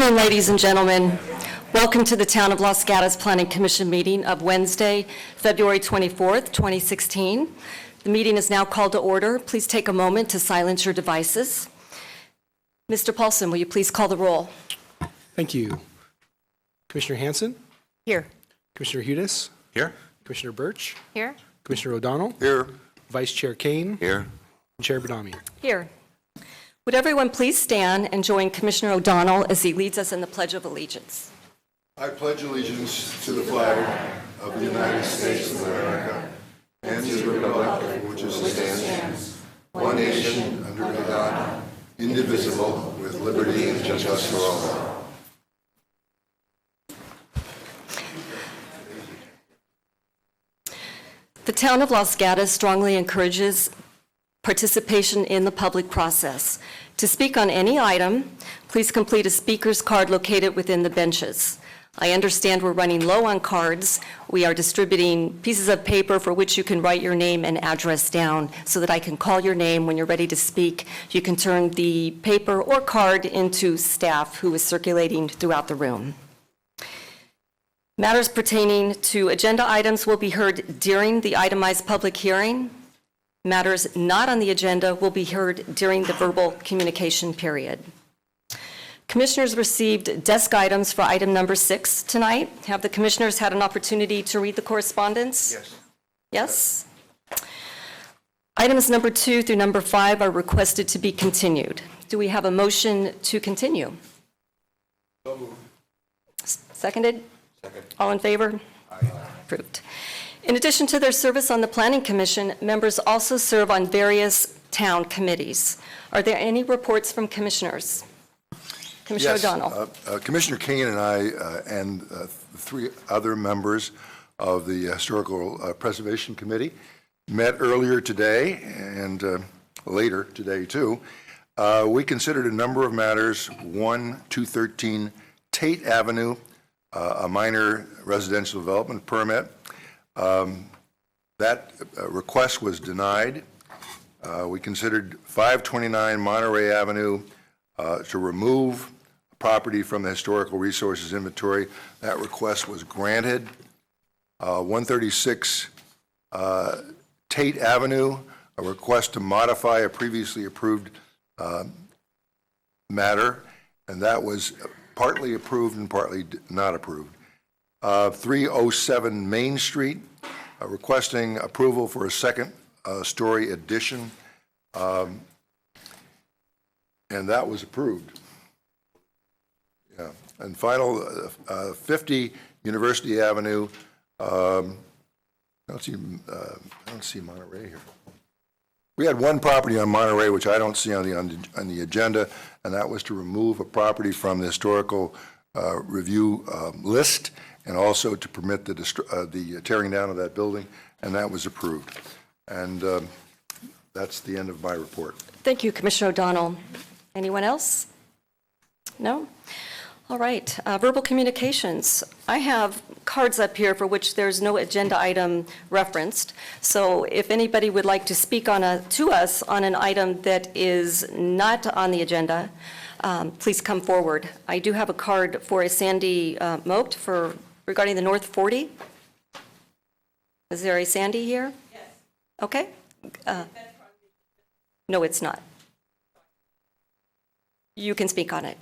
evening, ladies and gentlemen. Welcome to the Town of Los Gatos Planning Commission meeting of Wednesday, February 24th, 2016. The meeting is now called to order. Please take a moment to silence your devices. Mr. Paulson, will you please call the roll? Thank you. Commissioner Hanson? Here. Commissioner Hudis? Here. Commissioner Birch? Here. Commissioner O'Donnell? Here. Vice Chair Kane? Here. Chair Badami. Here. Would everyone please stand and join Commissioner O'Donnell as he leads us in the Pledge of Allegiance? I pledge allegiance to the flag of the United States of America and to the republic for which it stands, one nation, under God, indivisible, with liberty and justice for all. The Town of Los Gatos strongly encourages participation in the public process. To speak on any item, please complete a speaker's card located within the benches. I understand we're running low on cards. We are distributing pieces of paper for which you can write your name and address down so that I can call your name when you're ready to speak. You can turn the paper or card into staff who is circulating throughout the room. Matters pertaining to agenda items will be heard during the itemized public hearing. Matters not on the agenda will be heard during the verbal communication period. Commissioners received desk items for item number 6 tonight. Have the commissioners had an opportunity to read the correspondence? Yes. Yes? Items number 2 through number 5 are requested to be continued. Do we have a motion to continue? So moved. Seconded? Second. All in favor? Aye. Approved. In addition to their service on the Planning Commission, members also serve on various town committees. Are there any reports from commissioners? Commissioner O'Donnell. Commissioner Kane and I and 3 other members of the Historical Preservation Committee met earlier today and later today too. We considered a number of matters. 213 Tate Avenue, a minor residential development permit. That request was denied. We considered 529 Monterey Avenue to remove property from the Historical Resources Inventory. That request was granted. 136 Tate Avenue, a request to modify a previously approved matter, and that was partly approved and partly not approved. 307 Main Street, requesting approval for a second story addition, and that was approved. Yeah, and final 50 University Avenue. I don't see Monterey here. We had one property on Monterey which I don't see on the agenda, and that was to remove a property from the historical review list, and also to permit the tearing down of that building, and that was approved. And that's the end of my report. Thank you, Commissioner O'Donnell. Anyone else? No? All right. Verbal communications. I have cards up here for which there's no agenda item referenced. So if anybody would like to speak to us on an item that is not on the agenda, please come forward. I do have a card for a Sandy Moaked regarding the North 40. Is there a Sandy here? Yes. Okay. No, it's not. You can speak on it.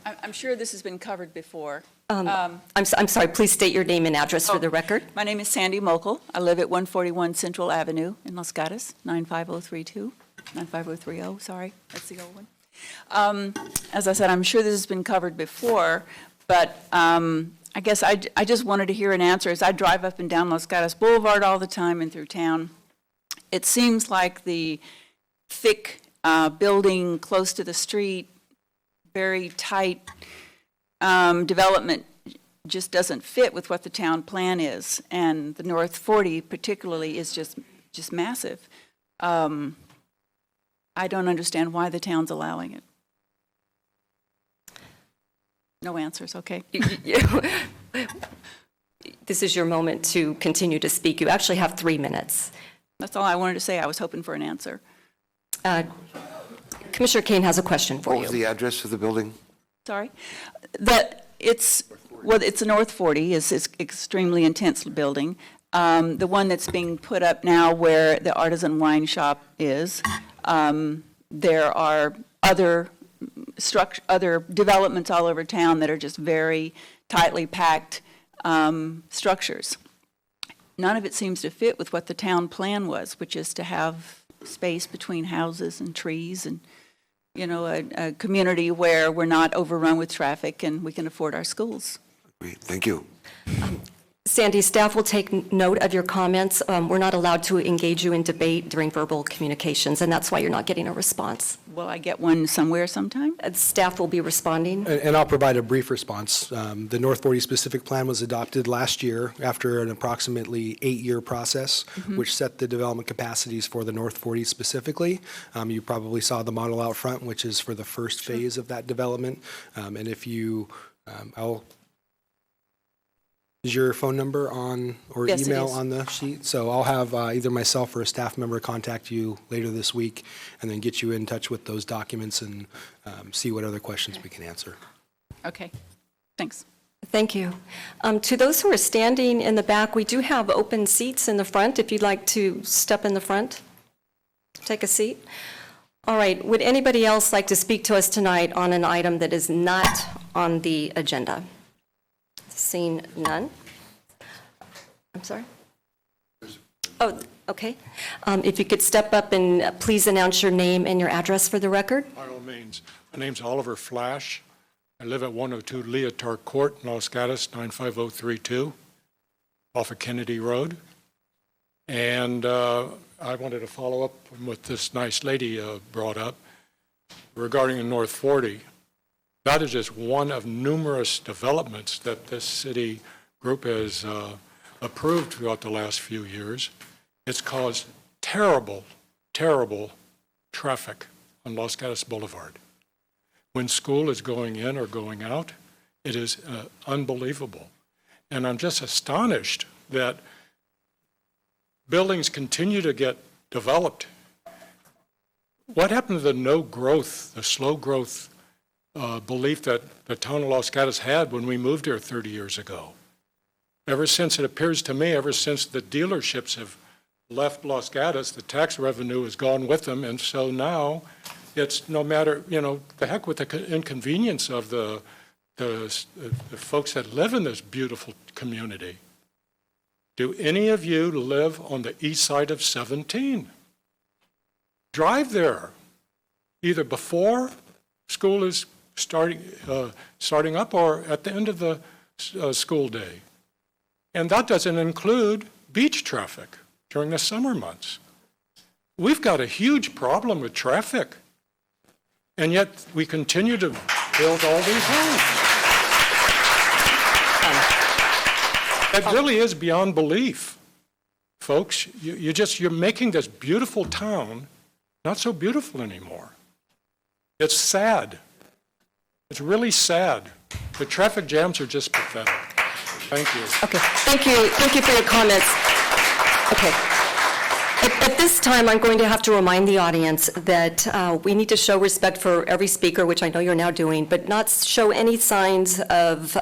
I'm sure this has been covered before. I'm sorry, please state your name and address for the record. My name is Sandy Mokel. I live at 141 Central Avenue in Los Gatos, 95030, sorry, that's the old one. As I said, I'm sure this has been covered before, but I guess I just wanted to hear an answer. As I drive up and down Los Gatos Boulevard all the time and through town, it seems like the thick building close to the street, very tight development just doesn't fit with what the town plan is, and the North 40 particularly is just massive. I don't understand why the town's allowing it. No answers, okay. This is your moment to continue to speak. You actually have 3 minutes. That's all I wanted to say. I was hoping for an answer. Commissioner Kane has a question for What you. was the address of the building? Sorry? It's a North 40, it's extremely intense building. The one that's being put up now where the artisan wine shop is, there are other developments all over town that are just very tightly packed structures. None of it seems to fit with what the town plan was, which is to have space between houses and trees and, a community where we're not overrun with traffic and we can afford our schools. Great, thank you. Sandy, staff will take note of your comments. We're not allowed to engage you in debate during verbal communications, and that's why you're not getting a response. Will I get one somewhere sometime? Staff will be responding. And I'll provide a brief response. The North 40 specific plan was adopted last year after an approximately 8-year process, which set the development capacities for the North 40 specifically. You probably saw the model out front, which is for the first phase of that development. And if you, is your phone number on, or Yes, it email is. on the sheet? So I'll have either myself or a staff member contact you later this week and then get you in touch with those documents and see what other questions we can answer. Okay, thanks. Thank you. To those who are standing in the back, we do have open seats in the front. If you'd like to step in the front, take a seat. All right, would anybody else like to speak to us tonight on an item that is not on the agenda? Seeing none. I'm sorry? Oh, okay. If you could step up and please announce your name and your address for the record. By all means. My name's Oliver Flash. I live at 102 Leotard Court, Los Gatos, 95032, off of Kennedy Road. And I wanted to follow up on what this nice lady brought up regarding the North 40. That is just one of numerous developments that this city group has approved throughout the last few years. It's caused terrible, terrible traffic on Los Gatos Boulevard. When school is going in or going out, it is unbelievable. And I'm just astonished that buildings continue to get developed. What happened to the no growth, the slow growth belief that the town of Los Gatos had when we moved here 30 years ago? Ever since, it appears to me, ever since the dealerships have left Los Gatos, the tax revenue has gone with them, and so now it's no matter, the heck with the inconvenience of the folks that live in this beautiful community. Do any of you live on the east side of 17? Drive there, either before school is starting up or at the end of the school day. And that doesn't include beach traffic during the summer months. We've got a huge problem with traffic, and yet we continue to build all these homes. That really is beyond belief. Folks, you're making this beautiful town not so beautiful anymore. It's sad. It's really sad. The traffic jams are just pathetic. Thank you. Okay, thank you for your comments. Okay. At this time, I'm going to have to remind the audience that we need to show respect for every speaker, which I know you're now doing, but not show any signs of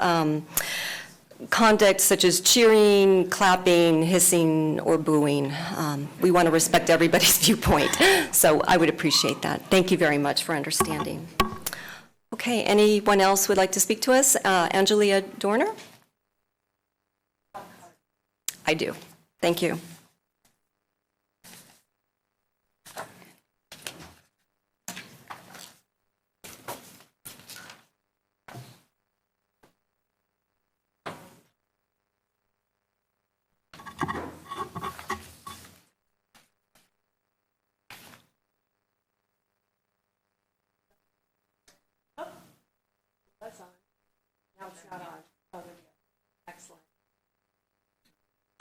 conduct such as cheering, clapping, hissing, or booing. We want to respect everybody's viewpoint, so I would appreciate that. Thank you very much for understanding. Okay, anyone else would like to speak to us? Angelia Dorner? I do. Thank you.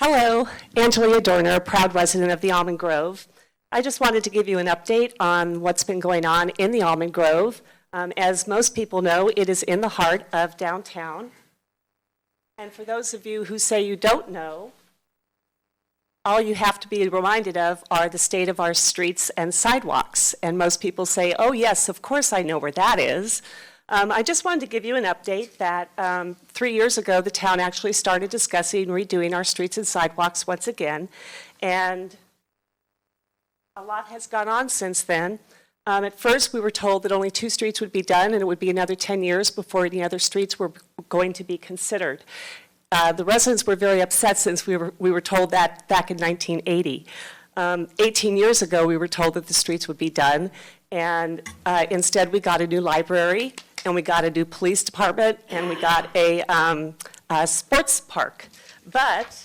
Hello, Angelia Dorner, proud resident of the Almond Grove. I just wanted to give you an update on what's been going on in the Almond Grove. As most people know, it is in the heart of downtown. And for those of you who say you don't know, all you have to be reminded of are the state of our streets and sidewalks. And most people say, oh, yes, of course I know where that is. I just wanted to give you an update that 3 years ago, the town actually started discussing redoing our streets and sidewalks once again. And a lot has gone on since then. At first, we were told that only 2 streets would be done, and it would be another 10 years before any other streets were going to be considered. The residents were very upset since we were told that back in 1980. 18 years ago, we were told that the streets would be done, and instead we got a new library, and we got a new police department, and we got a sports park. But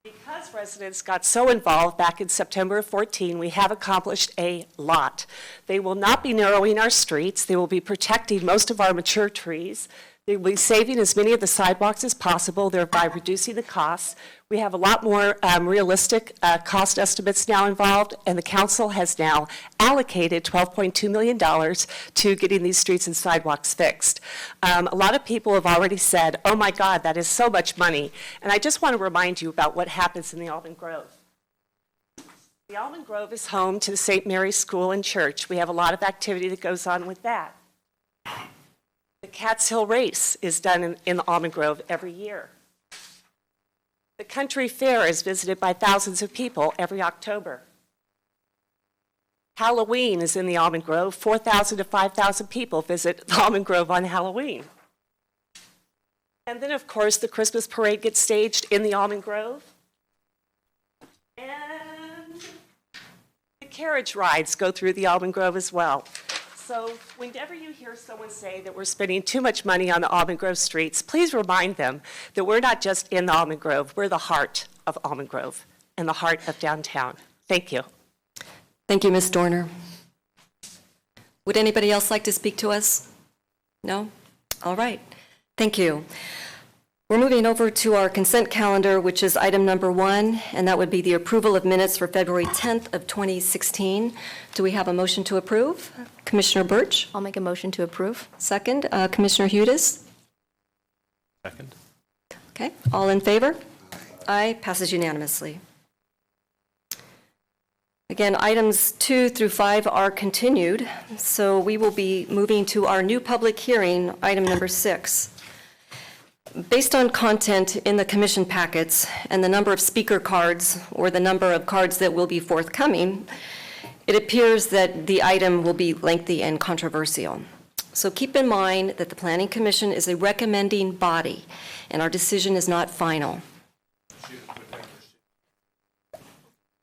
because residents got so involved back in September of 14, we have accomplished a lot. They will not be narrowing our streets. They will be protecting most of our mature trees. They will be saving as many of the sidewalks as possible, thereby reducing the costs. We have a lot more realistic cost estimates now involved, and the council has now allocated $12.2 million to getting these streets and sidewalks fixed. A lot of people have already said, oh my God, that is so much money. And I just want to remind you about what happens in the Almond Grove. The Almond Grove is home to the St. Mary's School and Church. We have a lot of activity that goes on with that. The Cat's Hill Race is done in the Almond Grove every year. The Country Fair is visited by thousands of people every October. Halloween is in the Almond Grove. 4,000 to 5,000 people visit the Almond Grove on Halloween. And then, of course, the Christmas parade gets staged in the Almond Grove. And the carriage rides go through the Almond Grove as well. So whenever you hear someone say that we're spending too much money on the Almond Grove streets, please remind them that we're not just in the Almond Grove, we're the heart of Almond Grove and the heart of downtown. Thank you. Thank you, Ms. Dorner. Would anybody else like to speak to us? No? All right. Thank you. We're moving over to our consent calendar, which is item number 1, and that would be the approval of minutes for February 10th of 2016. Do we have a motion to approve? Commissioner Birch? I'll make a motion to approve. Second. Commissioner Hudes? Second. Okay. All in favor? Aye. Passes unanimously. Again, items 2 through 5 are continued, so we will be moving to our new public hearing, item number 6. Based on content in the commission packets and the number of speaker cards or the number of cards that will be forthcoming, it appears that the item will be lengthy and controversial. So keep in mind that the Planning Commission is a recommending body and our decision is not final.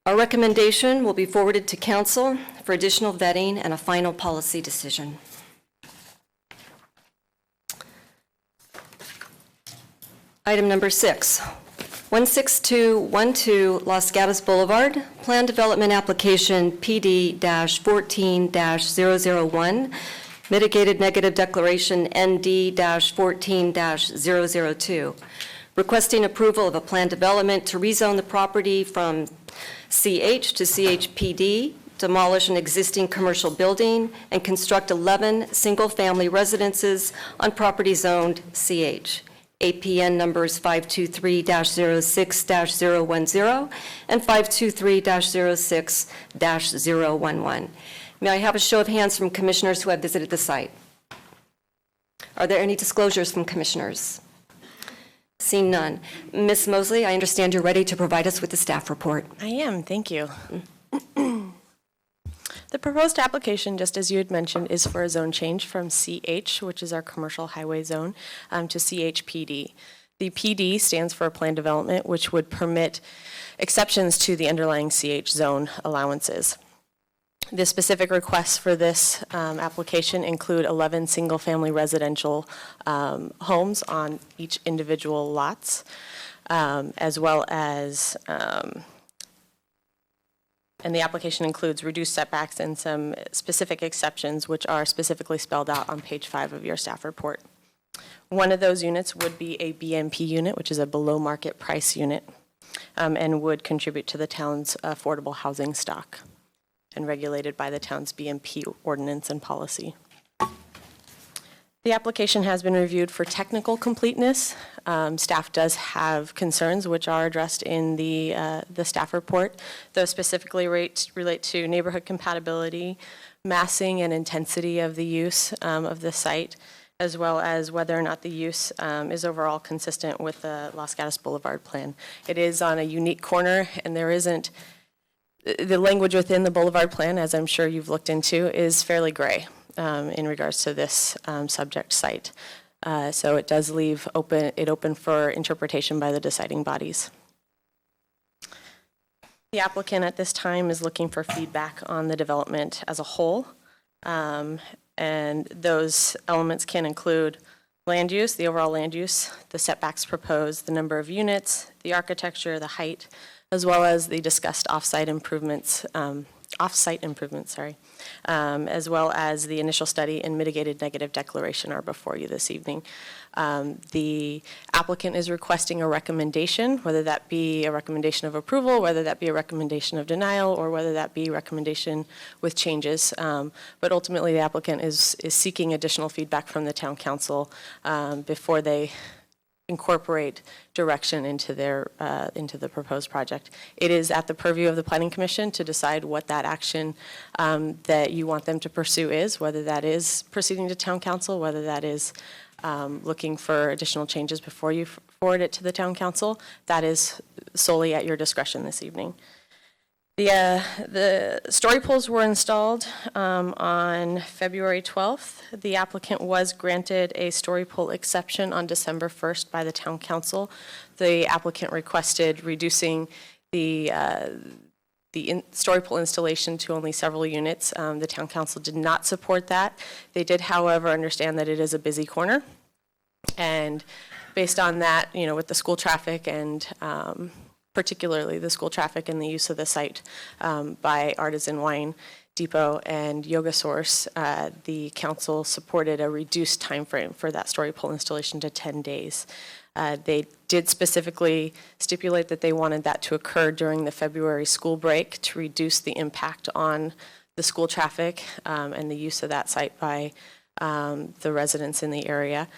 Our recommendation will be forwarded to Council for additional vetting and a final policy decision. Item number 6, 16212 Los Gatos Boulevard, Plan Development Application PD-14-001, Mitigated Negative Declaration ND-14-002, requesting approval of a plan development to rezone the property from CH to CHPD, demolish an existing commercial building, and construct 11 single-family residences on property zoned CH. APN numbers 523-06-010 and 523-06-011. May I have a show of hands from commissioners who have visited the site? Are there any disclosures from commissioners? Seeing none. Ms. Mosley, I understand you're ready to provide us with the staff report. I am, thank you. The proposed application, just as you had mentioned, is for a zone change from CH, which is our commercial highway zone, to CHPD. The PD stands for plan development, which would permit exceptions to the underlying CH zone allowances. The specific requests for this application include 11 single-family residential homes on each individual lots, as well as and the application includes reduced setbacks and some specific exceptions, which are specifically spelled out on page 5 of your staff report. One of those units would be a BMP unit, which is a below market price unit, and would contribute to the town's affordable housing stock and regulated by the town's BMP ordinance and policy. The application has been reviewed for technical completeness. Staff does have concerns which are addressed in the staff report. Those specifically relate to neighborhood compatibility, massing and intensity of the use of the site, as well as whether or not the use is overall consistent with the Los Gatos Boulevard plan. It is on a unique corner, and there isn't, the language within the Boulevard plan, as I'm sure you've looked into, is fairly gray in regards to this subject site. So it does leave it open for interpretation by the deciding bodies. The applicant at this time is looking for feedback on the development as a whole. And those elements can include land use, the overall land use, the setbacks proposed, the number of units, the architecture, the height, as well as the discussed off-site improvements, as well as the initial study and mitigated negative declaration are before you this evening. The applicant is requesting a recommendation, whether that be a recommendation of approval, whether that be a recommendation of denial, or whether that be recommendation with changes. But ultimately, the applicant is seeking additional feedback from the town council before they incorporate direction into the proposed project. It is at the purview of the Planning Commission to decide what that action that you want them to pursue is, whether that is proceeding to town council, whether that is looking for additional changes before you forward it to the town council. That is solely at your discretion this evening. The story poles were installed on February 12th. The applicant was granted a story pole exception on December 1st by the town council. The applicant requested reducing the story pole installation to only several units. The town council did not support that. They did, however, understand that it is a busy corner. And based on that, with the school traffic and particularly the school traffic and the use of the site by Artisan Wine Depot and Yoga Source, the council supported a reduced time frame for that story pole installation to 10 days. They did specifically stipulate that they wanted that to occur during the February school break to reduce the impact on the school traffic and the use of that site by the residents in the area.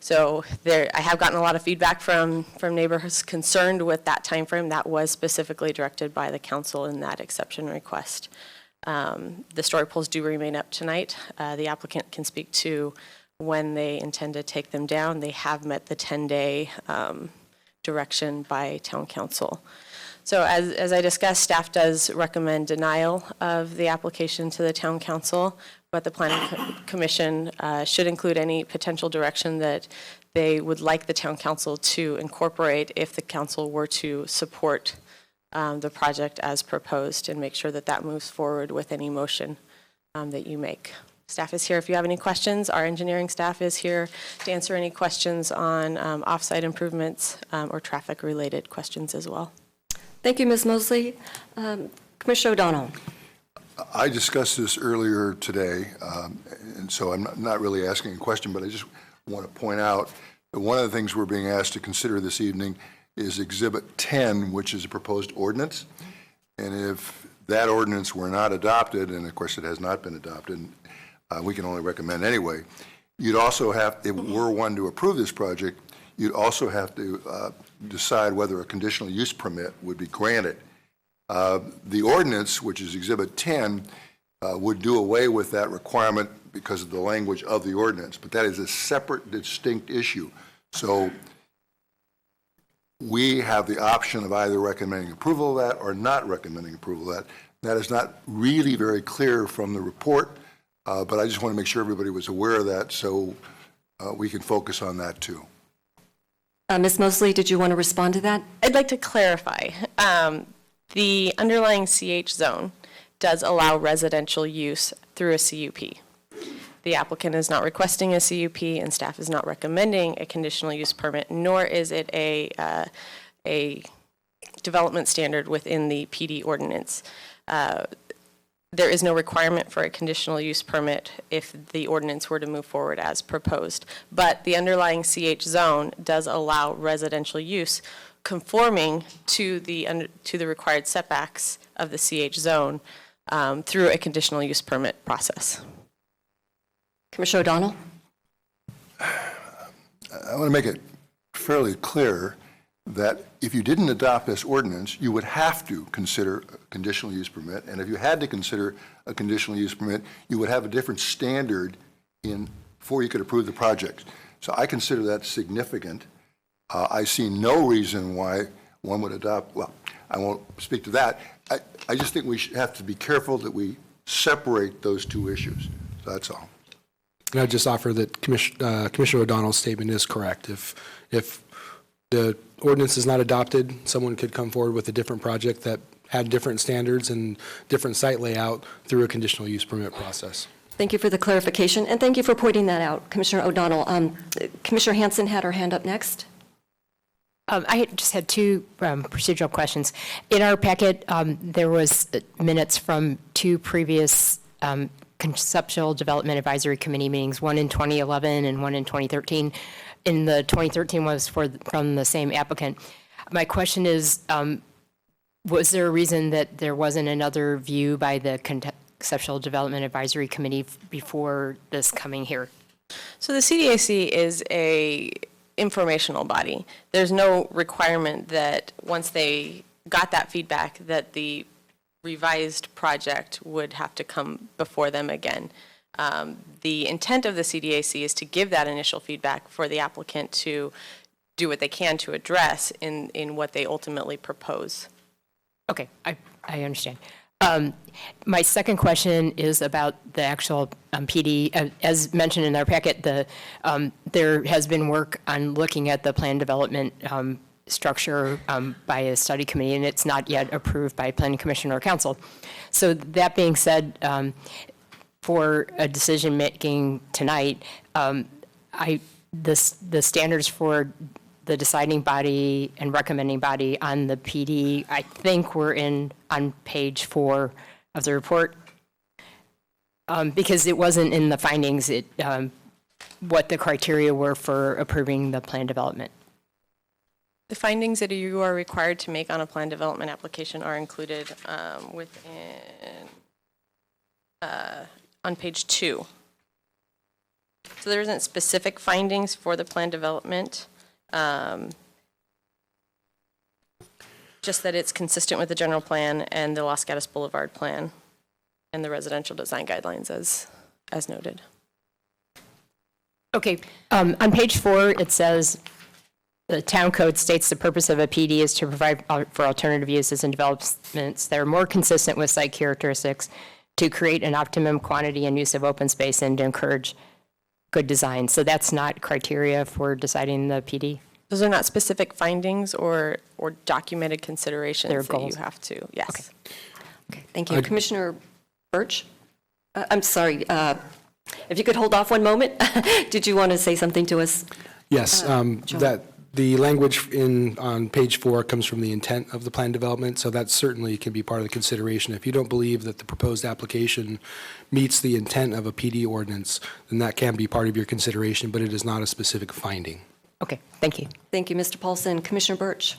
So I have gotten a lot of feedback from neighbors concerned with that time frame. That was specifically directed by the council in that exception request. The story poles do remain up tonight. The applicant can speak to when they intend to take them down. They have met the 10-day direction by town council. So as I discussed, staff does recommend denial of the application to the town council, but the Planning Commission should include any potential direction that they would like the town council to incorporate if the council were to support the project as proposed, and make sure that that moves forward with any motion that you make. Staff is here if you have any questions. Our engineering staff is here to answer any questions on off-site improvements or traffic-related questions as well. Thank you, Ms. Mosley. Commissioner O'Donnell. I discussed this earlier today, and so I'm not really asking a question, but I just want to point out that one of the things we're being asked to consider this evening is Exhibit 10, which is a proposed ordinance. And if that ordinance were not adopted, and of course it has not been adopted, we can only recommend anyway, you'd also have, if we're one to approve this project, you'd also have to decide whether a conditional use permit would be granted. The ordinance, which is Exhibit 10, would do away with that requirement because of the language of the ordinance, but that is a separate, distinct issue. So we have the option of either recommending approval of that or not recommending approval of that. That is not really very clear from the report, but I just want to make sure everybody was aware of that so we can focus on that too. Ms. Mosley, did you want to respond to that? I'd like to clarify. The underlying CH zone does allow residential use through a CUP. The applicant is not requesting a CUP, and staff is not recommending a conditional use permit, nor is it a development standard within the PD ordinance. There is no requirement for a conditional use permit if the ordinance were to move forward as proposed. But the underlying CH zone does allow residential use conforming to the required setbacks of the CH zone through a conditional use permit process. Commissioner O'Donnell? want to make it fairly clear that if you didn't adopt this ordinance, you would have to consider a conditional use permit. And if you had to consider a conditional use permit, you would have a different standard before you could approve the project. So I consider that significant. I see no reason why one would adopt, well, I won't speak to that. I just think we should have to be careful that we separate those two issues. So that's all. And I'd just offer that Commissioner O'Donnell's statement is correct. If the ordinance is not adopted, someone could come forward with a different project that had different standards and different site layout through a conditional use permit process. Thank you for the clarification, and thank you for pointing that out, Commissioner O'Donnell. Commissioner Hanson had her hand up next. I just had two procedural questions. In our packet, there was minutes from two previous Conceptual Development Advisory Committee meetings, one in 2011 and one in 2013. In the 2013 was from the same applicant. My question is, was there a reason that there wasn't another view by the Conceptual Development Advisory Committee before this coming here? So the CDAC is a informational body. There's no requirement that once they got that feedback that the revised project would have to come before them again. The intent of the CDAC is to give that initial feedback for the applicant to do what they can to address in what they ultimately propose. Okay, I understand. My second question is about the actual PD. As mentioned in our packet, there has been work on looking at the plan development structure by a study committee, and it's not yet approved by Planning Commission or Council. So that being said, for a decision making tonight, the standards for the deciding body and recommending body on the PD, I think were on page 4 of the report, because it wasn't in the findings what the criteria were for approving the plan development. The findings that you are required to make on a plan development application are included on page 2. So there isn't specific findings for the plan development, just that it's consistent with the general plan and the Los Gatos Boulevard plan and the residential design guidelines as noted. Okay, on page 4, it says, the town code states the purpose of a PD is to provide for alternative uses and developments that are more consistent with site characteristics, to create an optimum quantity and use of open space, and to encourage good design. So that's not criteria for deciding the PD? Those are not specific findings or documented considerations They're that goals. you have to, yes. Okay, thank you. Commissioner Birch? I'm sorry, if you could hold off one moment. Did you want to say something to us? Yes, that the language on page 4 comes from the intent of the plan development, so that certainly can be part of the consideration. If you don't believe that the proposed application meets the intent of a PD ordinance, then that can be part of your consideration, but it is not a specific finding. Okay, thank you. Thank you, Mr. Paulson. Commissioner Birch?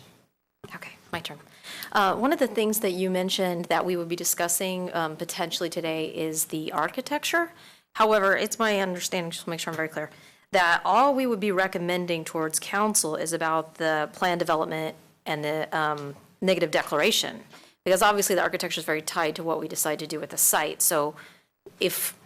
Okay, my turn. One of the things that you mentioned that we would be discussing potentially today is the architecture. However, it's my understanding, just to make sure I'm very clear, that all we would be recommending towards council is about the plan development and the negative declaration. Because obviously the architecture is very tied to what we decide to do with the site. So if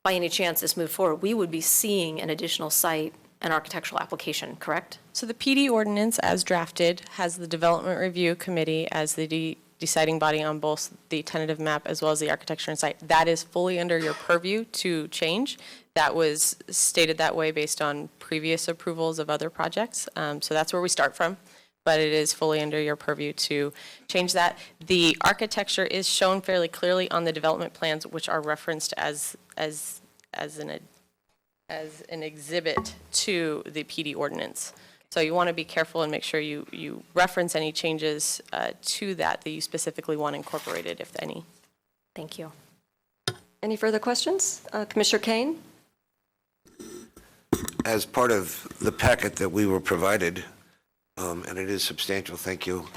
by any chance this moved forward, we would be seeing an additional site and architectural application, correct? So the PD ordinance as drafted has the development review committee as the deciding body on both the tentative map as well as the architecture and site. That is fully under your purview to change. That was stated that way based on previous approvals of other projects. So that's where we start from, but it is fully under your purview to change that. The architecture is shown fairly clearly on the development plans, which are referenced as an exhibit to the PD ordinance. So you want to be careful and make sure you reference any changes to that you specifically want incorporated, if any. Thank you. Any further questions? Commissioner Kane? As part of the packet that we were provided, and it is substantial, thank you,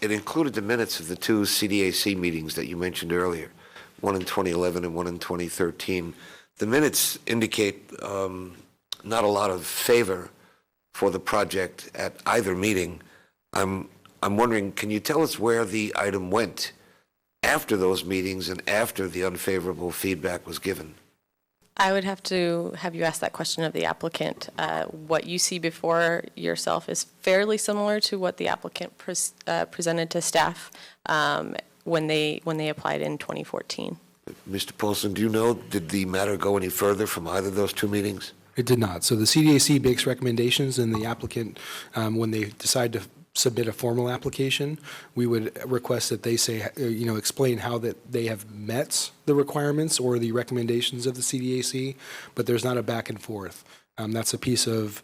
it included the minutes of the two CDAC meetings that you mentioned earlier, one in 2011 and one in 2013. The minutes indicate not a lot of favor for the project at either meeting. I'm wondering, can you tell us where the item went after those meetings and after the unfavorable feedback was given? I would have to have you ask that question of the applicant. What you see before yourself is fairly similar to what the applicant presented to staff when they applied in 2014. Mr. Polson, do you know, did the matter go any further from either of those two meetings? It did not. So the CDAC makes recommendations, and the applicant, when they decide to submit a formal application, we would request that they say, explain how that they have met the requirements or the recommendations of the CDAC, but there's not a back and forth. That's a piece of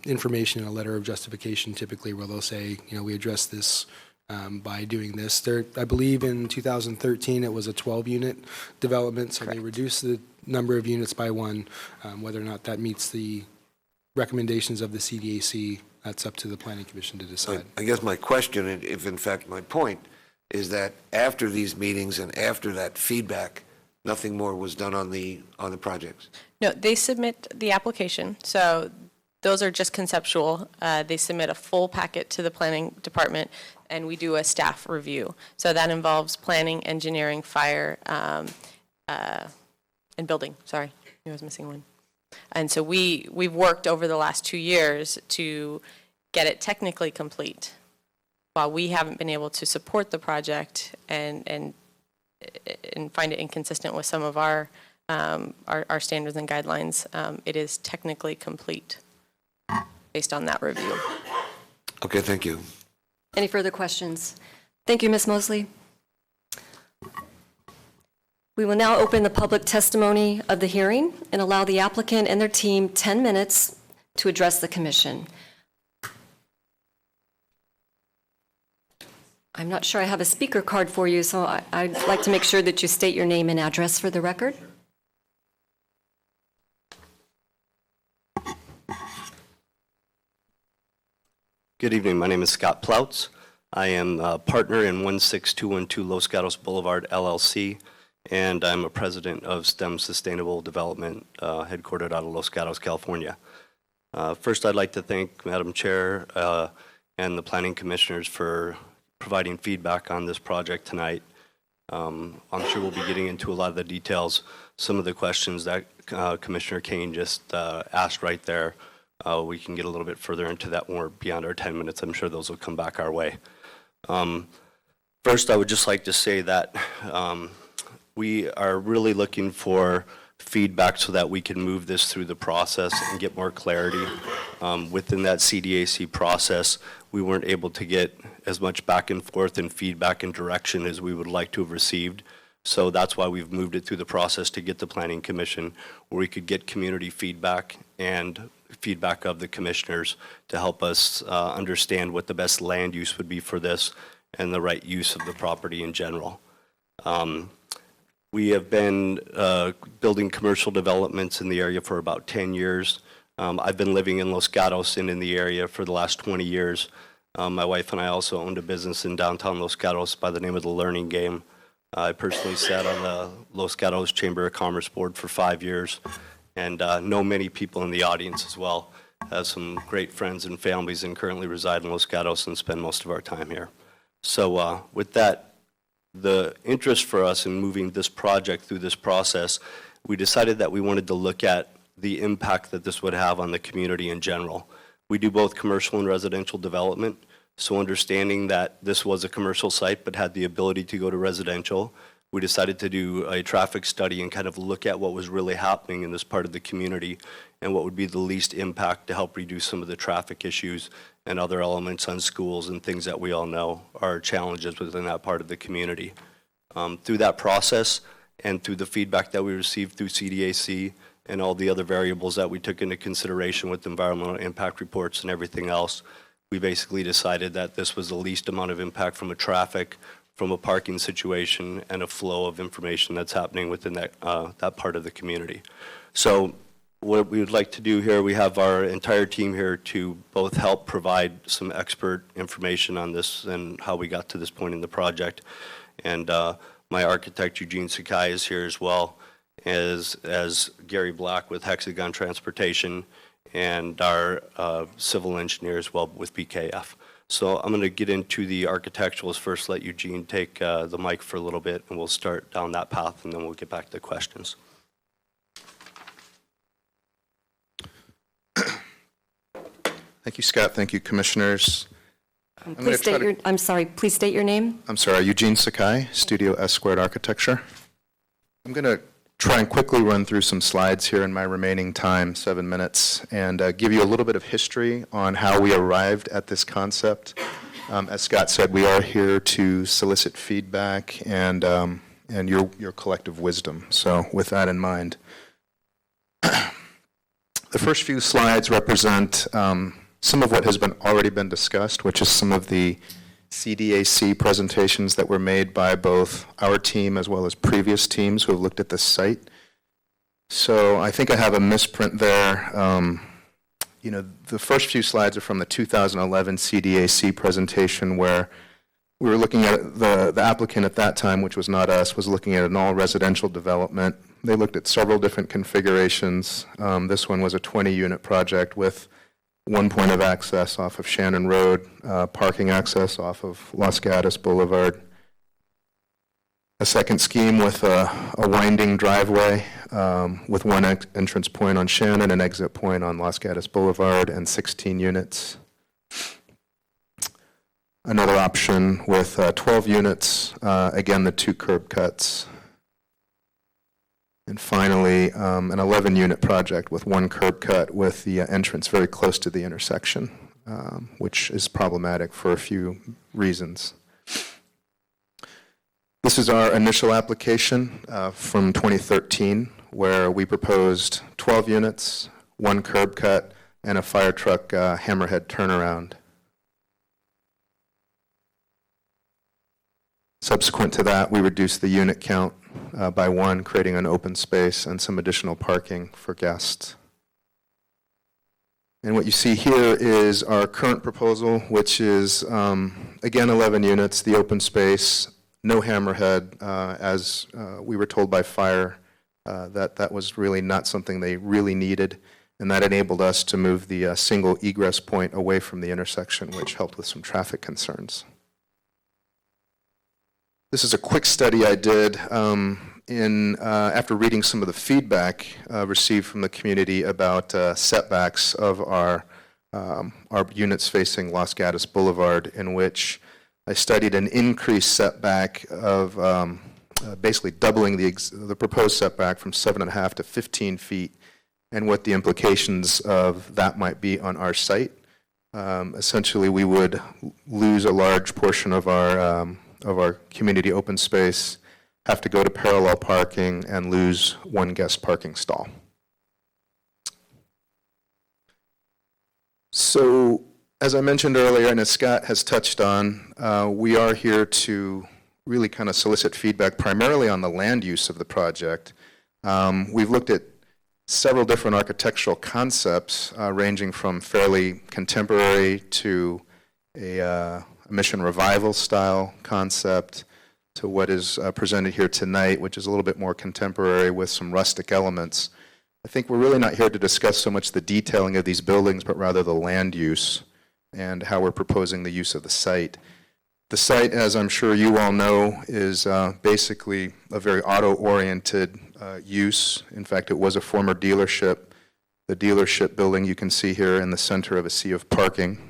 information in a letter of justification typically where they'll say, we addressed this by doing this. I believe in 2013 it was a 12-unit development, so they reduced the number of units by one. Whether or not that meets the recommendations of the CDAC, that's up to the Planning Commission to decide. I guess my question, and if in fact my point, is that after these meetings and after that feedback, nothing more was done on the projects? No, they submit the application, so those are just conceptual. They submit a full packet to the planning department, and we do a staff review. So that involves planning, engineering, fire, and building. Sorry, I was missing one. And so we've worked over the last 2 years to get it technically complete, while we haven't been able to support the project and find it inconsistent with some of our standards and guidelines. It is technically complete based on that review. Okay, thank you. Any further questions? Thank you, Ms. Mosley. We will now open the public testimony of the hearing and allow the applicant and their team 10 minutes to address the commission. I'm not sure I have a speaker card for you, so I'd like to make sure that you state your name and address for the record. Good evening. My name is Scott Ploutz. I am a partner in 16212 Los Gatos Boulevard, LLC, and I'm a president of STEM Sustainable Development, headquartered out of Los Gatos, California. First, I'd like to thank Madam Chair and the Planning Commissioners for providing feedback on this project tonight. I'm sure we'll be getting into a lot of the details. Some of the questions that Commissioner Kane just asked right there, we can get a little bit further into that more beyond our 10 minutes. I'm sure those will come back our way. First, I would just like to say that we are really looking for feedback so that we can move this through the process and get more clarity. Within that CDAC process, we weren't able to get as much back and forth and feedback and direction as we would like to have received. So that's why we've moved it through the process to get the Planning Commission, where we could get community feedback and feedback of the commissioners to help us understand what the best land use would be for this and the right use of the property in general. We have been building commercial developments in the area for about 10 years. I've been living in Los Gatos and in the area for the last 20 years. My wife and I also owned a business in downtown Los Gatos by the name of The Learning Game. I personally sat on the Los Gatos Chamber of Commerce Board for 5 years and know many people in the audience as well. Have some great friends and families and currently reside in Los Gatos and spend most of our time here. So with that, the interest for us in moving this project through this process, we decided that we wanted to look at the impact that this would have on the community in general. We do both commercial and residential development, so understanding that this was a commercial site but had the ability to go to residential, we decided to do a traffic study and kind of look at what was really happening in this part of the community and what would be the least impact to help reduce some of the traffic issues and other elements on schools and things that we all know are challenges within that part of the community. Through that process and through the feedback that we received through CDAC and all the other variables that we took into consideration with environmental impact reports and everything else, we basically decided that this was the least amount of impact from a traffic, from a parking situation, and a flow of information that's happening within that part of the community. So what we would like to do here, we have our entire team here to both help provide some expert information on this and how we got to this point in the project. And my architect, Eugene Sakai, is here as well. as Gary Block with Hexagon Transportation, and our civil engineers well with BKF. So I'm going to get into the architecturals first, let Eugene take the mic for a little bit, and we'll start down that path, and then we'll get back to the questions. Thank you, Scott. Thank you, Commissioners. Please state your, I'm sorry, please state your name. I'm sorry, Eugene Sakai, Studio S Squared Architecture. I'm going to try and quickly run through some slides here in my remaining time, 7 minutes, and give you a little bit of history on how we arrived at this concept. As Scott said, we are here to solicit feedback and your collective wisdom. So with that in mind, the first few slides represent some of what has already been discussed, which is some of the CDAC presentations that were made by both our team as well as previous teams who have looked at this site. So I think I have a misprint there. The first few slides are from the 2011 CDAC presentation, where we were looking at the applicant at that time, which was not us, was looking at an all-residential development. They looked at several different configurations. This one was a 20-unit project with one point of access off of Shannon Road, parking access off of Los Gatos Boulevard. A second scheme with a winding driveway with one entrance point on Shannon, an exit point on Los Gatos Boulevard, and 16 units. Another option with 12 units, again, the 2 curb cuts. And finally, an 11-unit project with 1 curb cut with the entrance very close to the intersection, which is problematic for a few reasons. This is our initial application from 2013, where we proposed 12 units, 1 curb cut, and a fire truck hammerhead turnaround. Subsequent to that, we reduced the unit count by 1, creating an open space and some additional parking for guests. And what you see here is our current proposal, which is, again, 11 units, the open space, no hammerhead, as we were told by fire that was really not something they really needed, and that enabled us to move the single egress point away from the intersection, which helped with some traffic concerns. This is a quick study I did after reading some of the feedback received from the community about setbacks of our units facing Los Gatos Boulevard, in which I studied an increased setback of basically doubling the proposed setback from 7.5 to 15 feet, and what the implications of that might be on our site. Essentially, we would lose a large portion of our community open space, have to go to parallel parking, and lose 1 guest parking stall. So, as I mentioned earlier, and as Scott has touched on, we are here to really kind of solicit feedback primarily on the land use of the project. We've looked at several different architectural concepts, ranging from fairly contemporary to a mission revival style concept to what is presented here tonight, which is a little bit more contemporary with some rustic elements. I think we're really not here to discuss so much the detailing of these buildings, but rather the land use and how we're proposing the use of the site. The site, as I'm sure you all know, is basically a very auto-oriented use. In fact, it was a former dealership. The dealership building you can see here in the center of a sea of parking.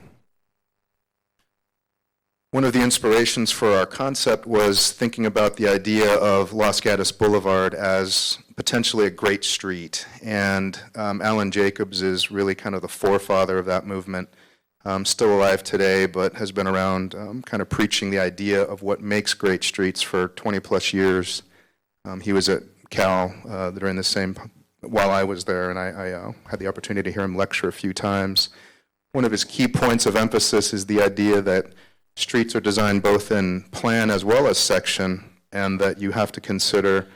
One of the inspirations for our concept was thinking about the idea of Los Gatos Boulevard as potentially a great street. And Alan Jacobs is really kind of the forefather of that movement. Still alive today, but has been around kind of preaching the idea of what makes great streets for 20 plus years. He was at Cal during the same, while I was there, and I had the opportunity to hear him lecture a few times. One of his key points of emphasis is the idea that streets are designed both in plan as well as section, and that you have to consider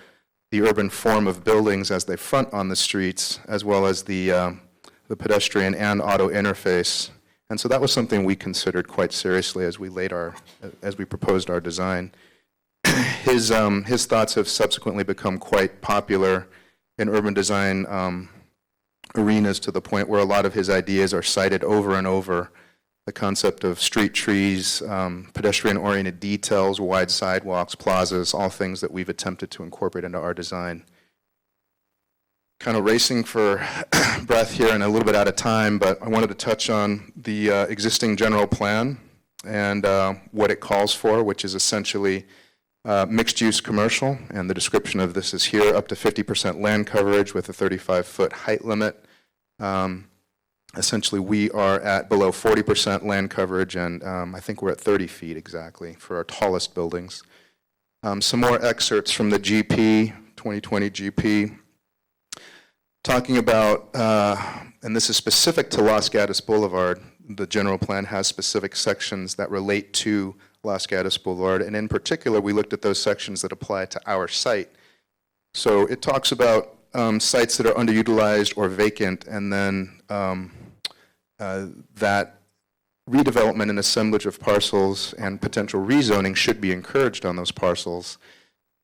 the urban form of buildings as they front on the streets, as well as the pedestrian and auto interface. And so that was something we considered quite seriously as we proposed our design. His thoughts have subsequently become quite popular in urban design arenas to the point where a lot of his ideas are cited over and over. The concept of street trees, pedestrian-oriented details, wide sidewalks, plazas, all things that we've attempted to incorporate into our design. Kind of racing for breath here and a little bit out of time, but I wanted to touch on the existing general plan and what it calls for, which is essentially mixed-use commercial, and the description of this is here, up to 50% land coverage with a 35-foot height limit. Essentially, we are at below 40% land coverage, and I think we're at 30 feet exactly for our tallest buildings. Some more excerpts from the GP, 2020 GP, talking about, and this is specific to Los Gatos Boulevard. The general plan has specific sections that relate to Los Gatos Boulevard, and in particular, we looked at those sections that apply to our site. So it talks about sites that are underutilized or vacant, and then that redevelopment and assemblage of parcels and potential rezoning should be encouraged on those parcels.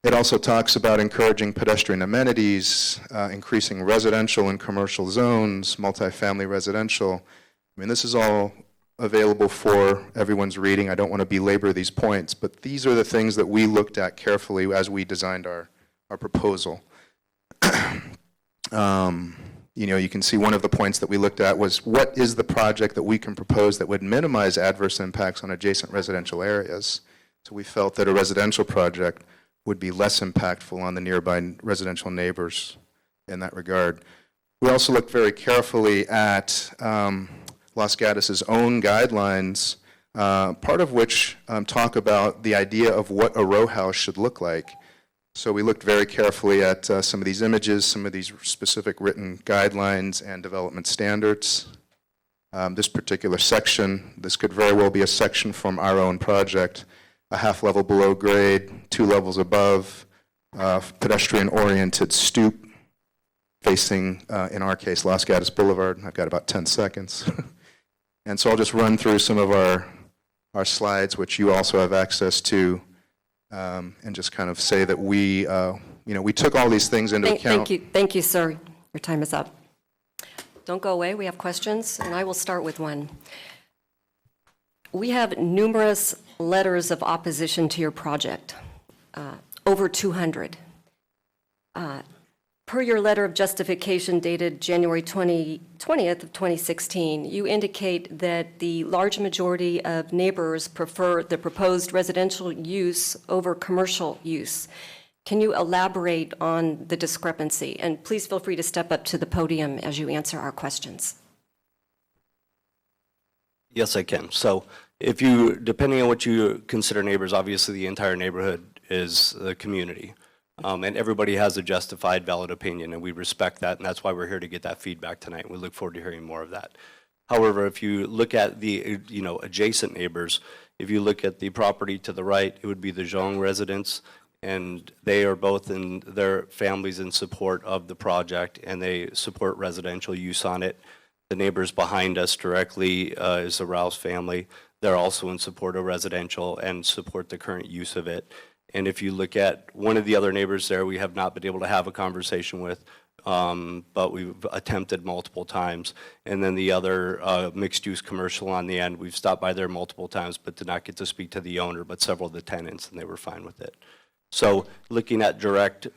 It also talks about encouraging pedestrian amenities, increasing residential and commercial zones, multifamily residential. I mean, this is all available for everyone's reading. I don't want to belabor these points, but these are the things that we looked at carefully as we designed our proposal. You know, you can see one of the points that we looked at was what is the project that we can propose that would minimize adverse impacts on adjacent residential areas. So we felt that a residential project would be less impactful on the nearby residential neighbors in that regard. We also looked very carefully at Los Gatos' own guidelines, part of which talk about the idea of what a row house should look like. So we looked very carefully at some of these images, some of these specific written guidelines and development standards. This particular section, this could very well be a section from our own project, a half level below grade, 2 levels above, pedestrian-oriented stoop facing, in our case, Los Gatos Boulevard. I've got about 10 seconds. And so I'll just run through some of our slides, which you also have access to, and just kind of say that we, we took all these things into account. Thank you, sir. Your time is up. Don't go away. We have questions, and I will start with one. We have numerous letters of opposition to your project, over 200. Per your letter of justification dated January 20th of 2016, you indicate that the large majority of neighbors prefer the proposed residential use over commercial use. Can you elaborate on the discrepancy? And please feel free to step up to the podium as you answer our questions. Yes, I can. So if you, depending on what you consider neighbors, obviously the entire neighborhood is the community. And everybody has a justified, valid opinion, and we respect that, and that's why we're here to get that feedback tonight. We look forward to hearing more of that. However, if you look at the, adjacent neighbors, if you look at the property to the right, it would be the Zhang residents, and they are both in their families in support of the project, and they support residential use on it. The neighbors behind us directly is the Rouse family. They're also in support of residential and support the current use of it. And if you look at one of the other neighbors there, we have not been able to have a conversation with, but we've attempted multiple times. And then the other mixed-use commercial on the end, we've stopped by there multiple times, but did not get to speak to the owner, but several of the tenants, and they were fine with it. So looking at direct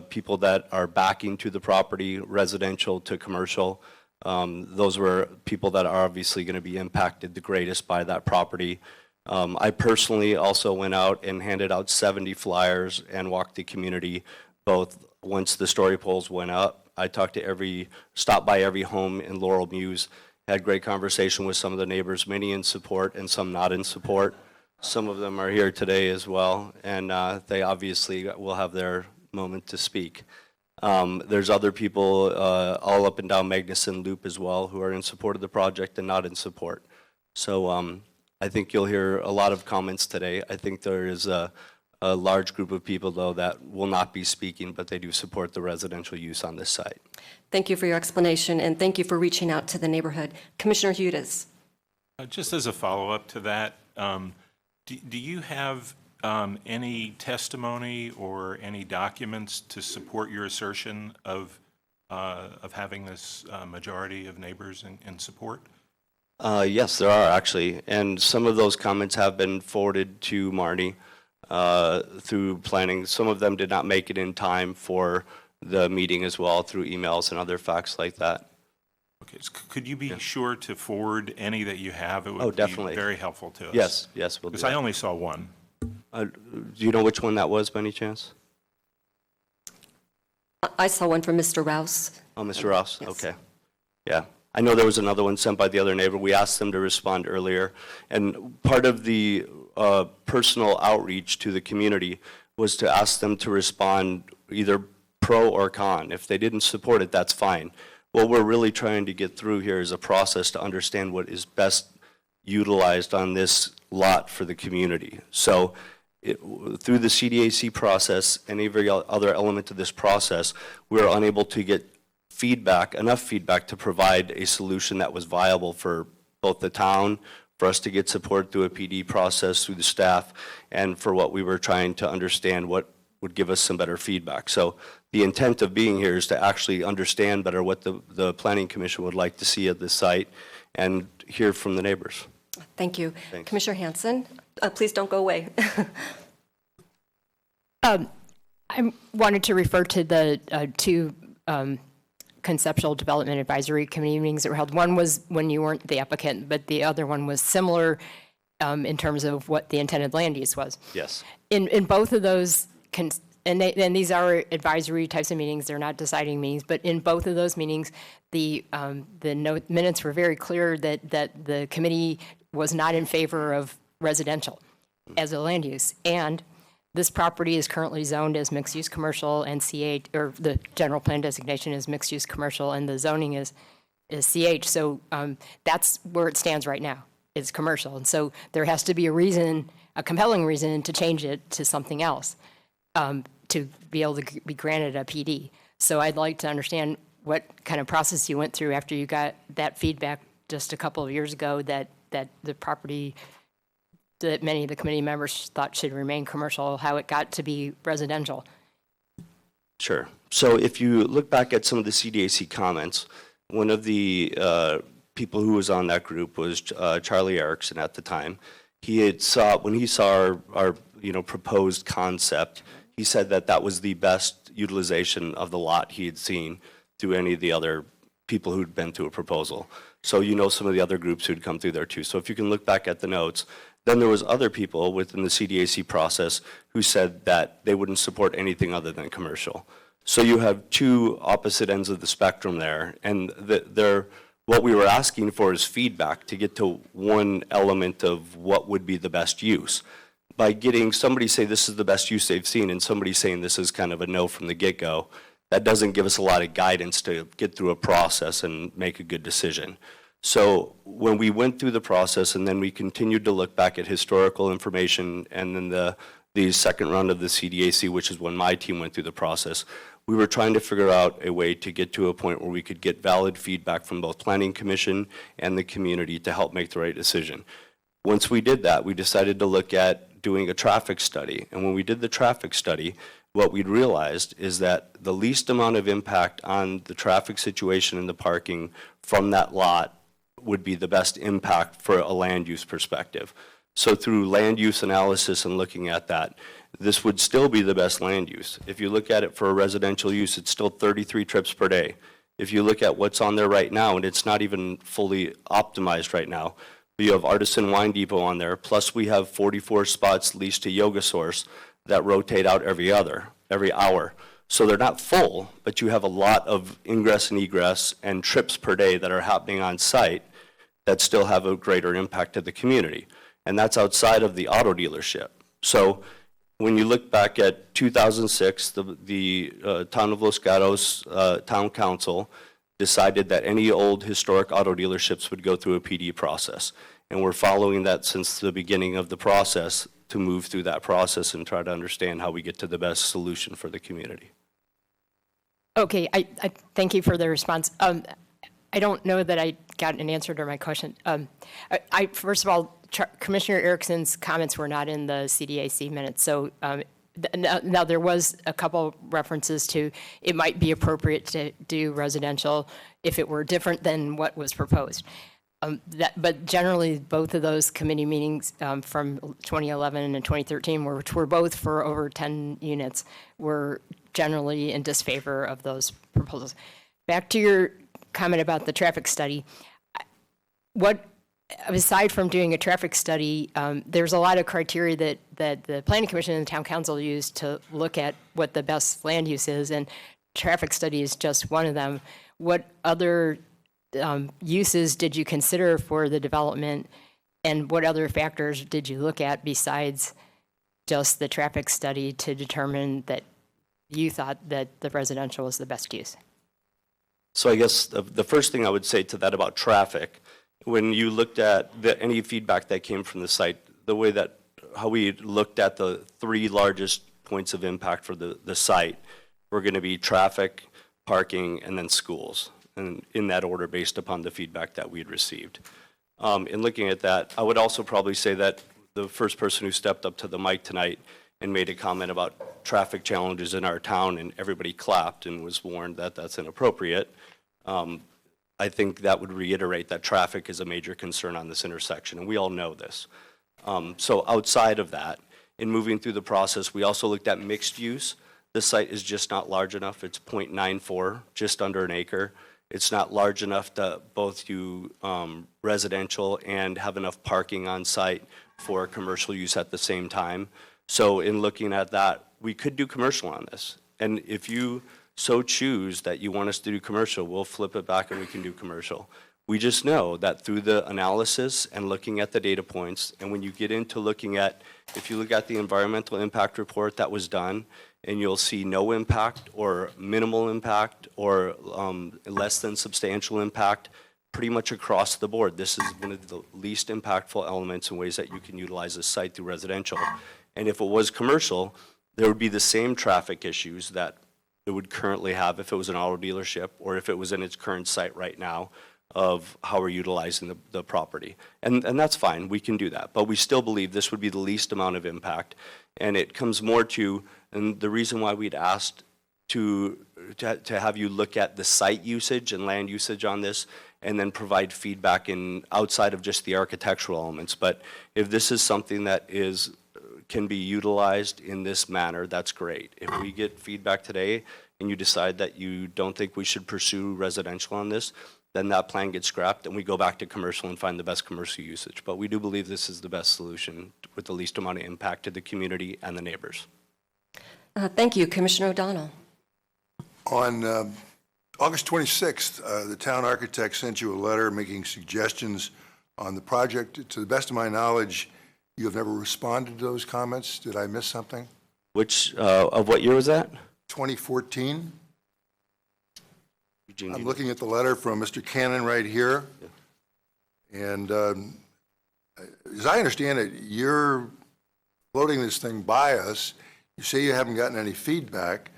people that are backing to the property, residential to commercial, those were people that are obviously going to be impacted the greatest by that property. I personally also went out and handed out 70 flyers and walked the community, both once the story polls went up. I stopped by every home in Laurel Mews, had great conversation with some of the neighbors, many in support and some not in support. Some of them are here today as well, and they obviously will have their moment to speak. There's other people all up and down Magnuson Loop as well who are in support of the project and not in support. So I think you'll hear a lot of comments today. I think there is a large group of people, though, that will not be speaking, but they do support the residential use on this site. Thank you for your explanation, and thank you for reaching out to the neighborhood. Commissioner Hudes. Just as a follow-up to that, do you have any testimony or any documents to support your assertion of of having this majority of neighbors in support? Yes, there are actually, and some of those comments have been forwarded to Marty through planning. Some of them did not make it in time for the meeting as well through emails and other facts like that. Okay, could you be sure to forward any that you have? It would definitely. be very helpful to us. Yes, we'll do Because I that. only saw one. Do you know which one that was by any chance? I saw one from Mr. Rouse. Oh, Mr. Ross? Yes. Okay. Yeah. I know there was another one sent by the other neighbor. We asked them to respond earlier. And part of the personal outreach to the community was to ask them to respond either pro or con. If they didn't support it, that's fine. What we're really trying to get through here is a process to understand what is best utilized on this lot for the community. So through the CDAC process and every other element of this process, we're unable to get enough feedback to provide a solution that was viable for both the town, for us to get support through a PD process through the staff, and for what we were trying to understand what would give us some better feedback. So the intent of being here is to actually understand better what the Planning Commission would like to see at this site and hear from the neighbors. Thank you. Thanks. Commissioner Hanson, please don't go away. I wanted to refer to the two Conceptual Development Advisory Committee meetings that were held. One was when you weren't the applicant, but the other one was similar in terms of what the intended land use was. Yes. In both of those, and these are advisory types of meetings, they're not deciding meetings, but in both of those meetings, the minutes were very clear that the committee was not in favor of residential as a land use. And this property is currently zoned as mixed-use commercial and CH, or the general plan designation is mixed-use commercial and the zoning is CH. So that's where it stands right now, is commercial. And so there has to be a reason, a compelling reason to change it to something else to be able to be granted a PD. So I'd like to understand what kind of process you went through after you got that feedback just a couple of years ago that the property that many of the committee members thought should remain commercial, how it got to be residential. Sure. So if you look back at some of the CDAC comments, one of the people who was on that group was Charlie Erickson at the time. When he saw our proposed concept, he said that was the best utilization of the lot he had seen through any of the other people who'd been through a proposal. So some of the other groups who'd come through there too. So if you can look back at the notes, then there was other people within the CDAC process who said that they wouldn't support anything other than commercial. So you have two opposite ends of the spectrum there, and what we were asking for is feedback to get to one element of what would be the best use. By getting somebody say this is the best use they've seen and somebody saying this is kind of a no from the get-go, that doesn't give us a lot of guidance to get through a process and make a good decision. So when we went through the process and then we continued to look back at historical information and then the second round of the CDAC, which is when my team went through the process, we were trying to figure out a way to get to a point where we could get valid feedback from both Planning Commission and the community to help make the right decision. Once we did that, we decided to look at doing a traffic study. And when we did the traffic study, what we'd realized is that the least amount of impact on the traffic situation and the parking from that lot would be the best impact for a land use perspective. So through land use analysis and looking at that, this would still be the best land use. If you look at it for a residential use, it's still 33 trips per day. If you look at what's on there right now, and it's not even fully optimized right now, you have Artisan Wine Depot on there, plus we have 44 spots leased to Yoga Source that rotate out every hour. So they're not full, but you have a lot of ingress and egress and trips per day that are happening on site that still have a greater impact to the community. And that's outside of the auto dealership. So when you look back at 2006, the Town of Los Gatos Town Council decided that any old historic auto dealerships would go through a PD process. And we're following that since the beginning of the process to move through that process and try to understand how we get to the best solution for the community. Okay, I thank you for the response. I don't know that I got an answer to my question. First of all, Commissioner Erickson's comments were not in the CDAC minutes, so now there was a couple references to it might be appropriate to do residential if it were different than what was proposed. But generally, both of those committee meetings from 2011 and 2013, which were both for over 10 units, were generally in disfavor of those proposals. Back to your comment about the traffic study, aside from doing a traffic study, there's a lot of criteria that the Planning Commission and the Town Council use to look at what the best land use is, and traffic study is just one of them. What other uses did you consider for the development, and what other factors did you look at besides just the traffic study to determine that you thought that the residential was the best use? So I guess the first thing I would say to that about traffic, when you looked at any feedback that came from the site, the way that how we looked at the three largest points of impact for the site were going to be traffic, parking, and then schools, and in that order based upon the feedback that we had received. In looking at that, I would also probably say that the first person who stepped up to the mic tonight and made a comment about traffic challenges in our town, and everybody clapped and was warned that that's inappropriate. I think that would reiterate that traffic is a major concern on this intersection, and we all know this. So outside of that, in moving through the process, we also looked at mixed use. The site is just not large enough. It's 0.94, just under an acre. It's not large enough to both do residential and have enough parking on site for commercial use at the same time. So in looking at that, we could do commercial on this. And if you so choose that you want us to do commercial, we'll flip it back and we can do commercial. We just know that through the analysis and looking at the data points, and when you get into looking at, if you look at the environmental impact report that was done, and you'll see no impact or minimal impact or less than substantial impact pretty much across the board. This is one of the least impactful elements in ways that you can utilize this site through residential. And if it was commercial, there would be the same traffic issues that it would currently have if it was an auto dealership or if it was in its current site right now of how we're utilizing the property. And that's fine, we can do that. But we still believe this would be the least amount of impact. And it comes more to, and the reason why we'd asked to have you look at the site usage and land usage on this and then provide feedback in outside of just the architectural elements. But if this is something that can be utilized in this manner, that's great. If we get feedback today and you decide that you don't think we should pursue residential on this, then that plan gets scrapped and we go back to commercial and find the best commercial usage. But we do believe this is the best solution with the least amount of impact to the community and the neighbors. Thank you. Commissioner O'Donnell. On August 26th, the town architect sent you a letter making suggestions on the project. To the best of my knowledge, you have never responded to those comments. Did I miss something? Which, of what year was that? 2014. Eugene, I'm looking at the letter from Mr. Cannon right here. And as I understand it, you're floating this thing by us. You say you haven't gotten any feedback,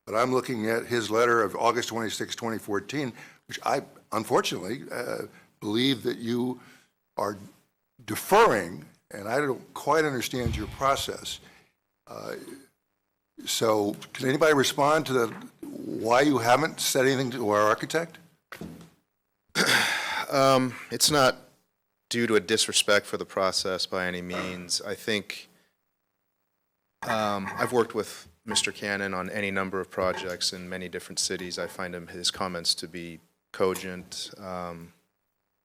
but I'm looking at his letter of August 26, 2014, which I, unfortunately, believe that you are deferring, and I don't quite understand your process. So can anybody respond to why you haven't said anything to our architect? It's not due to a disrespect for the process by any means. I think I've worked with Mr. Cannon on any number of projects in many different cities. I find his comments to be cogent,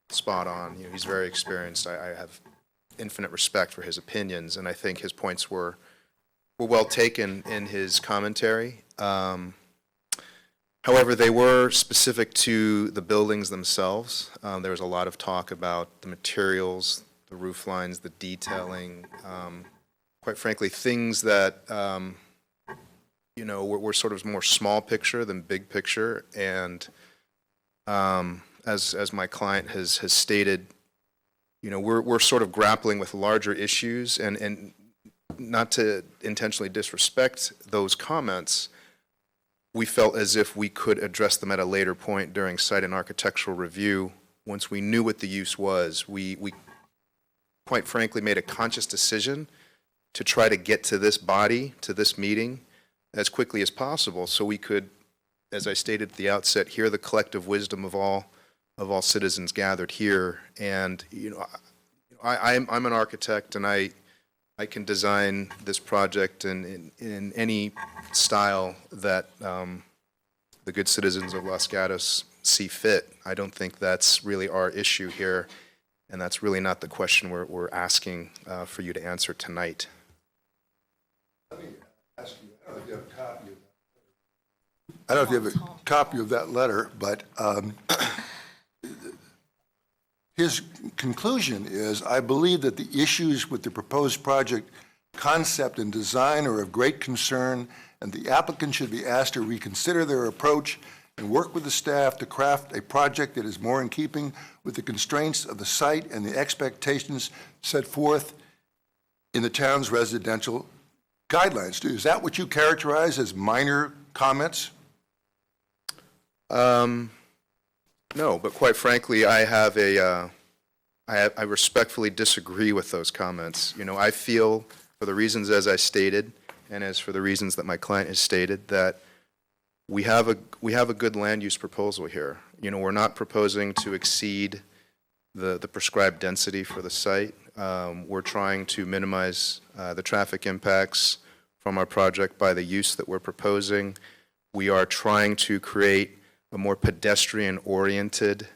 spot on. You know, he's very experienced. I have infinite respect for his opinions, and I think his points were well taken in his commentary. However, they were specific to the buildings themselves. There was a lot of talk about the materials, the roof lines, the detailing, quite frankly, things that, you know, were sort of more small picture than big picture. And as my client has stated, you know, we're sort of grappling with larger issues, and not to intentionally disrespect those comments, we felt as if we could address them at a later point during site and architectural review. Once we knew what the use was, we quite frankly made a conscious decision to try to get to this body, to this meeting, as quickly as possible, so we could, as I stated at the outset, hear the collective wisdom of all citizens gathered here. And I'm an architect, and I can design this project in any style that the good citizens of Los Gatos see fit. I don't think that's really our issue here, and that's really not the question we're asking for you to answer tonight. Let me ask you, I don't know if you have a copy of that. I don't know if you have a copy of that letter, but his conclusion is, I believe that the issues with the proposed project concept and design are of great concern, and the applicant should be asked to reconsider their approach and work with the staff to craft a project that is more in keeping with the constraints of the site and the expectations set forth in the town's residential guidelines. Is that what you characterize as minor comments? No, but quite frankly, I respectfully disagree with those comments. I feel, for the reasons as I stated, and as for the reasons that my client has stated, that we have a good land use proposal here. We're not proposing to exceed the prescribed density for the site. We're trying to minimize the traffic impacts from our project by the use that we're proposing. We are trying to create a more pedestrian-oriented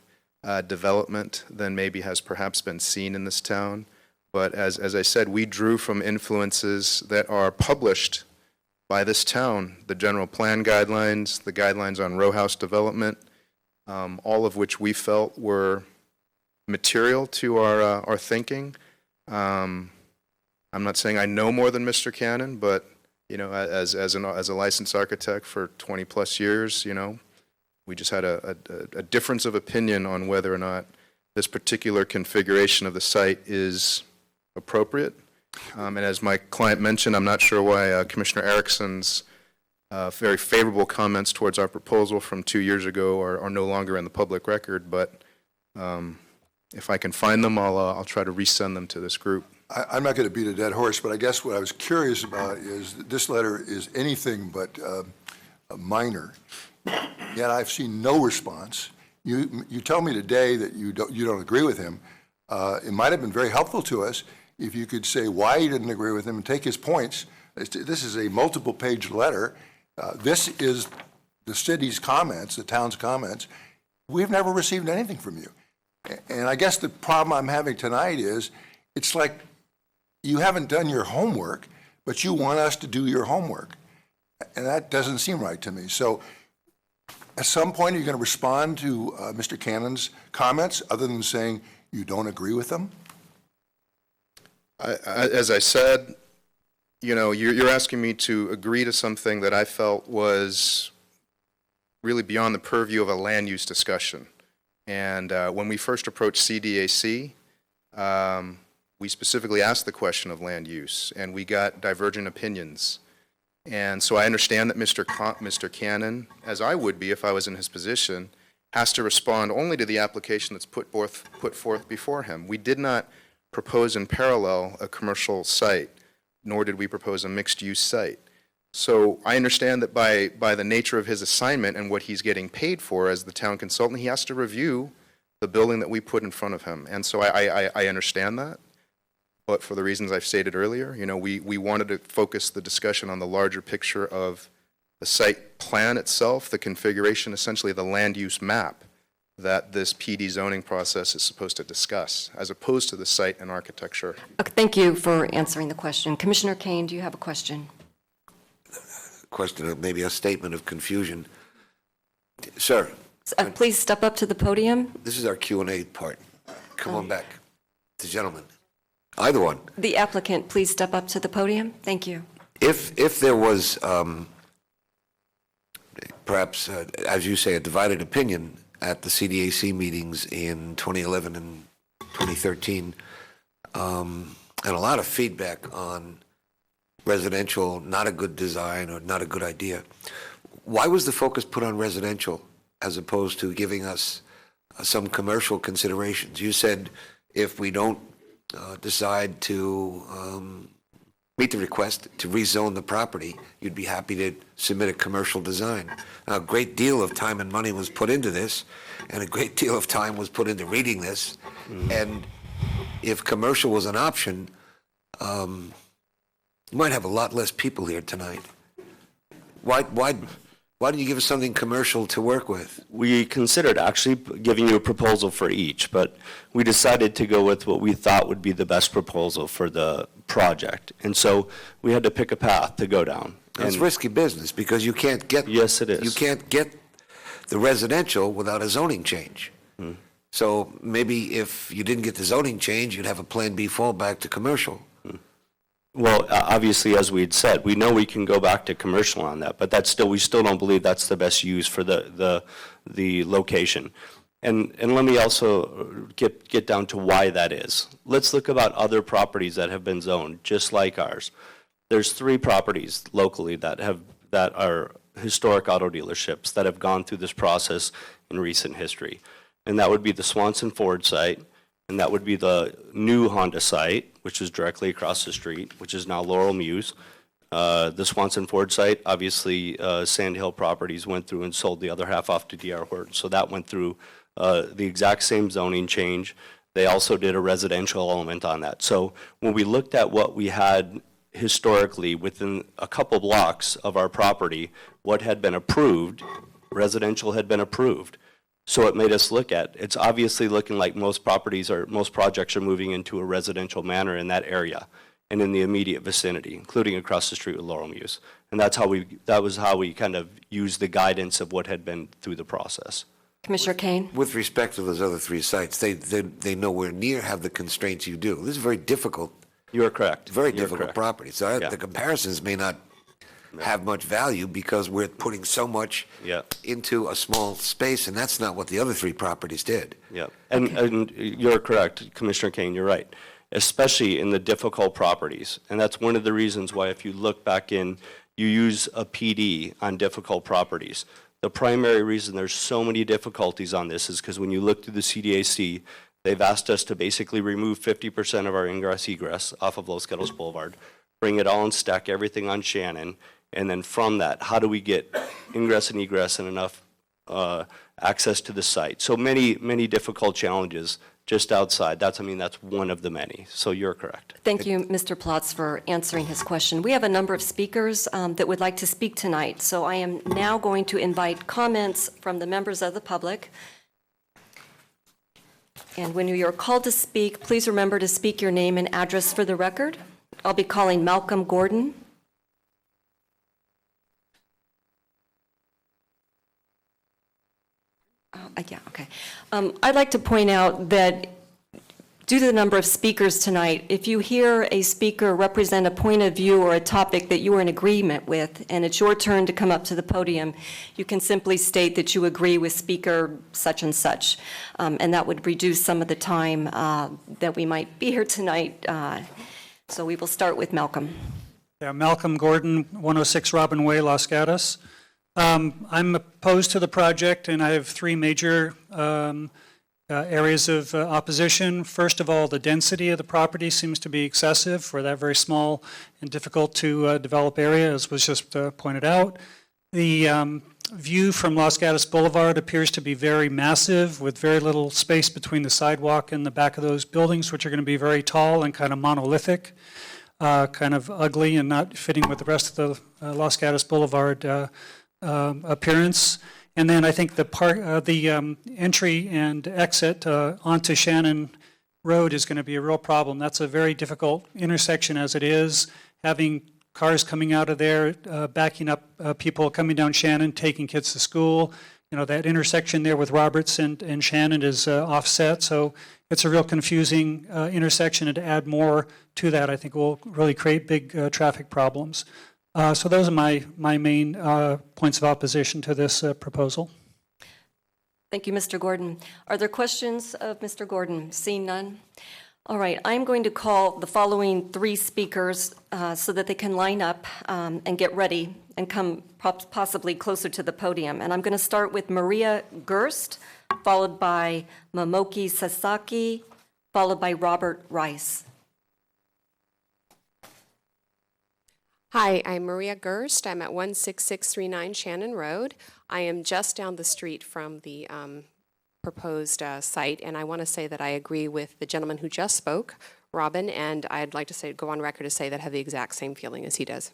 development than maybe has perhaps been seen in this town. But as I said, we drew from influences that are published by this town, the general plan guidelines, the guidelines on row house development, all of which we felt were material to our thinking. I'm not saying I know more than Mr. Cannon, but as a licensed architect for 20 plus years, we just had a difference of opinion on whether or not this particular configuration of the site is appropriate. And as my client mentioned, I'm not sure why Commissioner Erickson's very favorable comments towards our proposal from 2 years ago are no longer in the public record, but if I can find them, I'll try to resend them to this group. I'm not going to beat a dead horse, but I guess what I was curious about is that this letter is anything but minor. Yet I've seen no response. You tell me today that you don't agree with him. It might have been very helpful to us if you could say why you didn't agree with him and take his points. This is a multiple-page letter. This is the city's comments, the town's comments. We've never received anything from you. And I guess the problem I'm having tonight is it's like you haven't done your homework, but you want us to do your homework. And that doesn't seem right to me. So at some point, are you going to respond to Mr. Cannon's comments other than saying you don't agree with them? As I said, you're asking me to agree to something that I felt was really beyond the purview of a land use discussion. And when we first approached CDAC, we specifically asked the question of land use, and we got divergent opinions. And so I understand that Mr. Cannon, as I would be if I was in his position, has to respond only to the application that's put forth before him. We did not propose in parallel a commercial site, nor did we propose a mixed-use site. So I understand that by the nature of his assignment and what he's getting paid for as the town consultant, he has to review the building that we put in front of him. And so I understand that. But for the reasons I've stated earlier, we wanted to focus the discussion on the larger picture of the site plan itself, the configuration, essentially the land use map that this PD zoning process is supposed to discuss, as opposed to the site and architecture. Okay, thank you for answering the question. Commissioner Kane, do you have a question? Question, of maybe a statement of confusion. Sir. Please step up to the podium. This is our Q&A part. Come on back. The gentleman. Either one. The applicant, please step up to the podium. Thank you. If there was perhaps, as you say, a divided opinion at the CDAC meetings in 2011 and 2013, and a lot of feedback on residential, not a good design or not a good idea, why was the focus put on residential as opposed to giving us some commercial considerations? You said if we don't decide to meet the request to rezone the property, you'd be happy to submit a commercial design. Now, a great deal of time and money was put into this, and a great deal of time was put into reading this. And if commercial was an option, you might have a lot less people here tonight. Why didn't you give us something commercial to work with? We considered actually giving you a proposal for each, but we decided to go with what we thought would be the best proposal for the project. And so we had to pick a path to go down. It's risky business because you can't get. Yes, it is. You can't get the residential without a zoning change. So maybe if you didn't get the zoning change, you'd have a Plan B fallback to commercial. Well, obviously, as we had said, we know we can go back to commercial on that, but we still don't believe that's the best use for the location. And let me also get down to why that is. Let's look about other properties that have been zoned, just like ours. There's 3 properties locally that are historic auto dealerships that have gone through this process in recent history. And that would be the Swanson Ford site, and that would be the new Honda site, which is directly across the street, which is now Laurel Muse. The Swanson Ford site, obviously, Sand Hill Properties went through and sold the other half off to D.R. Horton. So that went through the exact same zoning change. They also did a residential element on that. So when we looked at what we had historically within a couple blocks of our property, what had been approved, residential had been approved. So it made us look at, it's obviously looking like most projects are moving into a residential manner in that area and in the immediate vicinity, including across the street with Laurel Muse. And that was how we kind of used the guidance of what had been through the process. Commissioner Kane? With respect to those other 3 sites, they nowhere near have the constraints you do. This is very difficult. You are correct. Very You're difficult correct. property. So Yeah. the comparisons may not have much value because we're putting so much Yeah. into a small space, and that's not what the other 3 properties did. Yeah, and you're correct, Commissioner Kane, you're right, especially in the difficult properties. And that's one of the reasons why if you look back in, you use a PD on difficult properties. The primary reason there's so many difficulties on this is because when you look through the CDAC, they've asked us to basically remove 50% of our ingress egress off of Los Gatos Boulevard, bring it all and stack everything on Shannon, and then from that, how do we get ingress and egress and enough access to the site? So many difficult challenges just outside. That's one of the many. So you're correct. Thank you, Mr. Plotz, for answering his question. We have a number of speakers that would like to speak tonight, so I am now going to invite comments from the members of the public. And when you're called to speak, please remember to speak your name and address for the record. I'll be calling Malcolm Gordon. Yeah, okay. I'd like to point out that due to the number of speakers tonight, if you hear a speaker represent a point of view or a topic that you are in agreement with, and it's your turn to come up to the podium, you can simply state that you agree with speaker such and such, and that would reduce some of the time that we might be here tonight. So we will start with Malcolm. Yeah, Malcolm Gordon, 106 Robin Way, Los Gatos. I'm opposed to the project, and I have 3 major areas of opposition. First of all, the density of the property seems to be excessive for that very small and difficult to develop area, as was just pointed out. The view from Los Gatos Boulevard appears to be very massive, with very little space between the sidewalk and the back of those buildings, which are going to be very tall and kind of monolithic, kind of ugly and not fitting with the rest of the Los Gatos Boulevard appearance. And then I think the entry and exit onto Shannon Road is going to be a real problem. That's a very difficult intersection as it is, having cars coming out of there, backing up people coming down Shannon, taking kids to school. You know, that intersection there with Roberts and Shannon is offset, so it's a real confusing intersection, and to add more to that, I think will really create big traffic problems. So those are my main points of opposition to this proposal. Thank you, Mr. Gordon. Are there questions of Mr. Gordon? Seeing none? All right, I'm going to call the following 3 speakers so that they can line up and get ready and come possibly closer to the podium. And I'm going to start with Maria Gerst, followed by Momoki Sasaki, followed by Robert Rice. Hi, I'm Maria Gerst. I'm at 16639 Shannon Road. I am just down the street from the proposed site, and I want to say that I agree with the gentleman who just spoke, Robin, and I'd like to go on record to say that I have the exact same feeling as he does.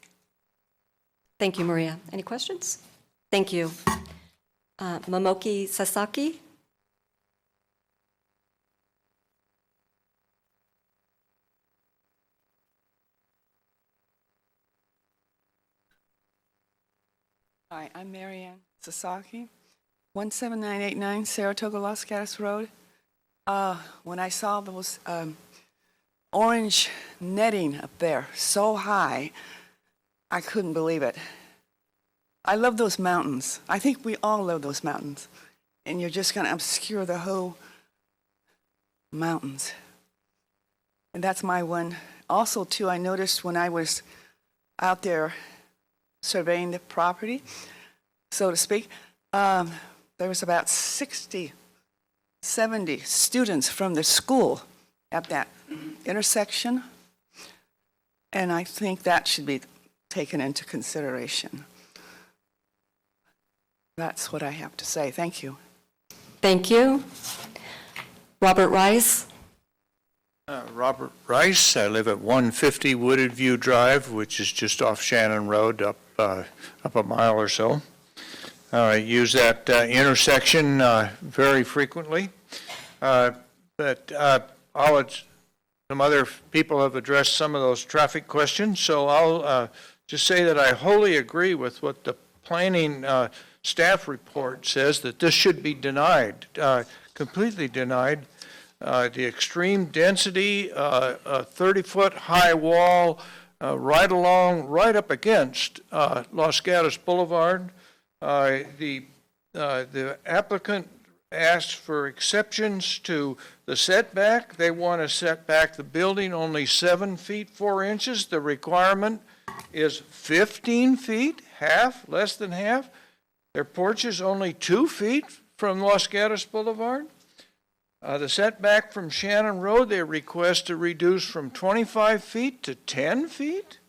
Thank you, Maria. Any questions? Thank you. Momoki Sasaki? Hi, I'm Marianne Sasaki, 17989 Saratoga Los Gatos Road. When I saw those orange netting up there so high, I couldn't believe it. I love those mountains. I think we all love those mountains. And you're just going to obscure the whole mountains. And that's my one. Also, too, I noticed when I was out there surveying the property, so to speak, there was about 60, 70 students from the school at that intersection, and I think that should be taken into consideration. That's what I have to say. Thank you. Thank you. Robert Rice? Robert Rice. I live at 150 Wooded View Drive, which is just off Shannon Road, up a mile or so. I use that intersection very frequently, but some other people have addressed some of those traffic questions, so I'll just say that I wholly agree with what the planning staff report says, that this should be denied, completely denied. The extreme density, a 30-foot high wall right up against Los Gatos Boulevard. The applicant asked for exceptions to the setback. They want to set back the building only 7 feet 4 inches. The requirement is 15 feet, less than half. Their porch is only 2 feet from Los Gatos Boulevard. The setback from Shannon Road, they request to reduce from 25 feet to 10 feet.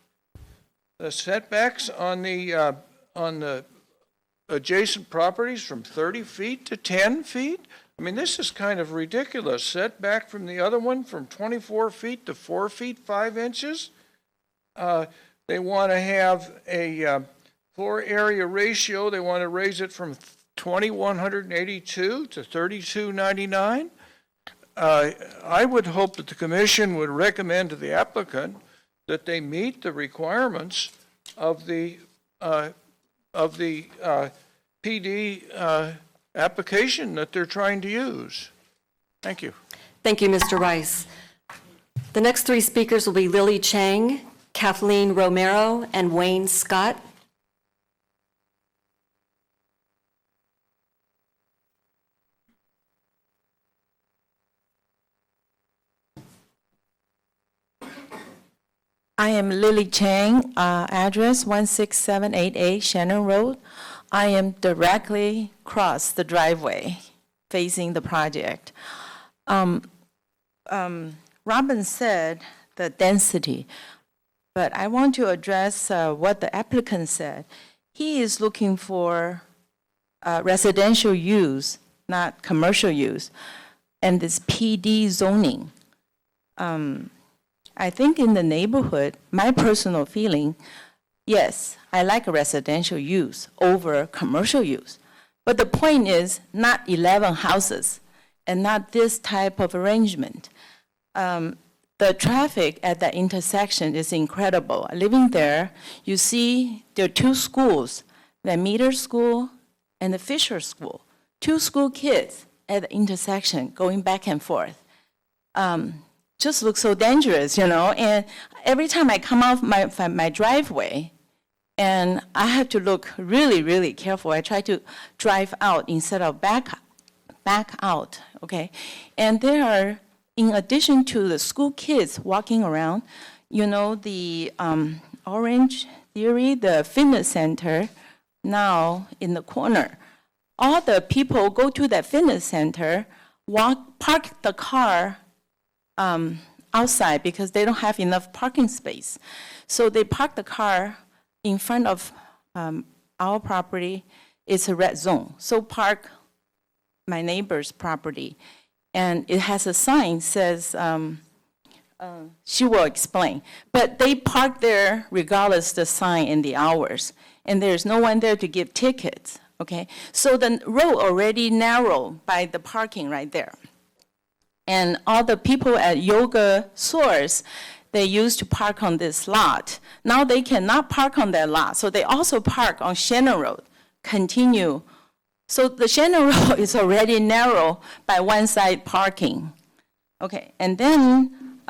The setbacks on the adjacent properties from 30 feet to 10 feet. I mean, this is kind of ridiculous. Setback from the other one from 24 feet to 4 feet 5 inches. They want to have a floor area ratio. They want to raise it from 2,182 to 3,299. I would hope that the commission would recommend to the applicant that they meet the requirements of the PD application that they're trying to use. Thank you. Thank you, Mr. Rice. The next three speakers will be Lily Chang, Kathleen Romero, and Wayne Scott. I am Lily Chang, address 16788 Shannon Road. I am directly across the driveway facing the project. Robin said the density, but I want to address what the applicant said. He is looking for residential use, not commercial use, and this PD zoning. I think in the neighborhood, my personal feeling, yes, I like residential use over commercial use. But the point is not 11 houses and not this type of arrangement. The traffic at that intersection is incredible. Living there, you see there are two schools, the Meter School and the Fisher School. Two school kids at the intersection going back and forth. Just looks so dangerous, you know, and every time I come off my driveway, and I have to look really, really careful. I try to drive out instead of back out, okay? And there are, in addition to the school kids walking around, you know, the Orange Theory, the fitness center, now in the corner. All the people go to that fitness center, park the car outside because they don't have enough parking space. So they park the car in front of our property. It's a red zone. So park my neighbor's property. And it has a sign says, she will explain. But they park there regardless the sign and the hours. And there's no one there to give tickets, okay? So the road already narrow by the parking right there. And all the people at Yoga Source, they used to park on this lot. Now they cannot park on that lot, so they also park on Shannon Road, continue. So the Shannon Road is already narrow by one side parking. Okay, and then,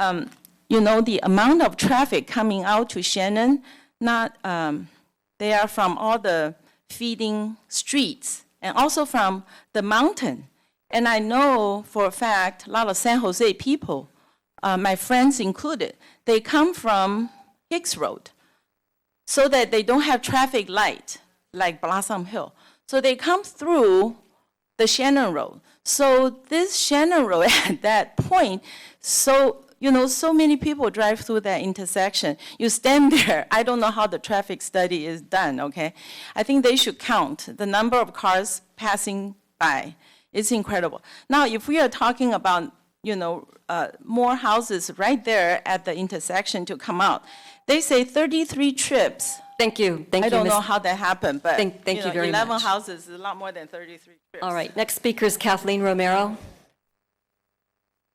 you know, the amount of traffic coming out to Shannon, they are from all the feeding streets and also from the mountain. And I know for a fact, a lot of San Jose people, my friends included, they come from Hicks Road so that they don't have traffic light like Blossom Hill. So they come through the Shannon Road. So this Shannon Road at that point, so you know, so many people drive through that intersection. You stand there. I don't know how the traffic study is done, okay? I think they should count the number of cars passing by. It's incredible. Now, if we are talking about, you know, more houses right there at the intersection to come out, they say 33 trips. Thank you. Thank you, I don't Ms. know how that happened, but Thank you very 11 much. houses is a lot more than 33 trips. All right, next speaker is Kathleen Romero.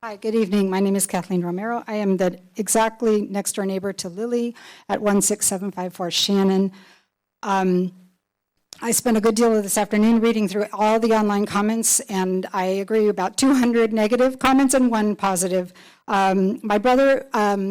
Hi, good evening. My name is Kathleen Romero. I am the exactly next door neighbor to Lily at 16754 Shannon. I spent a good deal of this afternoon reading through all the online comments, and I agree about 200 negative comments and 1 positive. My brother,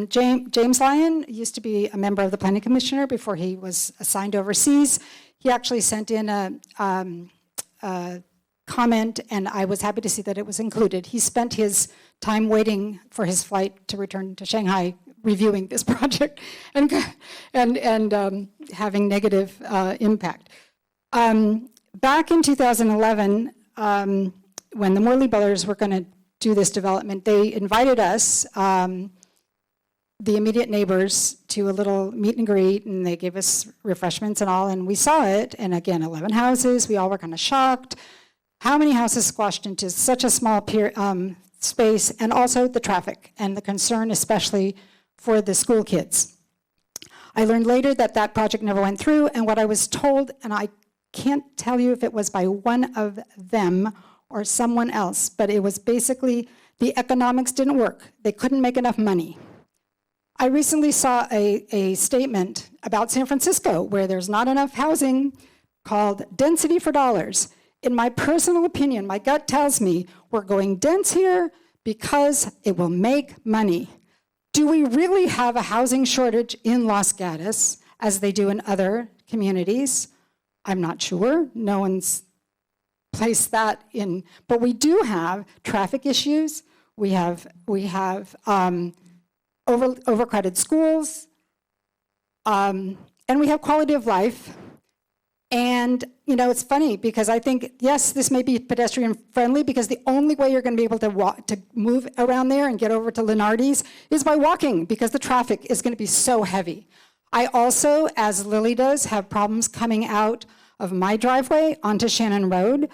James Lyon, used to be a member of the Planning Commissioner before he was assigned overseas. He actually sent in a comment, and I was happy to see that it was included. He spent his time waiting for his flight to return to Shanghai, reviewing this project and having negative impact. Back in 2011, when the Morley brothers were going to do this development, they invited us, the immediate neighbors, to a little meet and greet, and they gave us refreshments and all, and we saw it, and again, 11 houses. We all were kind of shocked. How many houses squashed into such a small space, and also the traffic and the concern, especially for the school kids. I learned later that that project never went through, and what I was told, and I can't tell you if it was by one of them or someone else, but it was basically the economics didn't work. They couldn't make enough money. I recently saw a statement about San Francisco where there's not enough housing, called Density for Dollars. In my personal opinion, my gut tells me we're going dense here because it will make money. Do we really have a housing shortage in Los Gatos as they do in other communities? I'm not sure. No one's placed that in, but we do have traffic issues. We have overcrowded schools, and we have quality of life. And, you know, it's funny because I think, yes, this may be pedestrian friendly because the only way you're going to be able to move around there and get over to Lenardi's is by walking because the traffic is going to be so heavy. I also, as Lily does, have problems coming out of my driveway onto Shannon Road.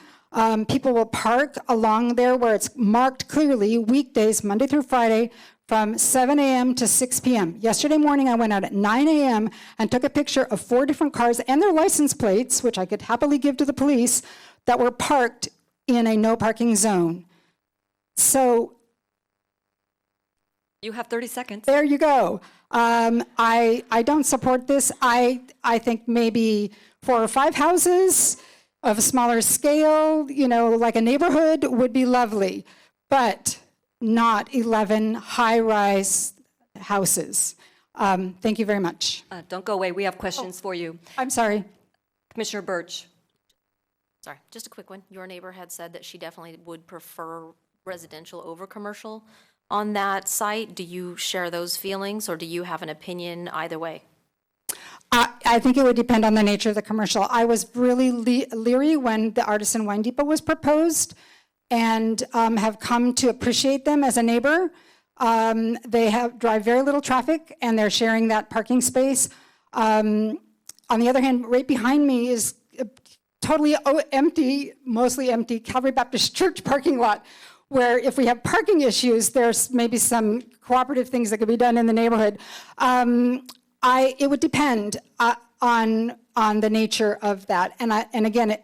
People will park along there where it's marked clearly weekdays, Monday through Friday, from 7 a.m. to 6 p.m. Yesterday morning, I went out at 9 a.m. and took a picture of 4 different cars and their license plates, which I could happily give to the police, that were parked in a no parking zone. So you have 30 seconds. There you go. I don't support this. I think maybe 4 or 5 houses of a smaller scale, you know, like a neighborhood would be lovely, but not 11 high-rise houses. Thank you very much. Don't go away. We have questions for you. I'm sorry. Commissioner Birch. Sorry, just a quick one. Your neighbor had said that she definitely would prefer residential over commercial on that site. Do you share those feelings, or do you have an opinion either way? I think it would depend on the nature of the commercial. I was really leery when the Artisan Wine Depot was proposed, and have come to appreciate them as a neighbor. They drive very little traffic, and they're sharing that parking space. On the other hand, right behind me is a totally empty, mostly empty Calvary Baptist Church parking lot, where if we have parking issues, there's maybe some cooperative things that could be done in the neighborhood. It would depend on the nature of that. And again,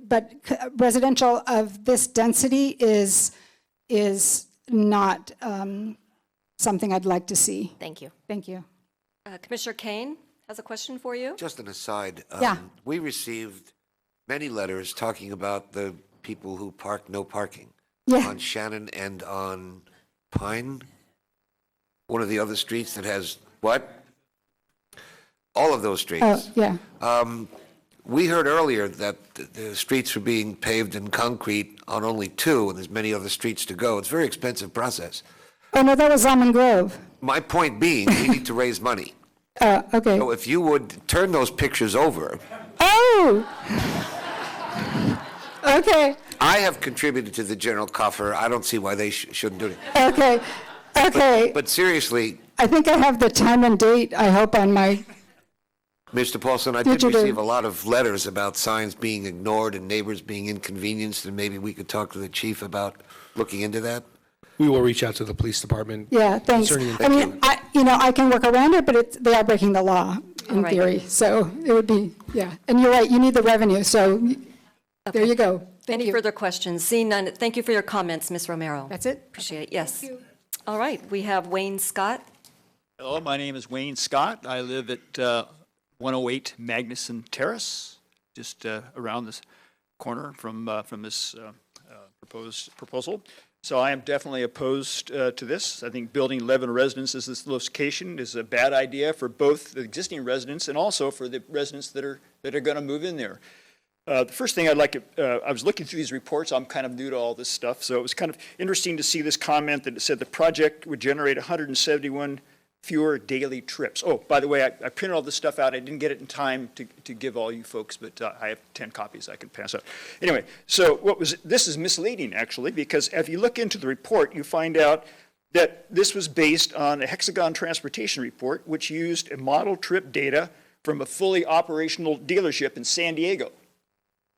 but residential of this density is not something I'd like to see. Thank you. Thank you. Commissioner Kane has a question for you. Just an aside. Yeah. We received many letters talking about the people who park no parking on Shannon and on Pine, one of the other streets that has what? All of those streets. Oh, yeah. We heard earlier that the streets were being paved in concrete on only 2, and there's many other streets to go. It's a very expensive process. Oh, no, that was Almond Grove. My point being, we need to raise money. Okay. So if you would turn those pictures over. Oh! Okay. I have contributed to the general coffer. I don't see why they shouldn't do it. Okay. Okay. But seriously, I think I have the time and date, I hope, on my... Mr. Paulson, I did receive a lot of letters about signs being ignored and neighbors being inconvenienced, and maybe we could talk to the chief about looking into that. We will reach out to the police department. Yeah, thanks. I mean, I can work around it, but they are breaking the law in theory. So it would be, yeah. And you're right, you need the revenue, so there you go. Any further questions? Seeing none, thank you for your comments, Ms. Romero. That's it? Appreciate it, yes. All right, we have Wayne Scott. Hello, my name is Wayne Scott. I live at 108 Magnuson Terrace, just around this corner from this proposed proposal. So I am definitely opposed to this. I think building 11 residences in this location is a bad idea for both the existing residents and also for the residents that are going to move in there. The first thing I'd like to, I was looking through these reports. I'm kind of new to all this stuff, so it was kind of interesting to see this comment that said the project would generate 171 fewer daily trips. Oh, by the way, I printed all this stuff out. I didn't get it in time to give all you folks, but I have 10 copies I can pass out. Anyway, so this is misleading, actually, because if you look into the report, you find out that this was based on a Hexagon Transportation report, which used a model trip data from a fully operational dealership in San Diego,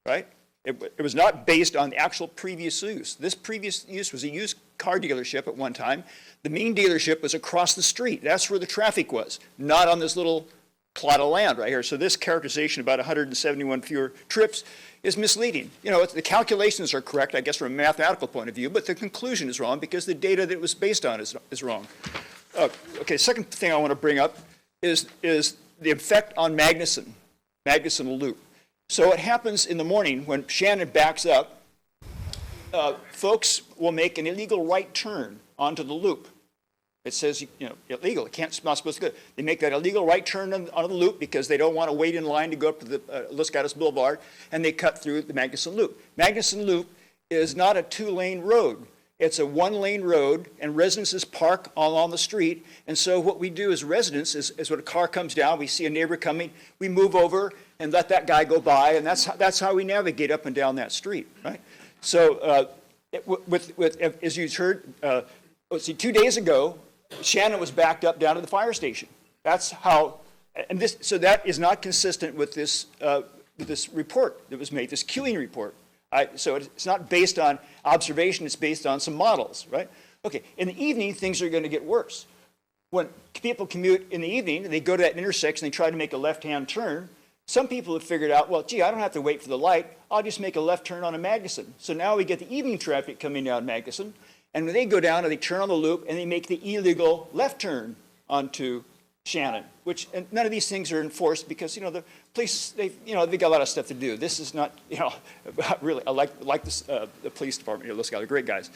right? It was not based on the actual previous use. This previous use was a used car dealership at one time. The main dealership was across the street. That's where the traffic was, not on this little plot of land right here. So this characterization about 171 fewer trips is misleading. You know, the calculations are correct, I guess, from a mathematical point of view, but the conclusion is wrong because the data that it was based on is wrong. Okay, second thing I want to bring up is the effect on Magnuson Loop. So it happens in the morning when Shannon backs up, folks will make an illegal right turn onto the loop. It says, illegal. It's not supposed to go. They make that illegal right turn onto the loop because they don't want to wait in line to go up to the Los Gatos Boulevard, and they cut through the Magnuson Loop. Magnuson Loop is not a 2-lane road. It's a 1-lane road, and residences park along the street. And so what we do as residents is when a car comes down, we see a neighbor coming, we move over and let that guy go by, and that's how we navigate up and down that street, right? So as you heard, 2 days ago, Shannon was backed up down to the fire station. That's how, so that is not consistent with this report that was made, this queuing report. So it's not based on observation, it's based on some models, right? Okay, in the evening, things are going to get worse. When people commute in the evening, they go to that intersection, they try to make a left-hand turn. Some people have figured out, well, gee, I don't have to wait for the light. I'll just make a left turn on a Magnuson. So now we get the evening traffic coming down Magnuson, and when they go down and they turn on the loop and they make the illegal left turn onto Shannon, and none of these things are enforced because, the police, they've got a lot of stuff to do. This is not, really, I like this, the police department here, those guys are great guys.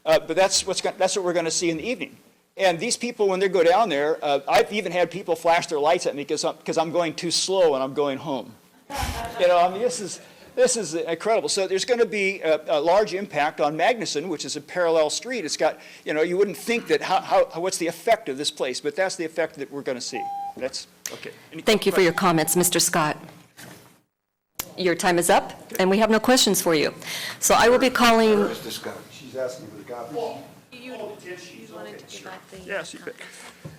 But that's what we're going to see in the evening. And these people, when they go down there, I've even had people flash their lights at me because I'm going too slow and I'm going home. This is incredible. So there's going to be a large impact on Magnuson, which is a parallel street. It's got, you wouldn't think that what's the effect of this place, but that's the effect that we're going to see. That's okay. Thank you for your comments, Mr. Scott. Your time is up, and we have no questions for you. So I will be calling. She's asking for the copy. You wanted to give back the... Yes, you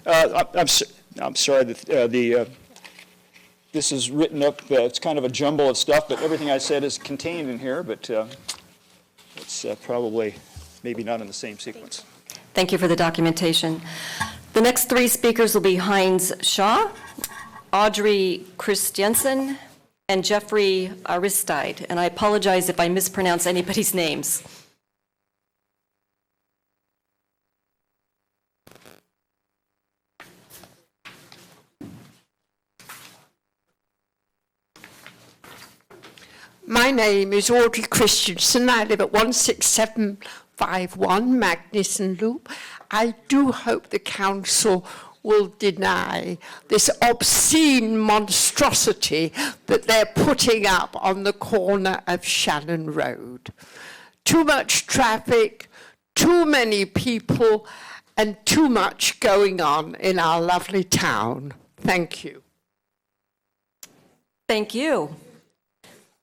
I'm sorry that this is written up, it's kind of a jumble of stuff, but everything I said is contained in here, but it's probably maybe not in the same sequence. Thank you for the documentation. The next three speakers will be Heinz Shaw, Audrey Christiansen, and Jeffrey Aristide. And I apologize if I mispronounce anybody's names. My name is Audrey Christensen. I live at 16751 Magnuson Loop. I do hope the council will deny this obscene monstrosity that they're putting up on the corner of Shannon Road. Too much traffic, too many people, and too much going on in our lovely town. Thank you. Thank you.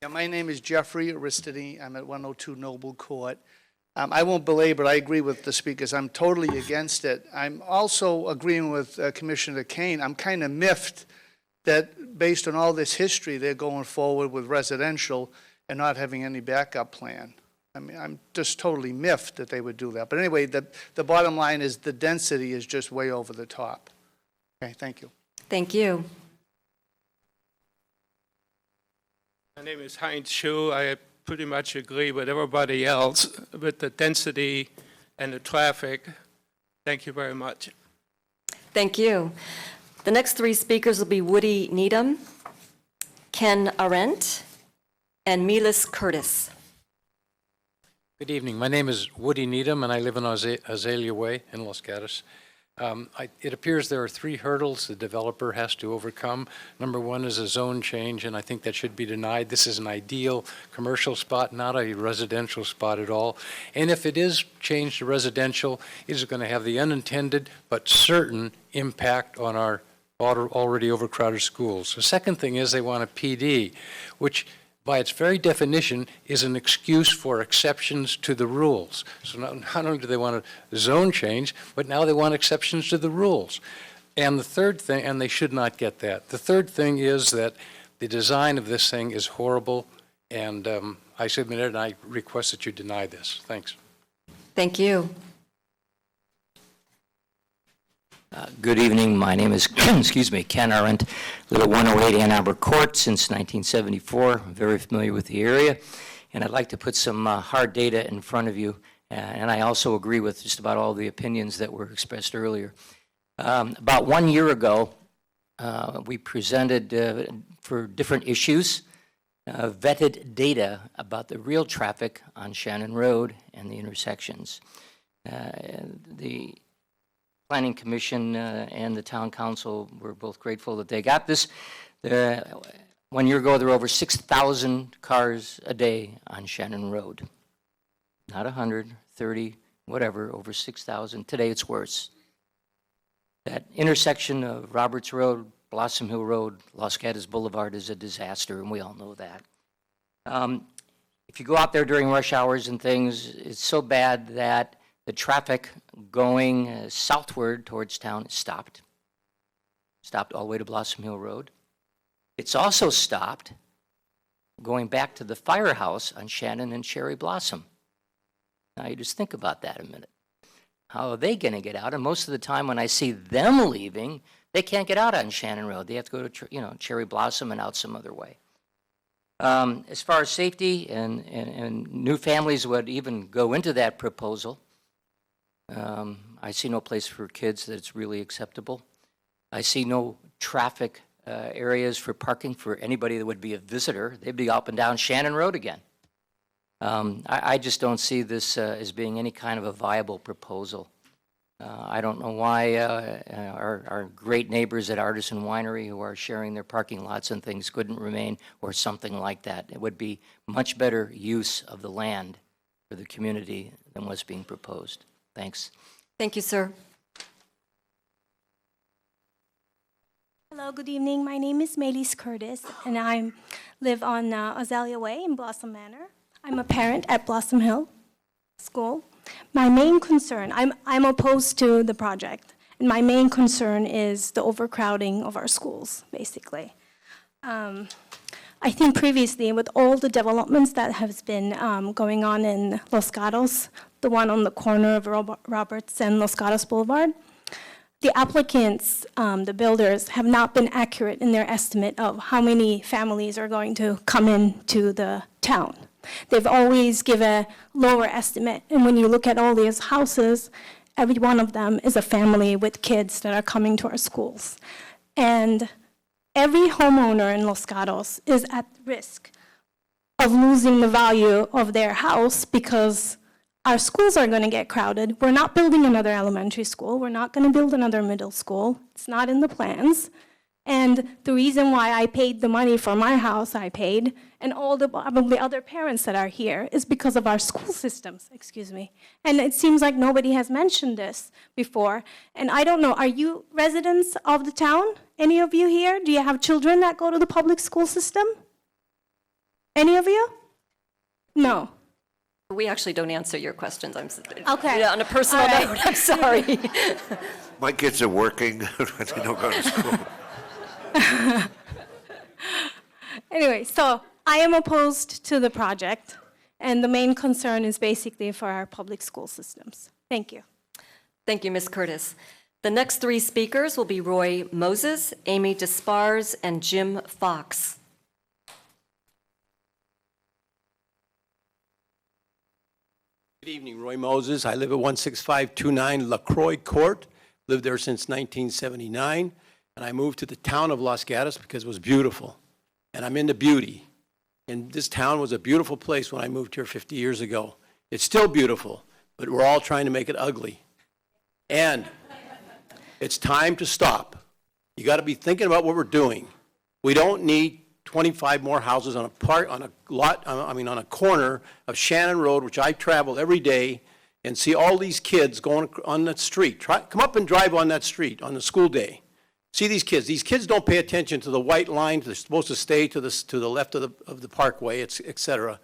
Yeah, my name is Jeffrey Aristadi. I'm at 102 Noble Court. I won't belabor, I agree with the speakers. I'm totally against it. I'm also agreeing with Commissioner Kane. I'm kind of miffed that based on all this history, they're going forward with residential and not having any backup plan. I mean, I'm just totally miffed that they would do that. But anyway, the bottom line is the density is just way over the top. Okay, thank you. Thank you. My name is Heinz Schuh. I pretty much agree with everybody else with the density and the traffic. Thank you very much. Thank you. The next three speakers will be Woody Needham, Ken Arendt, and Milas Curtis. Good evening. My name is Woody Needham, and I live in Azalea Way in Los Gatos. It appears there are three hurdles the developer has to overcome. Number one is a zone change, and I think that should be denied. This is an ideal commercial spot, not a residential spot at all. And if it is changed to residential, it is going to have the unintended but certain impact on our already overcrowded schools. The second thing is they want a PD, which by its very definition, is an excuse for exceptions to the rules. So not only do they want a zone change, but now they want exceptions to the rules. And the third thing, and they should not get that. The third thing is that the design of this thing is horrible, and I submit it, and I request that you deny this. Thanks. Thank you. Good evening. My name is, excuse me, Ken Arendt. Live at 108 Ann Arbor Court since 1974. I'm very familiar with the area. And I'd like to put some hard data in front of you. And I also agree with just about all the opinions that were expressed earlier. About 1 year ago, we presented for different issues, vetted data about the real traffic on Shannon Road and the intersections. The Planning Commission and the Town Council were both grateful that they got this. 1 year ago, there were over 6,000 cars a day on Shannon Road. Not 100, 30, whatever, over 6,000. Today, it's worse. That intersection of Roberts Road, Blossom Hill Road, Los Gatos Boulevard is a disaster, and we all know that. If you go out there during rush hours and things, it's so bad that the traffic going southward towards town is stopped. Stopped all the way to Blossom Hill Road. It's also stopped going back to the firehouse on Shannon and Cherry Blossom. Now you just think about that a minute. How are they going to get out? And most of the time when I see them leaving, they can't get out on Shannon Road. They have to go to Cherry Blossom and out some other way. As far as safety and new families would even go into that proposal, I see no place for kids that's really acceptable. I see no traffic areas for parking for anybody that would be a visitor. They'd be up and down Shannon Road again. I just don't see this as being any kind of a viable proposal. I don't know why our great neighbors at Artisan Winery who are sharing their parking lots and things couldn't remain or something like that. It would be much better use of the land for the community than what's being proposed. Thanks. Thank you, sir. Hello, good evening. My name is Maylise Curtis, and I live on Azalea Way in Blossom Manor. I'm a parent at Blossom Hill School. My main concern, I'm opposed to the project, and my main concern is the overcrowding of our schools, basically. I think previously, with all the developments that has been going on in Los Gatos, the one on the corner of Roberts and Los Gatos Boulevard, the applicants, the builders, have not been accurate in their estimate of how many families are going to come into the town. They've always given a lower estimate, and when you look at all these houses, every one of them is a family with kids that are coming to our schools. And every homeowner in Los Gatos is at risk of losing the value of their house because our schools are going to get crowded. We're not building another elementary school. We're not going to build another middle school. It's not in the plans. And the reason why I paid the money for my house, I paid, and all the probably other parents that are here, is because of our school systems, excuse me. And it seems like nobody has mentioned this before. And I don't know, are you residents of the town? Any of you here? Do you have children that go to the public school system? Any of you? No. We actually don't answer your questions. Okay. On a personal All right. note, I'm sorry. My kids are working, they don't go to school. Anyway, so I am opposed to the project, and the main concern is basically for our public school systems. Thank you. Thank you, Ms. Curtis. The next three speakers will be Roy Moses, Amy Despars, and Jim Fox. Good evening, Roy Moses. I live at 16529 LaCroix Court. Lived there since 1979. And I moved to the town of Los Gatos because it was beautiful. And I'm into beauty. And this town was a beautiful place when I moved here 50 years ago. It's still beautiful, but we're all trying to make it ugly. And it's time to stop. You got to be thinking about what we're doing. We don't need 25 more houses on a corner of Shannon Road, which I travel every day, and see all these kids going on that street. Come up and drive on that street on the school day. See these kids. These kids don't pay attention to the white line. They're supposed to stay to the left of the parkway, et cetera.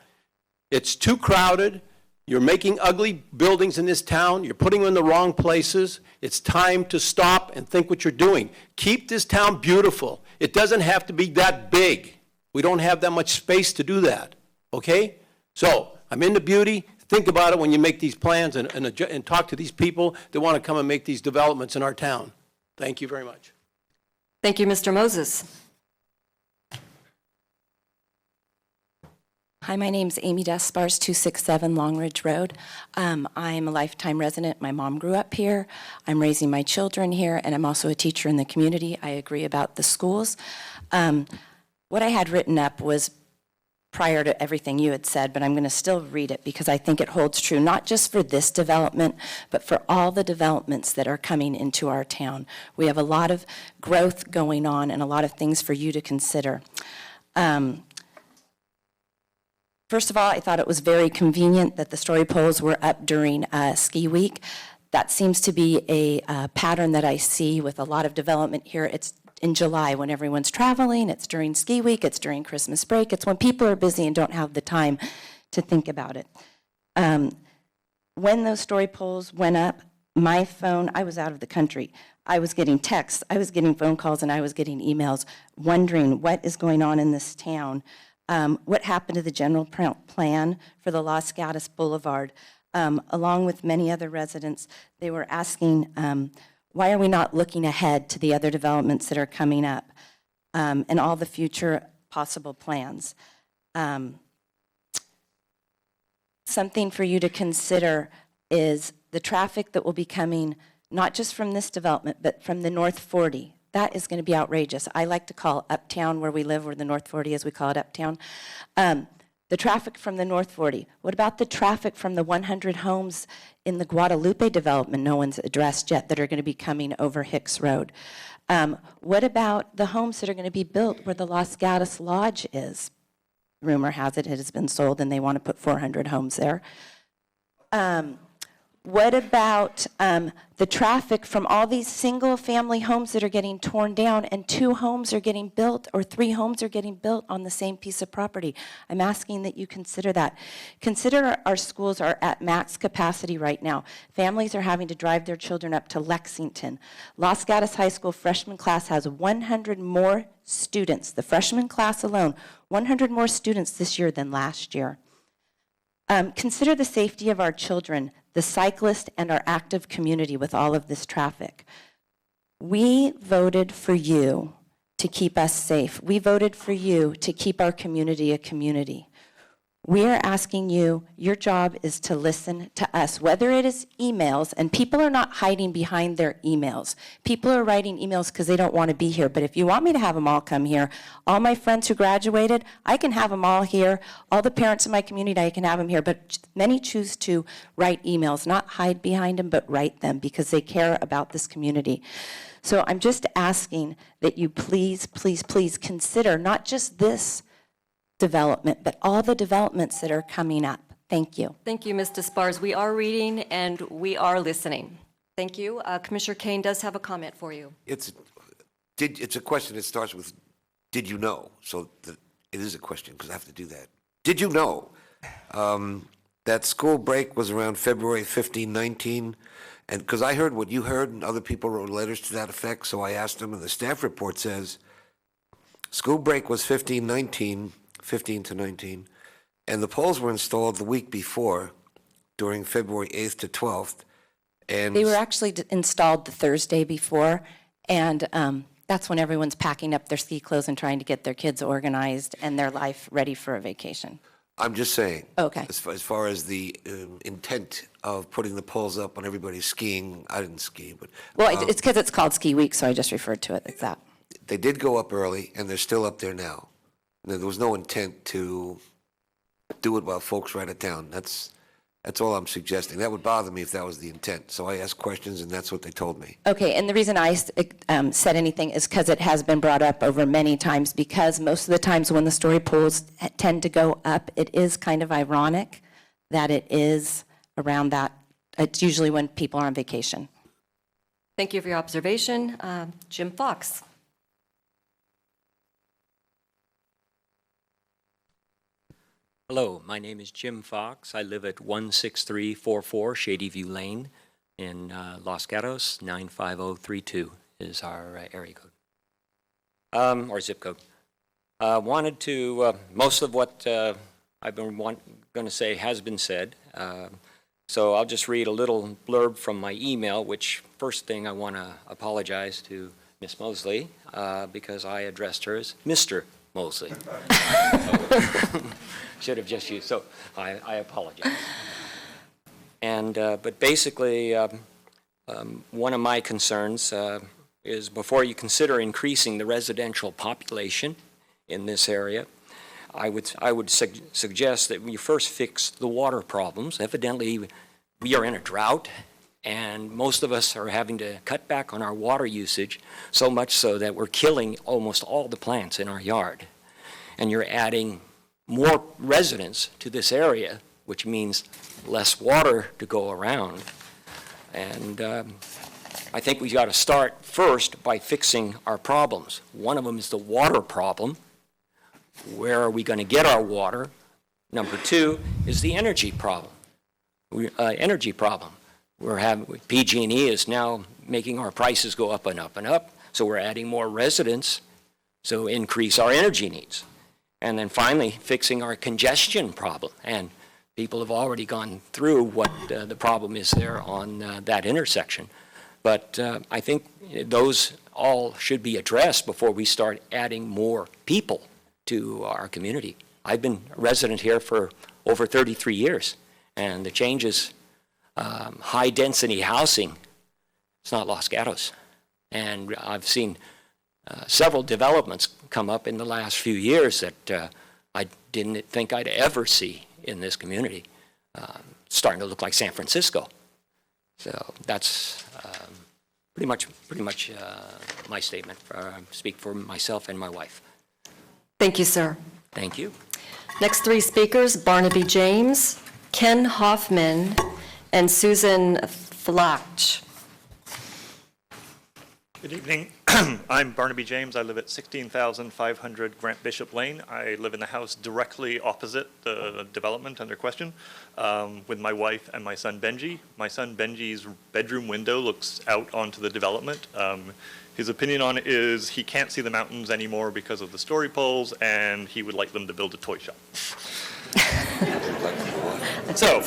It's too crowded. You're making ugly buildings in this town. You're putting them in the wrong places. It's time to stop and think what you're doing. Keep this town beautiful. It doesn't have to be that big. We don't have that much space to do that, okay? So I'm into beauty. Think about it when you make these plans and talk to these people that want to come and make these developments in our town. Thank you very much. Thank you, Mr. Moses. Hi, my name's Amy Despars, 267 Long Ridge Road. I'm a lifetime resident. My mom grew up here. I'm raising my children here, and I'm also a teacher in the community. I agree about the schools. What I had written up was prior to everything you had said, but I'm going to still read it because I think it holds true, not just for this development, but for all the developments that are coming into our town. We have a lot of growth going on and a lot of things for you to consider. First of all, I thought it was very convenient that the story poles were up during ski week. That seems to be a pattern that I see with a lot of development here. It's in July when everyone's traveling, it's during ski week, it's during Christmas break, it's when people are busy and don't have the time to think about it. When those story poles went up, my phone, I was out of the country. I was getting texts, I was getting phone calls, and I was getting emails wondering what is going on in this town. What happened to the general plan for the Los Gatos Boulevard? Along with many other residents, they were asking, why are we not looking ahead to the other developments that are coming up and all the future possible plans? Something for you to consider is the traffic that will be coming, not just from this development, but from the North 40. That is going to be outrageous. I like to call Uptown where we live, where the North 40 is, we call it Uptown. The traffic from the North 40. What about the traffic from the 100 homes in the Guadalupe development no one's addressed yet that are going to be coming over Hicks Road? What about the homes that are going to be built where the Los Gatos Lodge is? Rumor has it has been sold and they want to put 400 homes there. What about the traffic from all these single-family homes that are getting torn down and 2 homes are getting built or 3 homes are getting built on the same piece of property? I'm asking that you consider that. Consider our schools are at max capacity right now. Families are having to drive their children up to Lexington. Los Gatos High School freshman class has 100 more students, the freshman class alone, 100 more students this year than last year. Consider the safety of our children, the cyclists, and our active community with all of this traffic. We voted for you to keep us safe. We voted for you to keep our community a community. We are asking you, your job is to listen to us, whether it is emails, and people are not hiding behind their emails. People are writing emails because they don't want to be here, but if you want me to have them all come here, all my friends who graduated, I can have them all here. All the parents in my community, I can have them here, but many choose to write emails, not hide behind them, but write them because they care about this community. So I'm just asking that you please, please, please consider not just this development, but all the developments that are coming up. Thank you. Thank you, Ms. Despars. We are reading and we are listening. Thank you. Commissioner Kane does have a comment for you. It's a question that starts with, did you know? So it is a question because I have to do that. Did you know that school break was around February 15, 19? And because I heard what you heard and other people wrote letters to that effect, so I asked them, and the staff report says school break was 15 to 19, and the poles were installed the week before, during February 8th to 12th. And they were actually installed the Thursday before, and that's when everyone's packing up their ski clothes and trying to get their kids organized and their life ready for a vacation. I'm just saying, okay. As far as the intent of putting the poles up on everybody's skiing, I didn't ski, but well, it's because it's called Ski Week, so I just referred to it as that. They did go up early, and they're still up there now. There was no intent to do it while folks were out of town. That's all I'm suggesting. That would bother me if that was the intent. So I asked questions, and that's what they told me. Okay, and the reason I said anything is because it has been brought up over many times, because most of the times when the story poles tend to go up, it is kind of ironic that it is around that. It's usually when people are on vacation. Thank you for your observation. Jim Fox. Hello, my name is Jim Fox. I live at 16344 Shady View Lane in Los Gatos. 95032 is our area code, or zip code. Wanted to, most of what I've been going to say has been said, so I'll just read a little blurb from my email, which first thing I want to apologize to Ms. Mosley, because I addressed her as Mr. Mosley. Should have just used, so I apologize. And, but basically, one of my concerns is before you consider increasing the residential population in this area, I would suggest that we first fix the water problems. Evidently, we are in a drought, and most of us are having to cut back on our water usage, so much so that we're killing almost all the plants in our yard. And you're adding more residents to this area, which means less water to go around. And I think we've got to start first by fixing our problems. One of them is the water problem. Where are we going to get our water? Number two is the energy problem. We're having, PG&E is now making our prices go up and up and up, so we're adding more residents, so increase our energy needs. And then finally, fixing our congestion problem. And people have already gone through what the problem is there on that intersection. But I think those all should be addressed before we start adding more people to our community. I've been a resident here for over 33 years, and the changes, high-density housing, it's not Los Gatos. And I've seen several developments come up in the last few years that I didn't think I'd ever see in this community. Starting to look like San Francisco. So that's pretty much my statement. Speak for myself and my wife. Thank you, sir. Thank you. Next three speakers, Barnaby James, Ken Hoffman, and Susan Flach. Good evening. I'm Barnaby James. I live at 16,500 Grant Bishop Lane. I live in the house directly opposite the development under question with my wife and my son Benji. My son Benji's bedroom window looks out onto the development. His opinion on it is he can't see the mountains anymore because of the story poles, and he would like them to build a toy shop. So,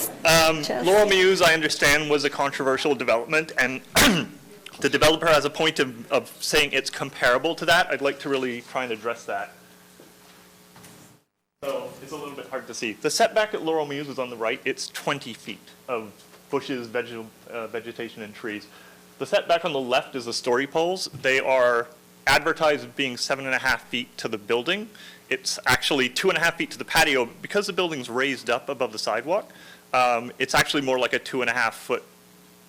Laurel Muse, I understand, was a controversial development, and the developer has a point of saying it's comparable to that. I'd like to really try and address that. So it's a little bit hard to see. The setback at Laurel Muse is on the right. It's 20 feet of bushes, vegetation, and trees. The setback on the left is the story poles. They are advertised as being 7.5 feet to the building. It's actually 2.5 feet to the patio. Because the building's raised up above the sidewalk, it's actually more like a 2.5 foot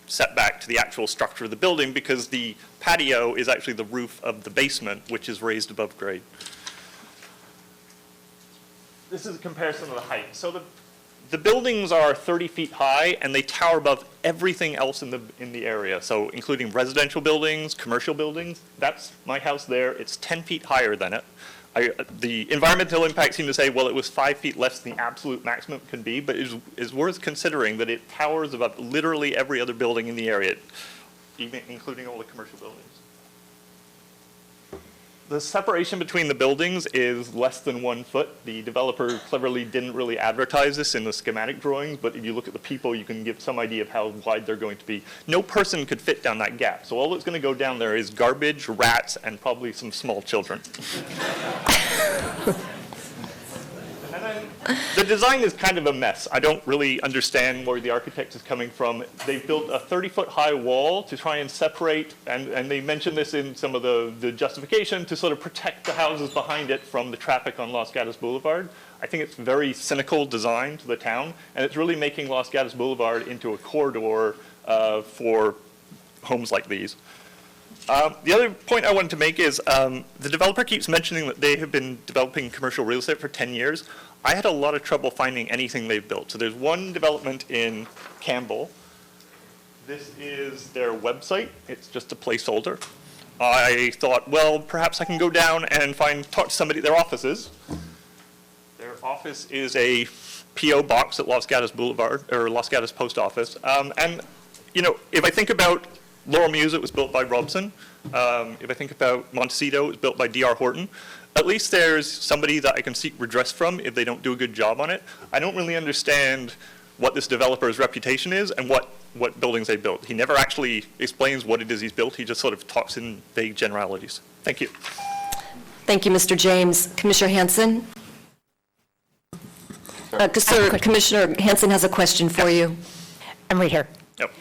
setback to the actual structure of the building, because the patio is actually the roof of the basement, which is raised above grade. This is a comparison of the height. So the buildings are 30 feet high, and they tower above everything else in the area. So including residential buildings, commercial buildings. That's my house there. It's 10 feet higher than it. The environmental impact seemed to say, well, it was 5 feet less than the absolute maximum it can be, but it is worth considering that it towers above literally every other building in the area, even including all the commercial buildings. The separation between the buildings is less than 1 foot. The developer cleverly didn't really advertise this in the schematic drawings, but if you look at the people, you can give some idea of how wide they're going to be. No person could fit down that gap, so all that's going to go down there is garbage, rats, and probably some small children. And then the design is kind of a mess. I don't really understand where the architect is coming from. They built a 30-foot high wall to try and separate, and they mentioned this in some of the justification, to sort of protect the houses behind it from the traffic on Los Gatos Boulevard. I think it's very cynical design to the town, and it's really making Los Gatos Boulevard into a corridor for homes like these. The other point I wanted to make is the developer keeps mentioning that they have been developing commercial real estate for 10 years. I had a lot of trouble finding anything they've built. So there's one development in Campbell. This is their website. It's just a placeholder. I thought, well, perhaps I can go down and talk to somebody at their offices. Their office is a P.O. box at Los Gatos Boulevard, or Los Gatos Post Office. And, you know, if I think about Laurel Muse, it was built by Robson. If I think about Montecito, it was built by D.R. Horton. At least there's somebody that I can seek redress from if they don't do a good job on it. I don't really understand what this developer's reputation is and what buildings they built. He never actually explains what it is he's built. He just sort of talks in vague generalities. Thank you. Thank you, Mr. James. Commissioner Hanson? Commissioner Hanson has a question for you. I'm right here. Yep.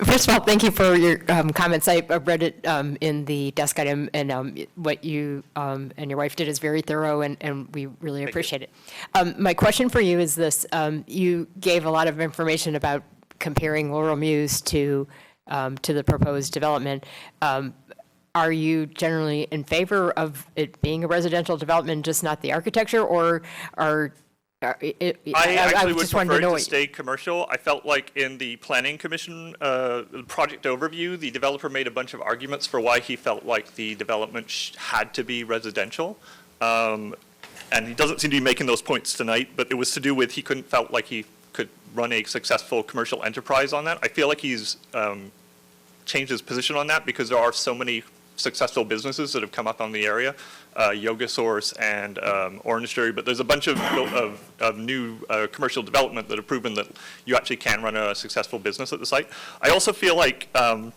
First of all, thank you for your comments. I read it in the desk item, and what you and your wife did is very thorough, and we really appreciate it. My question for you is this. You gave a lot of information about comparing Laurel Muse to the proposed development. Are you generally in favor of it being a residential development, just not the architecture, or I actually would prefer it to stay commercial. I felt like in the Planning Commission project overview, the developer made a bunch of arguments for why he felt like the development had to be residential. And he doesn't seem to be making those points tonight, but it was to do with he felt like he could run a successful commercial enterprise on that. I feel like he's changed his position on that because there are so many successful businesses that have come up on the area, Yoga Source and Orange Theory, but there's a bunch of new commercial development that have proven that you actually can run a successful business at the site. I also feel like the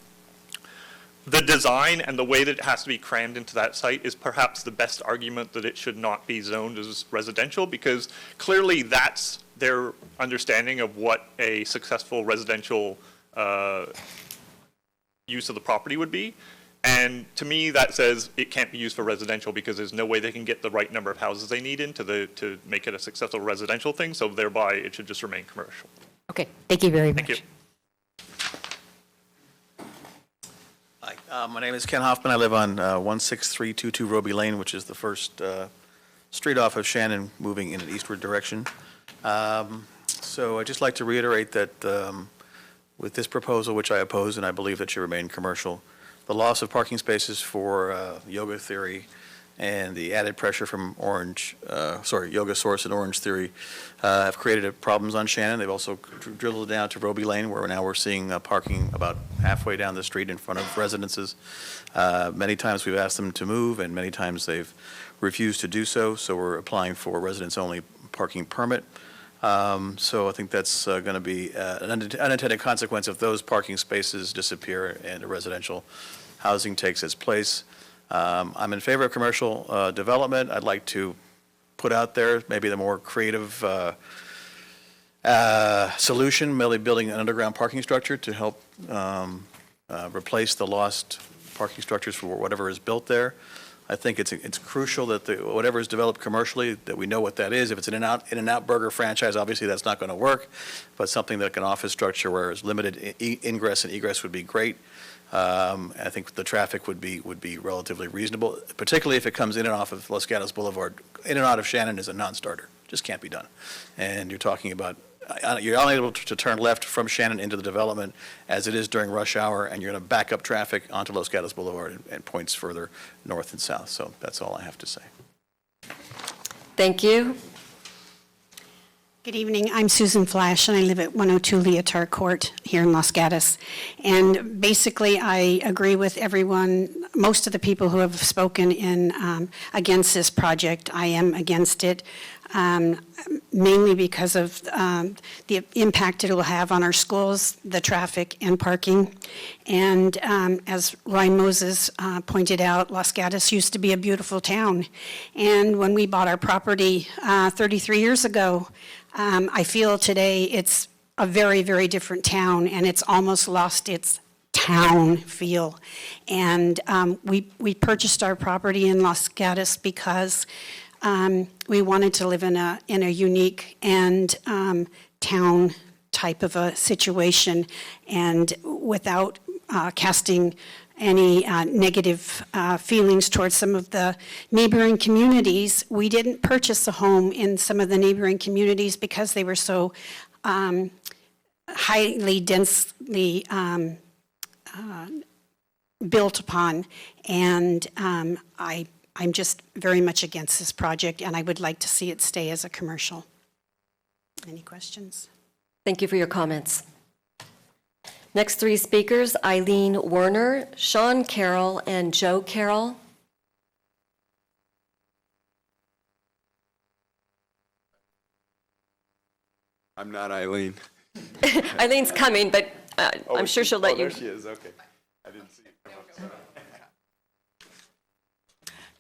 design and the way that it has to be crammed into that site is perhaps the best argument that it should not be zoned as residential, because clearly that's their understanding of what a successful residential use of the property would be. And to me, that says it can't be used for residential because there's no way they can get the right number of houses they need in to make it a successful residential thing. So thereby, it should just remain commercial. Okay, thank you very much. Thank you. Hi, my name is Ken Hoffman. I live on 16322 Roby Lane, which is the first street off of Shannon moving in an eastward direction. So I'd just like to reiterate that with this proposal, which I oppose, and I believe that should remain commercial, the loss of parking spaces for yoga theory and the added pressure from Yoga Source and Orange Theory have created problems on Shannon. They've also drilled it down to Roby Lane, where now we're seeing parking about halfway down the street in front of residences. Many times we've asked them to move, and many times they've refused to do so, so we're applying for a residence-only parking permit. So I think that's going to be an unintended consequence if those parking spaces disappear and a residential housing takes its place. I'm in favor of commercial development. I'd like to put out there maybe the more creative solution, merely building an underground parking structure to help replace the lost parking structures for whatever is built there. I think it's crucial that whatever is developed commercially, that we know what that is. If it's an In-N-Out burger franchise, obviously that's not going to work, but something like an office structure where it's limited ingress and egress would be great. I think the traffic would be relatively reasonable, particularly if it comes in and off of Los Gatos Boulevard. In and out of Shannon is a non-starter. Just can't be done. And you're talking about, you're only able to turn left from Shannon into the development as it is during rush hour, and you're going to back up traffic onto Los Gatos Boulevard and points further north and south. So that's all I have to say. Thank you. Good evening. I'm Susan Flash, and I live at 102 Leotard Court here in Los Gatos. And basically, I agree with everyone, most of the people who have spoken against this project. I am against it, mainly because of the impact it will have on our schools, the traffic, and parking. And as Ryan Moses pointed out, Los Gatos used to be a beautiful town. And when we bought our property 33 years ago, I feel today it's a very, very different town, and it's almost lost its town feel. And we purchased our property in Los Gatos because we wanted to live in a unique and town type of a situation, and without casting any negative feelings towards some of the neighboring communities. We didn't purchase a home in some of the neighboring communities because they were so highly densely built upon. And I'm just very much against this project, and I would like to see it stay as a commercial. Any questions? Thank you for your comments. Next three speakers, Eileen Werner, Sean Carroll, and Joe Carroll. I'm not Eileen. Eileen's coming, but I'm sure she'll let you. There she is, okay. I didn't see it come up. Sorry.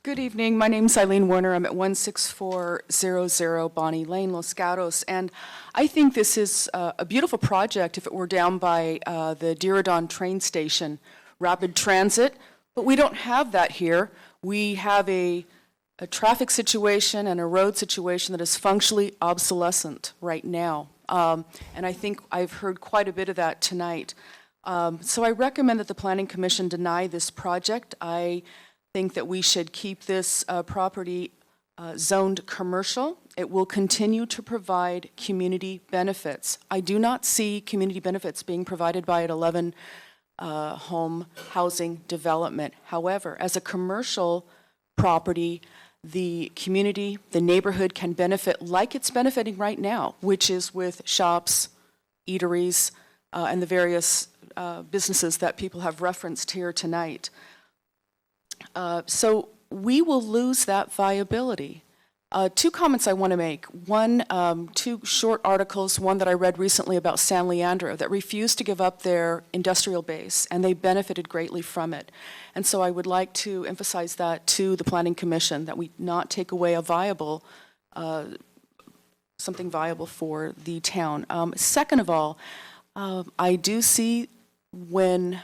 Good evening. My name is Eileen Werner. I'm at 16400 Bonnie Lane, Los Gatos, and I think this is a beautiful project if it were down by the Diridon train station, rapid transit, but we don't have that here. We have a traffic situation and a road situation that is functionally obsolescent right now, and I think I've heard quite a bit of that tonight. So I recommend that the Planning Commission deny this project. I think that we should keep this property zoned commercial. It will continue to provide community benefits. I do not see community benefits being provided by an 11 home housing development. However, as a commercial property, the community, the neighborhood can benefit like it's benefiting right now, which is with shops, eateries, and the various businesses that people have referenced here tonight. So we will lose that viability. Two comments I want to make. One, two short articles, one that I read recently about San Leandro that refused to give up their industrial base, and they benefited greatly from it. And so I would like to emphasize that to the Planning Commission, that we not take away a viable, something viable for the town. Second of all, I do see when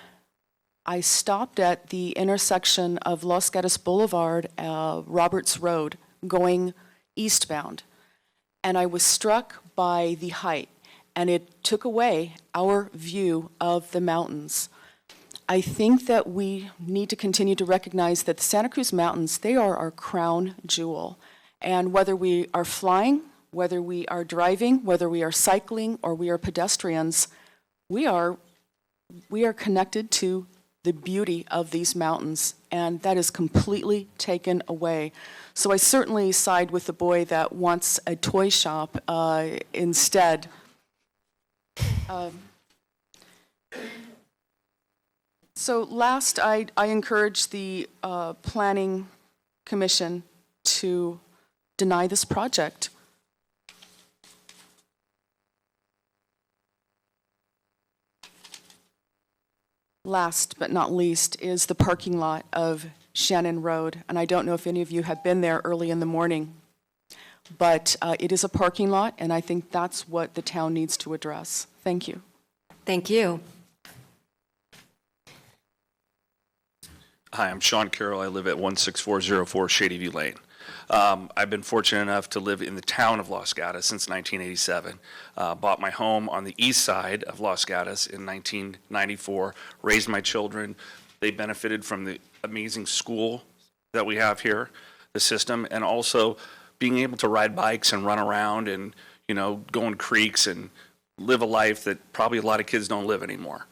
I stopped at the intersection of Los Gatos Boulevard, Roberts Road, going eastbound, and I was struck by the height, and it took away our view of the mountains. I think that we need to continue to recognize that the Santa Cruz Mountains, they are our crown jewel, and whether we are flying whether we are driving, whether we are cycling, or we are pedestrians, we are connected to the beauty of these mountains, and that is completely taken away. So I certainly side with the boy that wants a toy shop instead. So last, I encourage the Planning Commission to deny this project. Last but not least is the parking lot of Shannon Road. And I don't know if any of you have been there early in the morning, but it is a parking lot, and I think that's what the town needs to address. Thank you. Thank you. Hi, I'm Sean Carroll. I live at 16404 Shady View Lane. I've been fortunate enough to live in the town of Los Gatos since 1987. Bought my home on the east side of Los Gatos in 1994, raised my children. They benefited from the amazing school that we have here, the system, and also being able to ride bikes and run around and, you know, go in creeks and live a life that probably a lot of kids don't live anymore.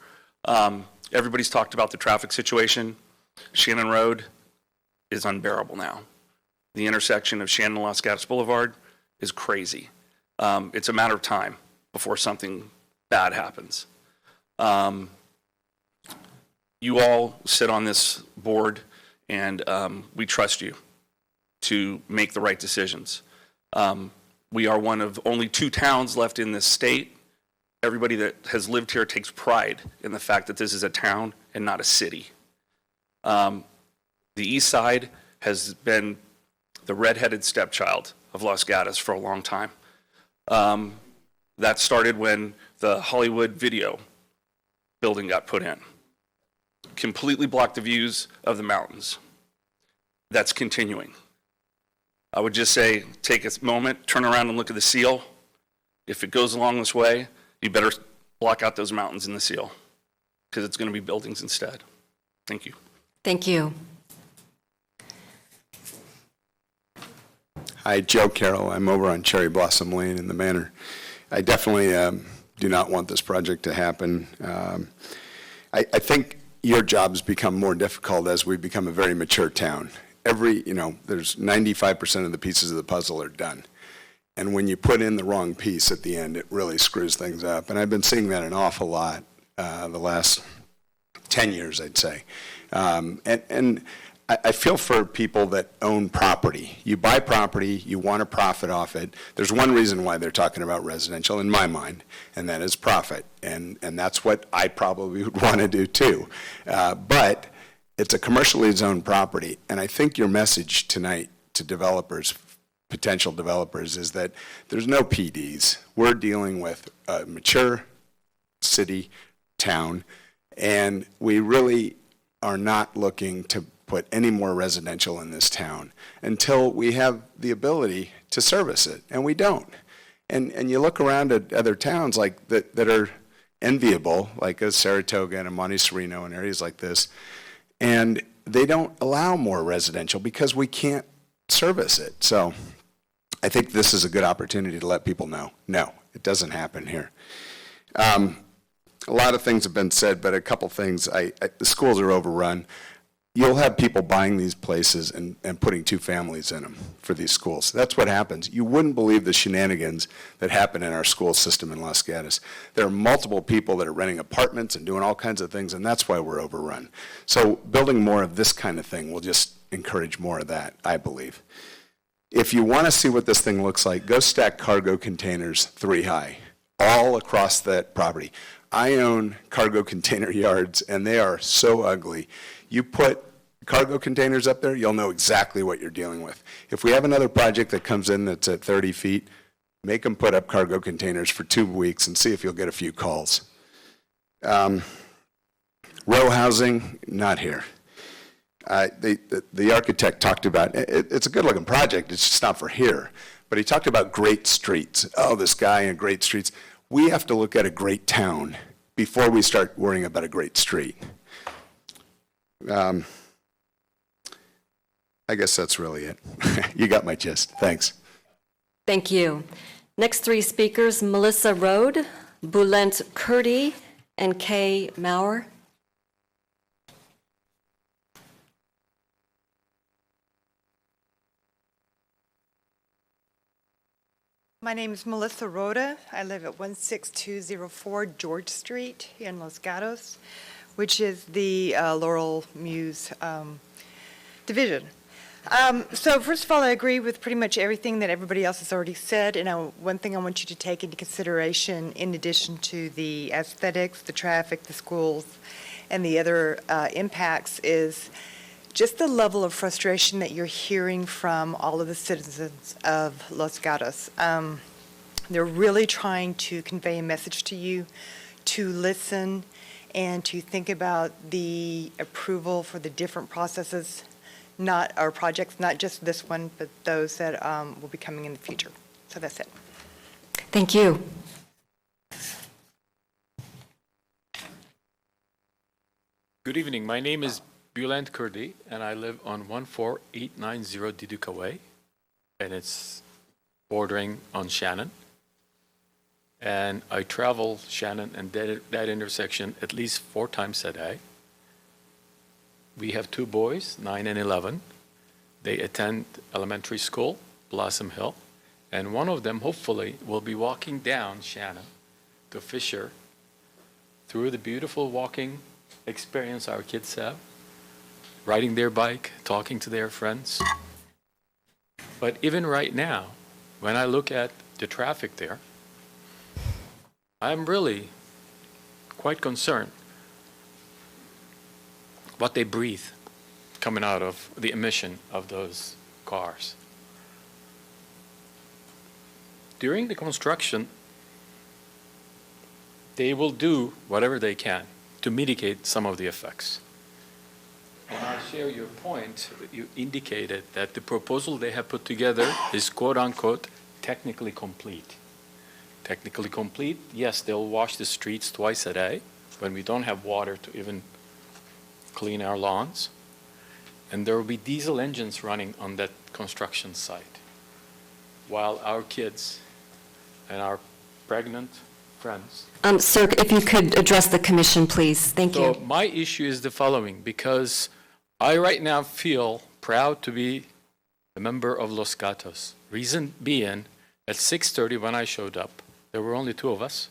Everybody's talked about the traffic situation. Shannon Road is unbearable now. The intersection of Shannon and Los Gatos Boulevard is crazy. It's a matter of time before something bad happens. You all sit on this board, and we trust you to make the right decisions. We are one of only 2 towns left in this state. Everybody that has lived here takes pride in the fact that this is a town and not a city. The east side has been the redheaded stepchild of Los Gatos for a long time. That started when the Hollywood video building got put in. Completely blocked the views of the mountains. That's continuing. I would just say, take a moment, turn around and look at the seal. If it goes along this way, you better block out those mountains in the seal, because it's going to be buildings instead. Thank you. Thank you. Hi, Joe Carroll. I'm over on Cherry Blossom Lane in the Manor. I definitely do not want this project to happen. I think your job's become more difficult as we become a very mature town. There's 95% of the pieces of the puzzle are done. And when you put in the wrong piece at the end, it really screws things up. And I've been seeing that an awful lot the last 10 years, I'd say. And I feel for people that own property. You buy property, you want to profit off it. There's one reason why they're talking about residential in my mind, and that is profit. And that's what I probably would want to do too. But it's a commercially zoned property, and I think your message tonight to developers, potential developers, is that there's no PDs. We're dealing with a mature city, town, and we really are not looking to put any more residential in this town until we have the ability to service it, and we don't. And you look around at other towns like that are enviable, like a Saratoga and a Monte Sereno and areas like this, and they don't allow more residential because we can't service it. So I think this is a good opportunity to let people know, no, it doesn't happen here. A lot of things have been said, but a couple things. The schools are overrun. You'll have people buying these places and putting 2 families in them for these schools. That's what happens. You wouldn't believe the shenanigans that happen in our school system in Los Gatos. There are multiple people that are renting apartments and doing all kinds of things, and that's why we're overrun. So building more of this kind of thing will just encourage more of that, I believe. If you want to see what this thing looks like, go stack cargo containers 3 high, all across that property. I own cargo container yards, and they are so ugly. You put cargo containers up there, you'll know exactly what you're dealing with. If we have another project that comes in that's at 30 feet, make them put up cargo containers for 2 weeks and see if you'll get a few calls. Row housing, not here. The architect talked about, it's a good-looking project, it's just not for here. But he talked about great streets. Oh, this guy in great streets. We have to look at a great town before we start worrying about a great street. I guess that's really it. You got my gist. Thanks. Thank you. Next three speakers, Melissa Rode, Bulent Kurdi, and Kay Maurer. My name is Melissa Rhoda. I live at 16204 George Street in Los Gatos, which is the Laurel Muse division. So first of all, I agree with pretty much everything that everybody else has already said, and one thing I want you to take into consideration, in addition to the aesthetics, the traffic, the schools, and the other impacts, is just the level of frustration that you're hearing from all of the citizens of Los Gatos. They're really trying to convey a message to you, to listen, and to think about the approval for the different processes, not our projects, not just this one, but those that will be coming in the future. So that's it. Thank you. Good evening. My name is Bulent Kurdi, and I live on 14890 Diduka Way, and it's bordering on Shannon. And I travel Shannon and that intersection at least 4 times a day. We have 2 boys, 9 and 11. They attend elementary school, Blossom Hill, and one of them hopefully will be walking down Shannon to Fisher through the beautiful walking experience our kids have, riding their bike, talking to their friends. But even right now, when I look at the traffic there, I'm really quite concerned what they breathe coming out of the emission of those cars. During the construction, they will do whatever they can to mitigate some of the effects. And I share your point. You indicated that the proposal they have put together is quote-unquote technically complete. Technically complete, yes, they'll wash the streets twice a day when we don't have water to even clean our lawns. And there will be diesel engines running on that construction site, while our kids and our pregnant friends. Sir, if you could address the commission, please. Thank you. So my issue is the following, because I right now feel proud to be a member of Los Gatos. Reason being, at 6:30 when I showed up, there were only 2 of us.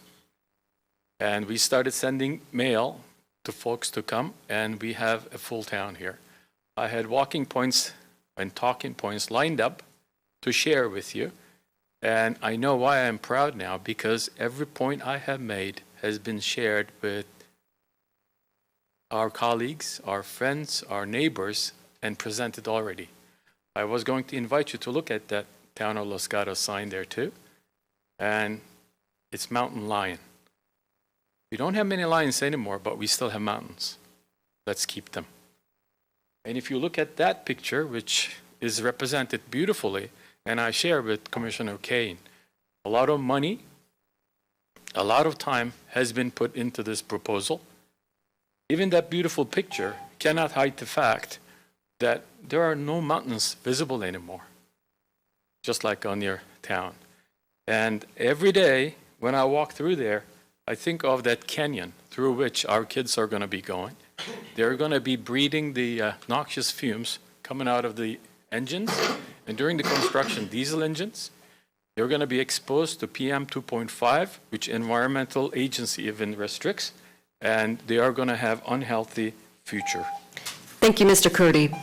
And we started sending mail to folks to come, and we have a full town here. I had walking points and talking points lined up to share with you. And I know why I'm proud now, because every point I have made has been shared with our colleagues, our friends, our neighbors, and presented already. I was going to invite you to look at that Town of Los Gatos sign there too. And it's Mountain Lion. We don't have many lions anymore, but we still have mountains. Let's keep them. And if you look at that picture, which is represented beautifully, and I share with Commissioner Kane, a lot of money, a lot of time has been put into this proposal. Even that beautiful picture cannot hide the fact that there are no mountains visible anymore, just like on your town. And every day when I walk through there, I think of that canyon through which our kids are going to be going. They're going to be breathing the noxious fumes coming out of the engines. And during the construction, diesel engines, they're going to be exposed to PM 2.5, which environmental agency even restricts, and they are going to have unhealthy future. Thank you, Mr. Kurdi.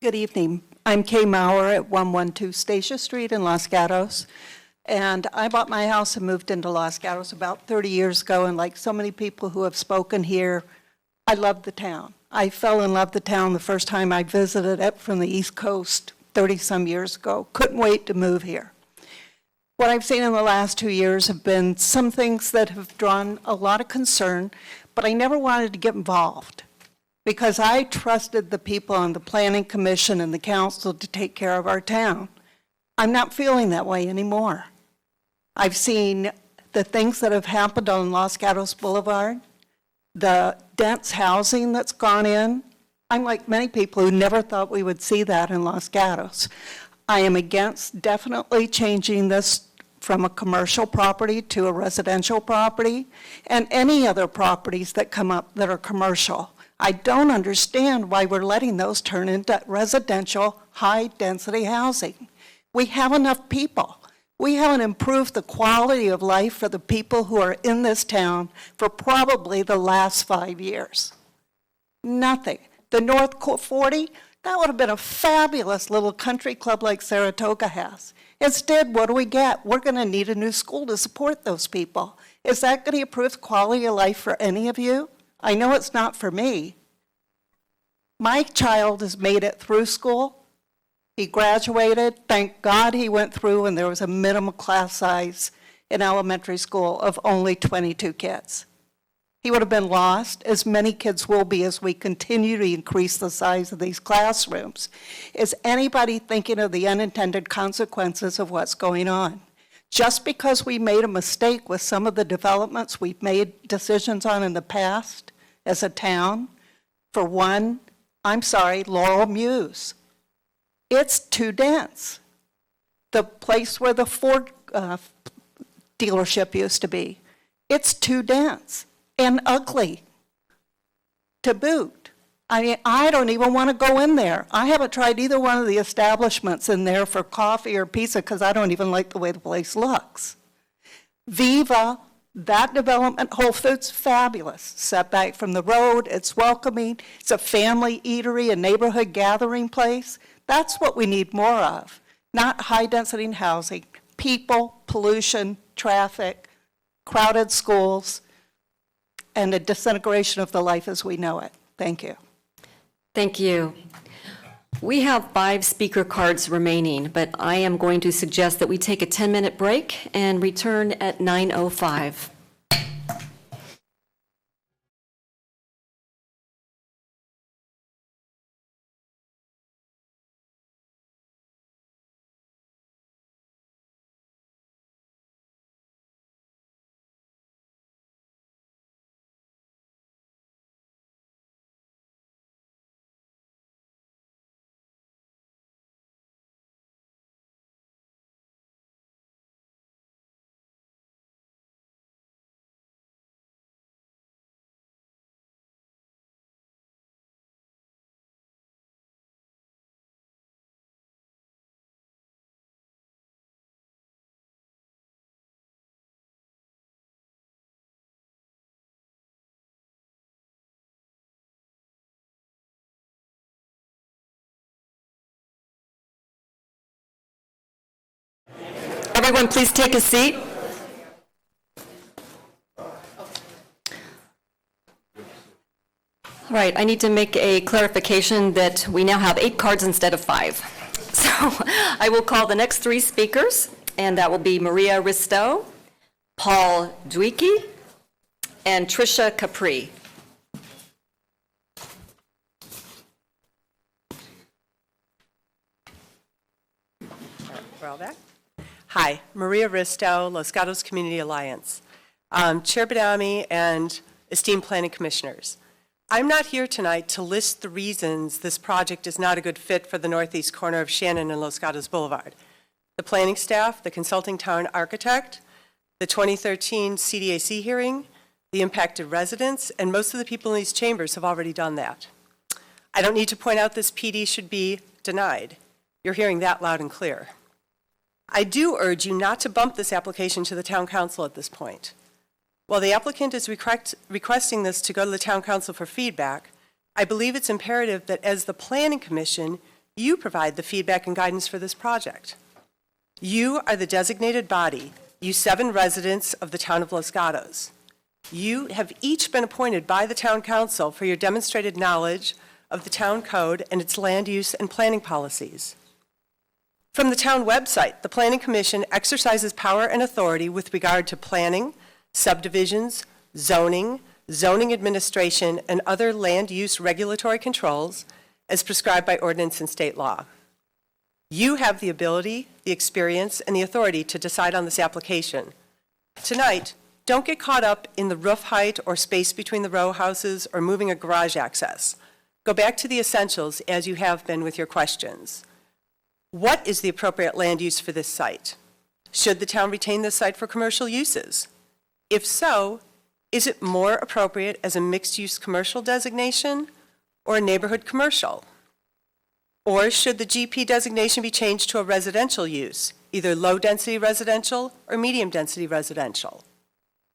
Good evening. I'm Kay Maurer at 112 Stacia Street in Los Gatos. And I bought my house and moved into Los Gatos about 30 years ago. And like so many people who have spoken here, I love the town. I fell in love with the town the first time I visited it from the East Coast 30-some years ago. Couldn't wait to move here. What I've seen in the last 2 years have been some things that have drawn a lot of concern, but I never wanted to get involved because I trusted the people on the Planning Commission and the council to take care of our town. I'm not feeling that way anymore. I've seen the things that have happened on Los Gatos Boulevard, the dense housing that's gone in, I'm like many people who never thought we would see that in Los Gatos. I am against definitely changing this from a commercial property to a residential property, and any other properties that come up that are commercial. I don't understand why we're letting those turn into residential, high-density housing. We have enough people. We haven't improved the quality of life for the people who are in this town for probably the last 5 years. Nothing. The North 40, that would have been a fabulous little country club like Saratoga has. Instead, what do we get? We're going to need a new school to support those people. Is that going to improve quality of life for any of you? I know it's not for me. My child has made it through school. He graduated. Thank God he went through and there was a minimum class size in elementary school of only 22 kids. He would have been lost, as many kids will be as we continue to increase the size of these classrooms. Is anybody thinking of the unintended consequences of what's going on? Just because we made a mistake with some of the developments we've made decisions on in the past as a town, for one, I'm sorry, Laurel Muse. It's too dense. The place where the Ford dealership used to be, it's too dense and ugly to boot. I mean, I don't even want to go in there. I haven't tried either one of the establishments in there for coffee or pizza because I don't even like the way the place looks. Viva, that development, Whole Foods, fabulous. Setback from the road, it's welcoming. It's a family eatery, a neighborhood gathering place. That's what we need more of, not high-density housing. People, pollution, traffic, crowded schools, and a disintegration of the life as we know it. Thank you. Thank you. We have 5 speaker cards remaining, but I am going to suggest that we take a 10-minute break and return at 9:05. Everyone, please take a seat. All right, I need to make a clarification that we now have 8 cards instead of 5. So I will call the next 3 speakers, and that will be Maria Risto, Paul Dwiecki, and Tricia Capri. We're all back? Hi, Maria Risto, Los Gatos Community Alliance, Chpd and esteemed planning commissioners. I'm not here tonight to list the reasons this project is not a good fit for the northeast corner of Shannon and Los Gatos Boulevard. The planning staff, the consulting town architect, the 2013 CDAC hearing, the impacted residents, and most of the people in these chambers have already done that. I don't need to point out this PD should be denied. You're hearing that loud and clear. I do urge you not to bump this application to the town council at this point. While the applicant is requesting this to go to the town council for feedback, I believe it's imperative that as the planning commission, you provide the feedback and guidance for this project. You are the designated body, you 7 residents of the town of Los Gatos. You have each been appointed by the town council for your demonstrated knowledge of the town code and its land use and planning policies. From the town website, the Planning Commission exercises power and authority with regard to planning, subdivisions, zoning, zoning administration, and other land use regulatory controls as prescribed by ordinance and state law. You have the ability, the experience, and the authority to decide on this application. Tonight, don't get caught up in the roof height or space between the row houses or moving a garage access. Go back to the essentials as you have been with your questions. What is the appropriate land use for this site? Should the town retain this site for commercial uses? If so, is it more appropriate as a mixed-use commercial designation or a neighborhood commercial? Or should the GP designation be changed to a residential use, either low-density residential or medium-density residential?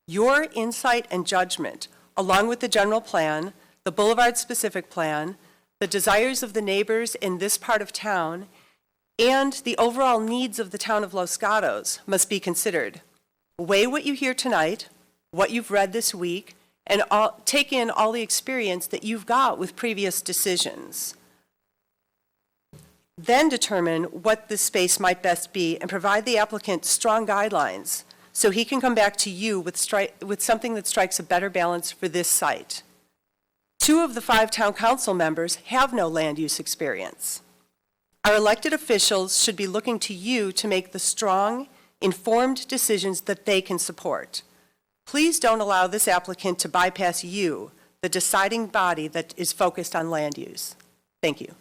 Your insight and judgment, along with the general plan, the boulevard-specific plan, the desires of the neighbors in this part of town, and the overall needs of the town of Los Gatos must be considered. Weigh what you hear tonight, what you've read this week, and take in all the experience that you've got with previous decisions. Then determine what this space might best be and provide the applicant strong guidelines so he can come back to you with something that strikes a better balance for this site. 2 of the 5 town council members have no land use experience. Our elected officials should be looking to you to make the strong, informed decisions that they can support. Please don't allow this applicant to bypass you, the deciding body that is focused on land use. Thank you.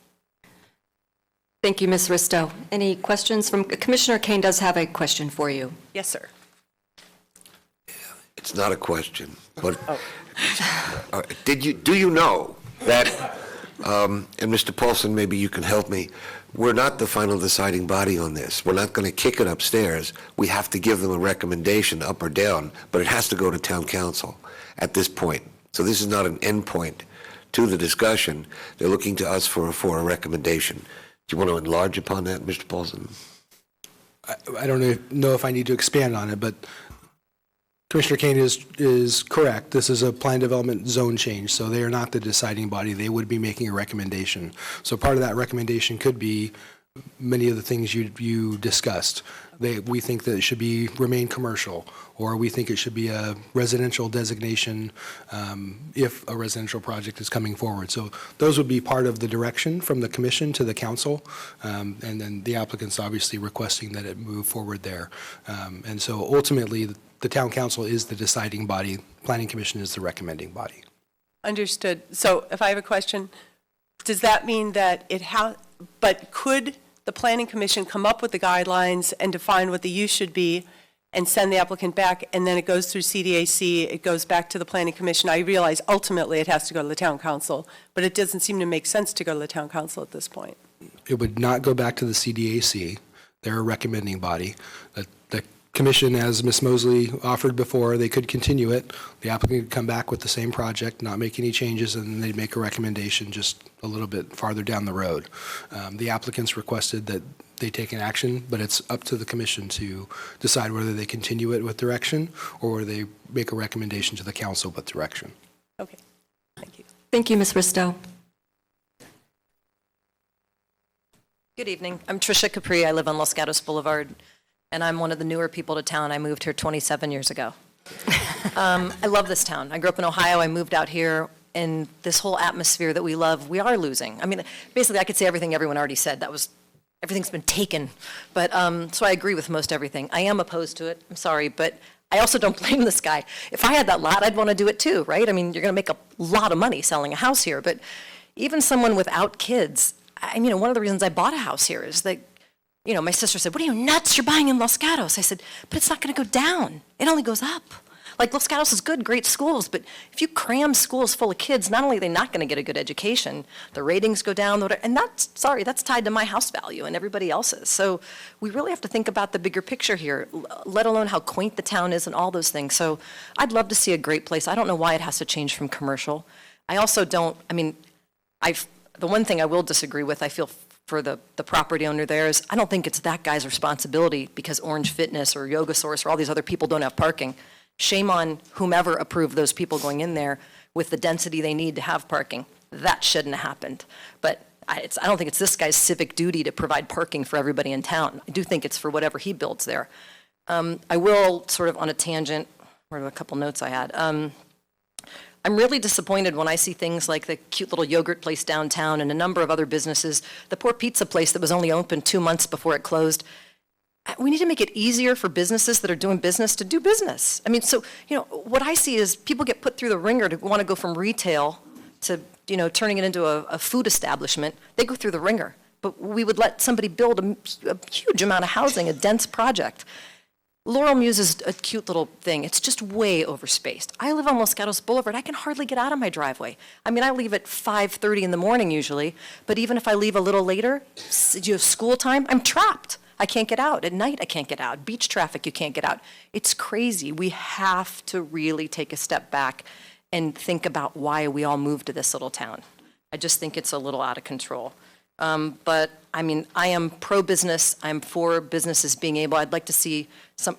Thank you, Ms. Risto. Any questions from, Commissioner Kane does have a question for you. Yes, sir. It's not a question, but do you know that, and Mr. Paulson, maybe you can help me, we're not the final deciding body on this. We're not going to kick it upstairs. We have to give them a recommendation, up or down, but it has to go to town council at this point. So this is not an end point to the discussion. They're looking to us for a recommendation. Do you want to enlarge upon that, Mr. Paulson? I don't know if I need to expand on it, but Commissioner Kane is correct. This is a plan development zone change, so they are not the deciding body. They would be making a recommendation. So part of that recommendation could be many of the things you discussed. We think that it should remain commercial, or we think it should be a residential designation if a residential project is coming forward. So those would be part of the direction from the commission to the council, and then the applicant's obviously requesting that it move forward there. And so ultimately, the town council is the deciding body. Planning commission is the recommending body. Understood. So if I have a question, does that mean that but could the planning commission come up with the guidelines and define what the use should be and send the applicant back, and then it goes through CDAC, it goes back to the planning commission? I realize ultimately it has to go to the town council, but it doesn't seem to make sense to go to the town council at this point. It would not go back to the CDAC. They're a recommending body. The commission, as Ms. Mosley offered before, they could continue it. The applicant could come back with the same project, not make any changes, and then they'd make a recommendation just a little bit farther down the road. The applicants requested that they take an action, but it's up to the commission to decide whether they continue it with direction or whether they make a recommendation to the council with direction. Okay, thank you. Thank you, Ms. Risto. Good evening. I'm Tricia Capri. I live on Los Gatos Boulevard, and I'm one of the newer people to town. I moved here 27 years ago. I love this town. I grew up in Ohio. I moved out here, and this whole atmosphere that we love, we are losing. I mean, basically, I could say everything everyone already said. Everything's been taken. But so I agree with most everything. I am opposed to it. I'm sorry, but I also don't blame this guy. If I had that lot, I'd want to do it too, right? I mean, you're going to make a lot of money selling a house here. But even someone without kids, one of the reasons I bought a house here is that, my sister said, "What are you, nuts? You're buying in Los Gatos." I said, "But it's not going to go down. It only goes up." Like, Los Gatos is good, great schools, but if you cram schools full of kids, not only are they not going to get a good education, the ratings go down, and that's tied to my house value and everybody else's. So we really have to think about the bigger picture here, let alone how quaint the town is and all those things. So I'd love to see a great place. I don't know why it has to change from commercial. I also don't, the one thing I will disagree with, I feel for the property owner there, is I don't think it's that guy's responsibility because Orange Fitness or Yoga Source or all these other people don't have parking. Shame on whomever approved those people going in there with the density they need to have parking. That shouldn't have happened. But I don't think it's this guy's civic duty to provide parking for everybody in town. I do think it's for whatever he builds there. I will, sort of on a tangent, where are a couple notes I had. I'm really disappointed when I see things like the cute little yogurt place downtown and a number of other businesses. The poor pizza place that was only open 2 months before it closed. We need to make it easier for businesses that are doing business to do business. What I see is people get put through the ringer to want to go from retail to, turning it into a food establishment, they go through the ringer. But we would let somebody build a huge amount of housing, a dense project. Laurel Muse is a cute little thing. It's just way overspaced. I live on Los Gatos Boulevard. I can hardly get out of my driveway. I mean, I leave at 5:30 in the morning usually, but even if I leave a little later, you have school time, I'm trapped. I can't get out. At night, I can't get out. Beach traffic, you can't get out. It's crazy. We have to really take a step back and think about why we all moved to this little town. I just think it's a little out of control. But I mean, I am pro-business. I'm for businesses being able, I'd like to see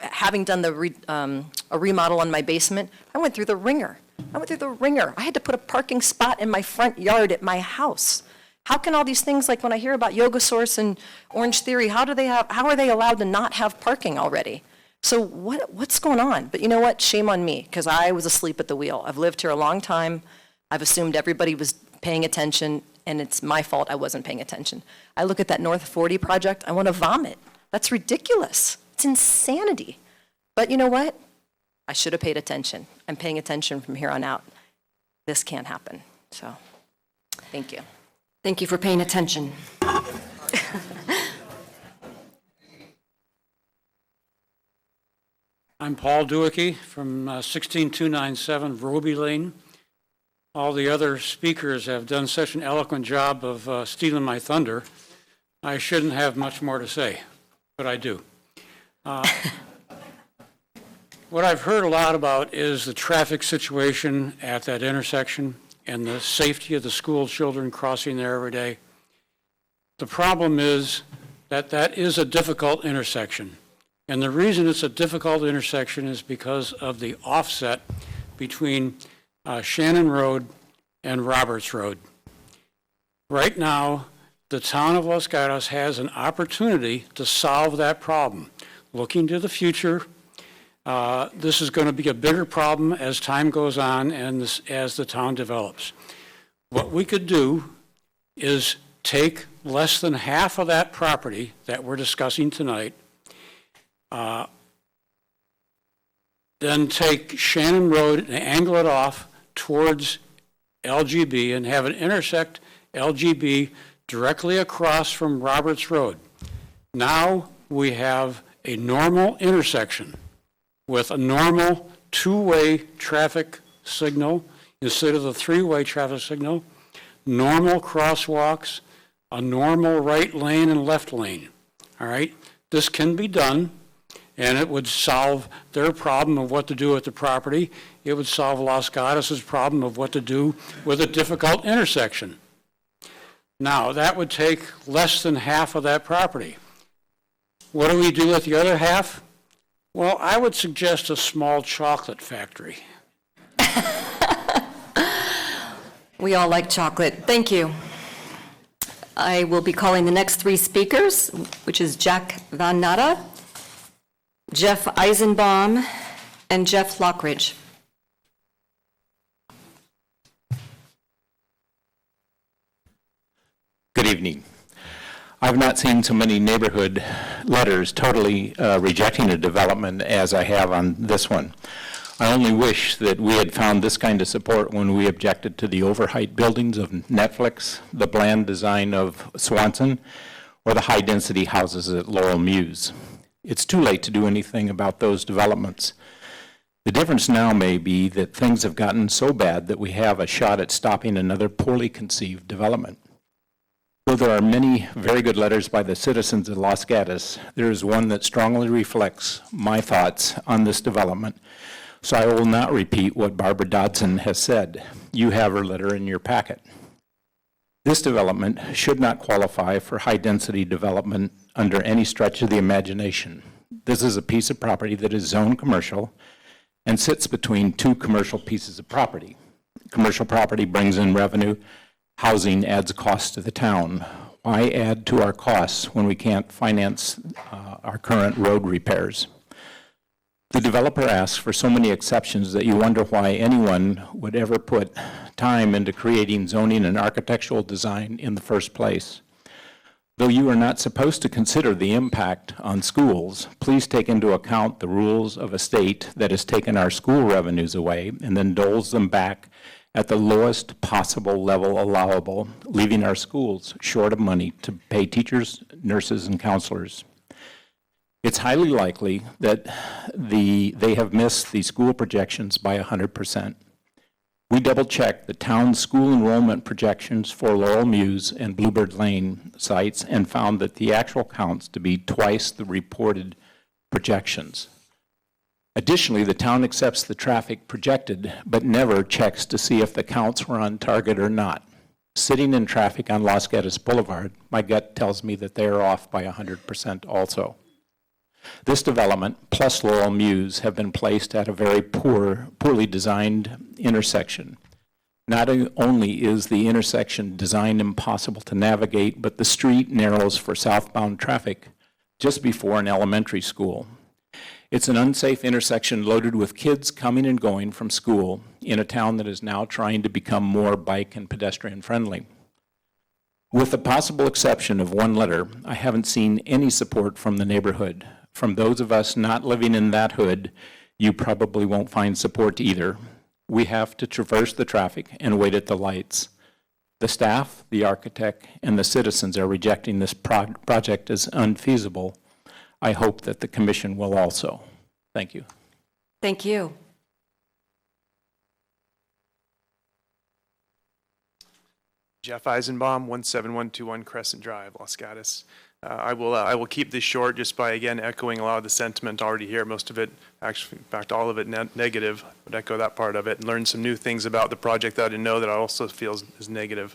having done a remodel on my basement, I went through the ringer. I had to put a parking spot in my front yard at my house. How can all these things, like when I hear about Yoga Source and Orange Theory, how are they allowed to not have parking already? So what's going on? But you know what? Shame on me, because I was asleep at the wheel. I've lived here a long time. I've assumed everybody was paying attention, and it's my fault I wasn't paying attention. I look at that North 40 project, I want to vomit. That's ridiculous. It's insanity. But you know what? I should have paid attention. I'm paying attention from here on out. This can't happen. So, thank you. Thank you for paying attention. I'm Paul Duicky from 16297 Roby Lane. All the other speakers have done such an eloquent job of stealing my thunder. I shouldn't have much more to say, but I do. What I've heard a lot about is the traffic situation at that intersection and the safety of the school children crossing there every day. The problem is that that is a difficult intersection. And the reason it's a difficult intersection is because of the offset between Shannon Road and Roberts Road. Right now, the town of Los Gatos has an opportunity to solve that problem. Looking to the future, this is going to be a bigger problem as time goes on and as the town develops. What we could do is take less than half of that property that we're discussing tonight, then take Shannon Road and angle it off towards LGB and have it intersect LGB directly across from Roberts Road. Now we have a normal intersection with a normal two-way traffic signal instead of the three-way traffic signal, normal crosswalks, a normal right lane and left lane. All right? This can be done, and it would solve their problem of what to do with the property. It would solve Los Gatos' problem of what to do with a difficult intersection. Now, that would take less than half of that property. What do we do with the other half? Well, I would suggest a small chocolate factory. We all like chocolate. Thank you. I will be calling the next three speakers, which is Jack Van Natta, Jeff Eisenbaum, and Jeff Lockridge. Good evening. I've not seen so many neighborhood letters totally rejecting a development as I have on this one. I only wish that we had found this kind of support when we objected to the overheight buildings of Netflix, the bland design of Swanson, or the high-density houses at Laurel Muse. It's too late to do anything about those developments. The difference now may be that things have gotten so bad that we have a shot at stopping another poorly conceived development. Though there are many very good letters by the citizens of Los Gatos, there is one that strongly reflects my thoughts on this development. So I will not repeat what Barbara Dodson has said. You have her letter in your packet. This development should not qualify for high-density development under any stretch of the imagination. This is a piece of property that is zoned commercial and sits between two commercial pieces of property. Commercial property brings in revenue. Housing adds cost to the town. Why add to our costs when we can't finance our current road repairs? The developer asks for so many exceptions that you wonder why anyone would ever put time into creating zoning and architectural design in the first place. Though you are not supposed to consider the impact on schools, please take into account the rules of a state that has taken our school revenues away and then doles them back at the lowest possible level allowable, leaving our schools short of money to pay teachers, nurses, and counselors. It's highly likely that they have missed the school projections by 100%. We double-checked the town school enrollment projections for Laurel Mews and Bluebird Lane sites and found that the actual counts to be twice the reported projections. Additionally, the town accepts the traffic projected, but never checks to see if the counts were on target or not. Sitting in traffic on Los Gatos Boulevard, my gut tells me that they are off by 100% also. This development, plus Laurel Mews, have been placed at a very poorly designed intersection. Not only is the intersection designed impossible to navigate, but the street narrows for southbound traffic just before an elementary school. It's an unsafe intersection loaded with kids coming and going from school in a town that is now trying to become more bike and pedestrian friendly. With the possible exception of one letter, I haven't seen any support from the neighborhood. From those of us not living in that hood, you probably won't find support either. We have to traverse the traffic and wait at the lights. The staff, the architect, and the citizens are rejecting this project as unfeasible. I hope that the commission will also. Thank you. Thank you. Jeff Eisenbaum, 17121 Crescent Drive, Los Gatos. I will keep this short just by, again, echoing a lot of the sentiment already here. Most of it, actually, in fact, all of it negative. I would echo that part of it and learn some new things about the project that I didn't know that I also feel is negative.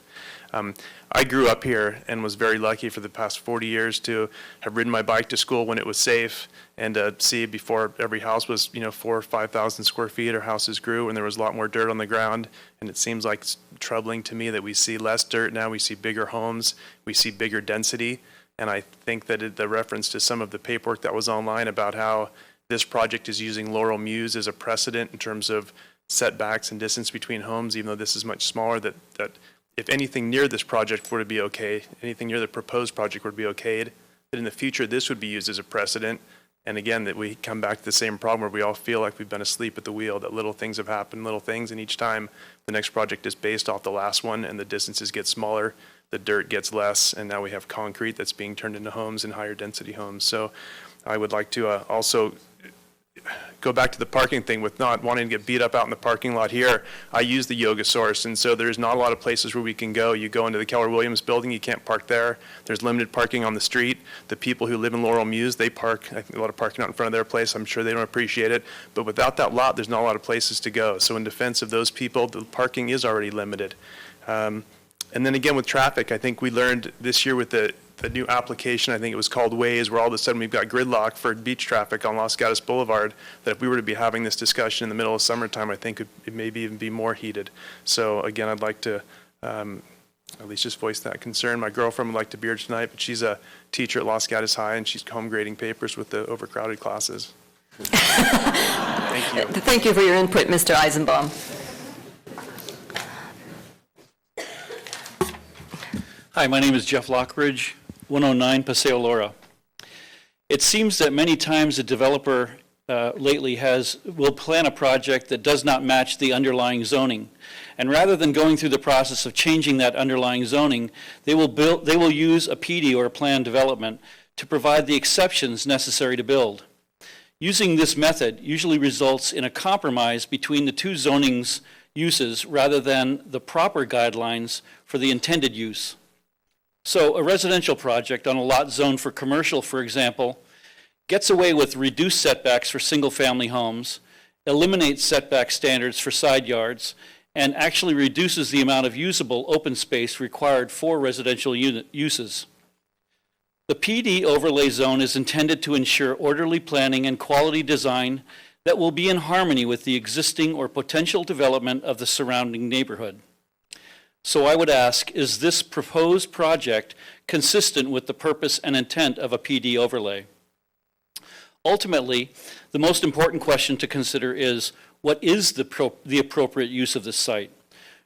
I grew up here and was very lucky for the past 40 years to have ridden my bike to school when it was safe and to see before every house was, 4,000 or 5,000 square feet, our houses grew and there was a lot more dirt on the ground. And it seems like it's troubling to me that we see less dirt now, we see bigger homes, we see bigger density. And I think that the reference to some of the paperwork that was online about how this project is using Laurel Mews as a precedent in terms of setbacks and distance between homes, even though this is much smaller, that if anything near this project were to be okay, anything near the proposed project would be okayed, that in the future this would be used as a precedent. And again, that we come back to the same problem where we all feel like we've been asleep at the wheel, that little things have happened, little things, and each time the next project is based off the last one and the distances get smaller, the dirt gets less, and now we have concrete that's being turned into homes and higher density homes. So I would like to also go back to the parking thing with not wanting to get beat up out in the parking lot here. I use the Yoga Source, and so there's not a lot of places where we can go. You go into the Keller Williams building, you can't park there. There's limited parking on the street. The people who live in Laurel Mews, they park, I think, a lot of parking out in front of their place. I'm sure they don't appreciate it. But without that lot, there's not a lot of places to go. So in defense of those people, the parking is already limited. And then again with traffic, I think we learned this year with the new application, I think it was called Waze, where all of a sudden we've got gridlock for beach traffic on Los Gatos Boulevard, that if we were to be having this discussion in the middle of summertime, I think it maybe even be more heated. So again, I'd like to at least just voice that concern. My girlfriend would like to be here tonight, but she's a teacher at Los Gatos High, and she's home grading papers with the overcrowded classes. Thank you. Thank you for your input, Mr. Eisenbaum. Hi, my name is Jeff Lockridge, 109 Paseo Laura. It seems that many times a developer lately will plan a project that does not match the underlying zoning. And rather than going through the process of changing that underlying zoning, they will use a PD or a planned development to provide the exceptions necessary to build. Using this method usually results in a compromise between the two zonings uses rather than the proper guidelines for the intended use. So a residential project on a lot zoned for commercial, for example, gets away with reduced setbacks for single-family homes, eliminates setback standards for side yards, and actually reduces the amount of usable open space required for residential uses. The PD overlay zone is intended to ensure orderly planning and quality design that will be in harmony with the existing or potential development of the surrounding neighborhood. So I would ask, is this proposed project consistent with the purpose and intent of a PD overlay? Ultimately, the most important question to consider is, what is the appropriate use of this site?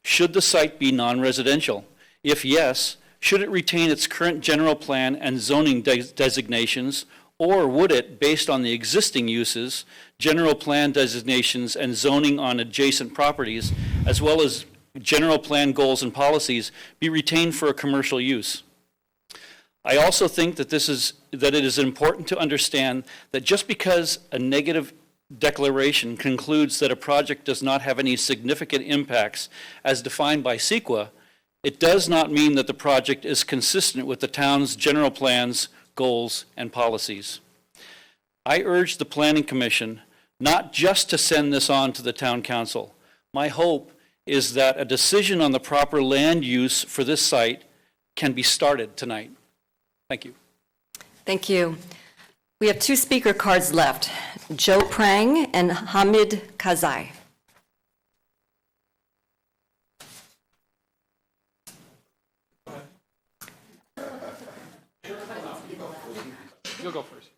Should the site be non-residential? If yes, should it retain its current general plan and zoning designations, or would it, based on the existing uses, general plan designations, and zoning on adjacent properties, as well as general plan goals and policies be retained for a commercial use. I also think that it is important to understand that just because a negative declaration concludes that a project does not have any significant impacts as defined by CEQA, it does not mean that the project is consistent with the town's general plans, goals, and policies. I urge the Planning Commission not just to send this on to the Town Council. My hope is that a decision on the proper land use for this site can be started tonight. Thank you. Thank you. We have 2 speaker cards left, Joe Prang and Hamid Kazai. You'll go first.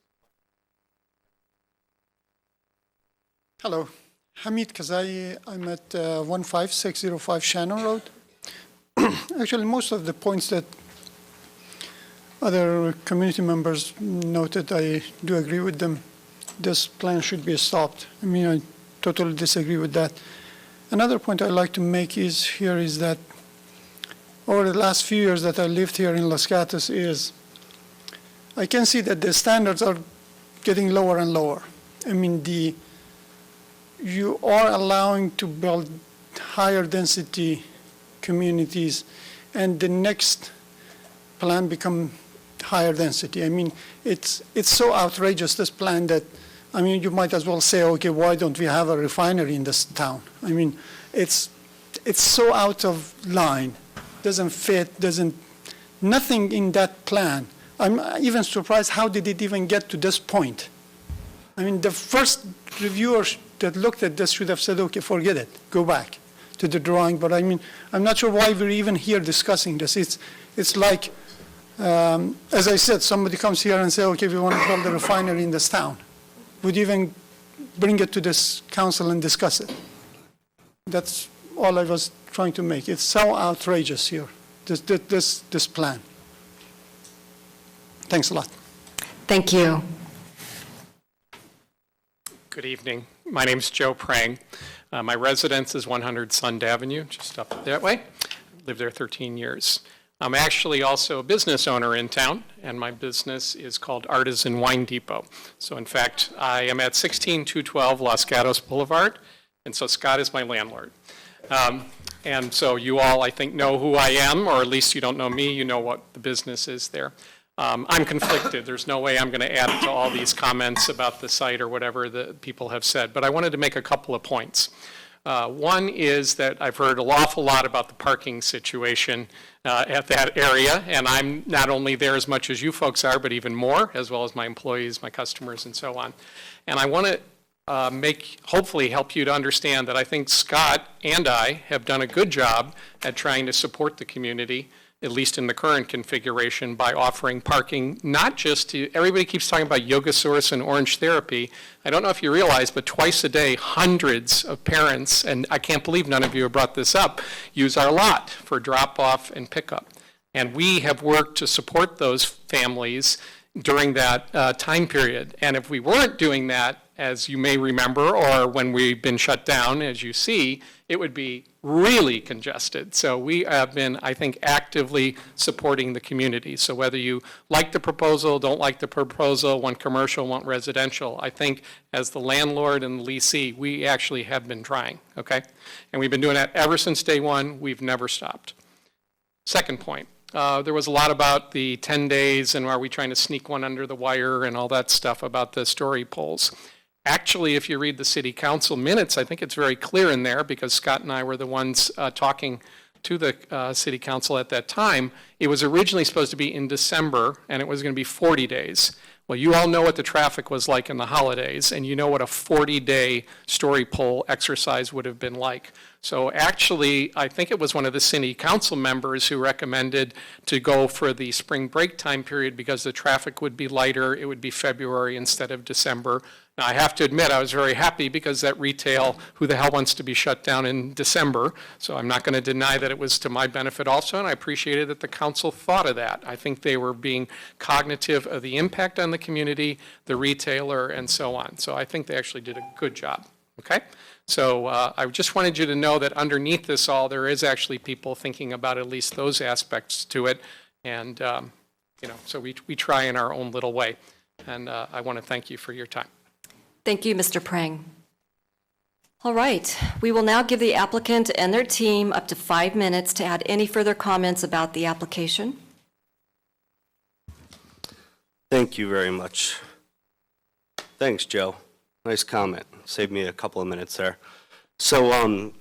Hello, Hamid Kazai. I'm at 15605 Shannon Road. Actually, most of the points that other community members noted, I do agree with them. This plan should be stopped. I mean, I totally disagree with that. Another point I'd like to make is that over the last few years that I lived here in Los Gatos I can see that the standards are getting lower and lower. I mean, you are allowing to build higher density communities, and the next plan become higher density. I mean, it's so outrageous, this plan, that, I mean, you might as well say, okay, why don't we have a refinery in this town? I mean, it's so out of line, doesn't fit, nothing in that plan. I'm even surprised, how did it even get to this point? I mean, the first reviewers that looked at this should have said, okay, forget it, go back to the drawing. But I mean, I'm not sure why we're even here discussing this. It's like, as I said, somebody comes here and say, okay, we want to build a refinery in this town. Would even bring it to this council and discuss it. That's all I was trying to make. It's so outrageous here, this plan. Thanks a lot. Thank you. Good evening. My name is Joe Prang. My residence is 100 Sund Avenue, just up that way. Lived there 13 years. I'm actually also a business owner in town, and my business is called Artisan Wine Depot. So in fact, I am at 16212 Los Gatos Boulevard, and so Scott is my landlord. And so you all, I think, know who I am, or at least you don't know me, you know what the business is there. I'm conflicted. There's no way I'm going to add to all these comments about the site or whatever that people have said, but I wanted to make a couple of points. One is that I've heard an awful lot about the parking situation at that area, and I'm not only there as much as you folks are, but even more, as well as my employees, my customers, and so on. And I want to hopefully help you to understand that I think Scott and I have done a good job at trying to support the community, at least in the current configuration, by offering parking, not just to, everybody keeps talking about Yogasaurus and Orange Therapy. I don't know if you realize, but twice a day, hundreds of parents, and I can't believe none of you have brought this up, use our lot for drop-off and pickup. And we have worked to support those families during that time period. And if we weren't doing that, as you may remember, or when we've been shut down, as you see, it would be really congested. So we have been, I think, actively supporting the community. So whether you like the proposal, don't like the proposal, want commercial, want residential, I think as the landlord and the leasee, we actually have been trying, okay? And we've been doing that ever since day one. We've never stopped. Second point. There was a lot about the 10 days and are we trying to sneak one under the wire and all that stuff about the story poles. Actually, if you read the city council minutes, I think it's very clear in there, because Scott and I were the ones talking to the city council at that time. It was originally supposed to be in December, and it was going to be 40 days. Well, you all know what the traffic was like in the holidays, and you know what a 40-day story pole exercise would have been like. So actually, I think it was one of the city council members who recommended to go for the spring break time period because the traffic would be lighter. It would be February instead of December. Now, I have to admit, I was very happy because that retail, who the hell wants to be shut down in December? So I'm not going to deny that it was to my benefit also, and I appreciated that the council thought of that. I think they were being cognitive of the impact on the community, the retailer, and so on. So I think they actually did a good job. Okay? So I just wanted you to know that underneath this all, there is actually people thinking about at least those aspects to it. And, so we try in our own little way. And I want to thank you for your time. Thank you, Mr. Prang. All right, we will now give the applicant and their team up to 5 minutes to add any further comments about the application. Thank you very much. Thanks, Joe. Nice comment. Saved me a couple of minutes there. So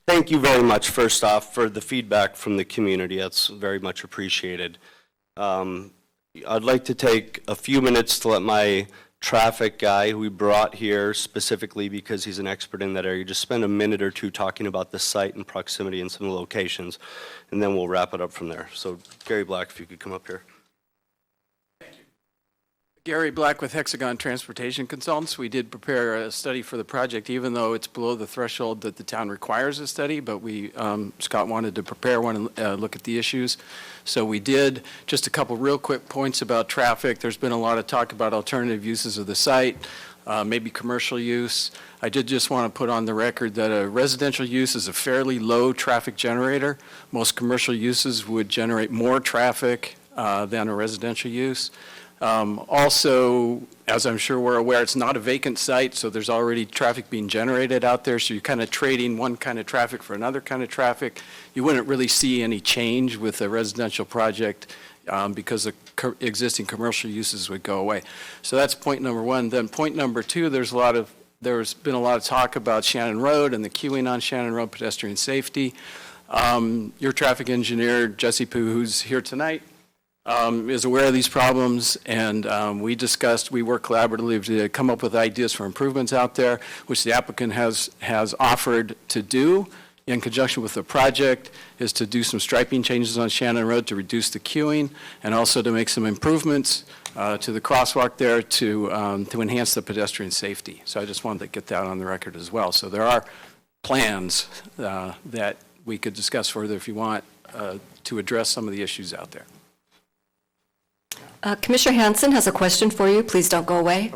thank you very much, first off, for the feedback from the community. That's very much appreciated. I'd like to take a few minutes to let my traffic guy, who we brought here specifically because he's an expert in that area, just spend a minute or two talking about the site and proximity and some of the locations, and then we'll wrap it up from there. So Gary Black, if you could come up here. Gary Black with Hexagon Transportation Consultants. We did prepare a study for the project, even though it's below the threshold that the town requires a study, but we, Scott wanted to prepare one and look at the issues. So we did. Just a couple real quick points about traffic. There's been a lot of talk about alternative uses of the site, maybe commercial use. I did just want to put on the record that a residential use is a fairly low traffic generator. Most commercial uses would generate more traffic than a residential use. Also, as I'm sure we're aware, it's not a vacant site, so there's already traffic being generated out there, so you're kind of trading one kind of traffic for another kind of traffic. You wouldn't really see any change with a residential project because the existing commercial uses would go away. So that's point number one. Then point number two, there's been a lot of talk about Shannon Road and the queuing on Shannon Road, pedestrian safety. Your traffic engineer, Jesse Pooh, who's here tonight, is aware of these problems, and we work collaboratively to come up with ideas for improvements out there, which the applicant has offered to do in conjunction with the project, is to do some striping changes on Shannon Road to reduce the queuing, and also to make some improvements to the crosswalk there to enhance the pedestrian safety. So I just wanted to get that on the record as well. So there are plans that we could discuss further if you want to address some of the issues out there. Commissioner Hansen has a question for you. Please don't go away.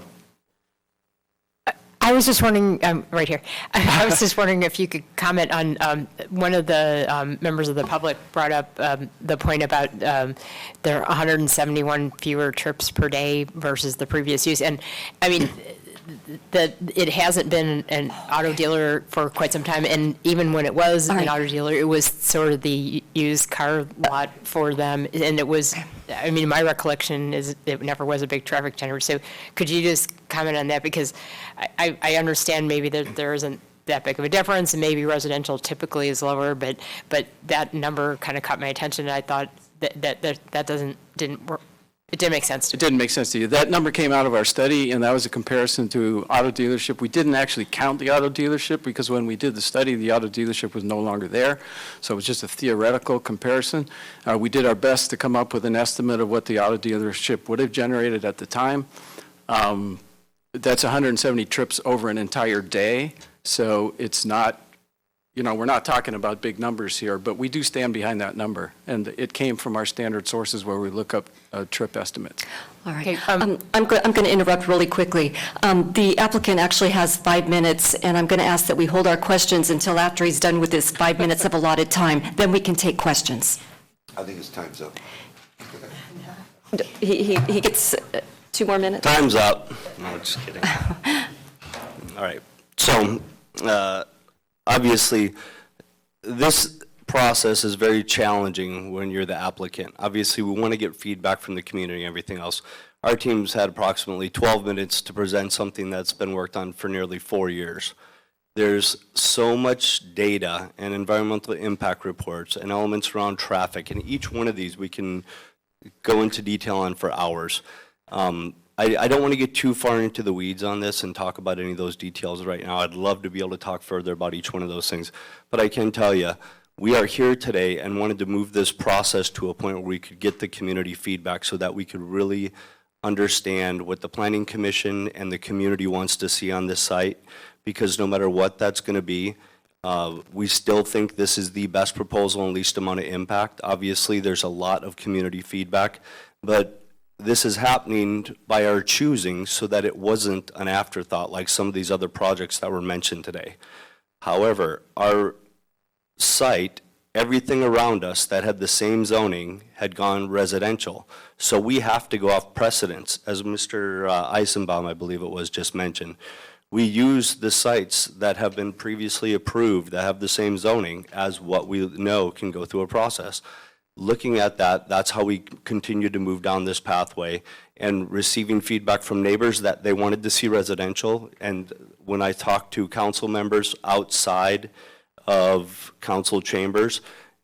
I was just wondering, right here, I was just wondering if you could comment on one of the members of the public brought up the point about there are 171 fewer trips per day versus the previous use. And I mean, that it hasn't been an auto dealer for quite some time, and even when it was an auto dealer, it was sort of the used car lot for them, and it was, I mean, my recollection is it never was a big traffic generator. So could you just comment on that? Because I understand maybe there isn't that big of a difference, and maybe residential typically is lower, but that number kind of caught my attention, and I thought that didn't work. It didn't make sense to me. It didn't make sense to you. That number came out of our study, and that was a comparison to auto dealership. We didn't actually count the auto dealership because when we did the study, the auto dealership was no longer there. So it was just a theoretical comparison. We did our best to come up with an estimate of what the auto dealership would have generated at the time. That's 170 trips over an entire day. So it's not, we're not talking about big numbers here, but we do stand behind that number. And it came from our standard sources where we look up trip estimates. All right. I'm going to interrupt really quickly. The applicant actually has 5 minutes, and I'm going to ask that we hold our questions until after he's done with his 5 minutes of allotted time. Then we can take questions. I think his time's up. He gets 2 more minutes. Time's up. No, just kidding. All right. So, obviously, this process is very challenging when you're the applicant. Obviously, we want to get feedback from the community and everything else. Our team's had approximately 12 minutes to present something that's been worked on for nearly 4 years. There's so much data and environmental impact reports and elements around traffic, and each one of these we can go into detail on for hours. I don't want to get too far into the weeds on this and talk about any of those details right now. I'd love to be able to talk further about each one of those things. But I can tell you, we are here today and wanted to move this process to a point where we could get the community feedback so that we could really understand what the Planning Commission and the community wants to see on this site. Because no matter what that's going to be, we still think this is the best proposal and least amount of impact. Obviously, there's a lot of community feedback, but this is happening by our choosing so that it wasn't an afterthought like some of these other projects that were mentioned today. However, our site, everything around us that had the same zoning had gone residential. So we have to go off precedence, as Mr. Eisenbaum, I believe it was, just mentioned. We use the sites that have been previously approved, that have the same zoning as what we know can go through a process. Looking at that, that's how we continue to move down this pathway, and receiving feedback from neighbors that they wanted to see residential. And when I talked to council members outside of council chambers,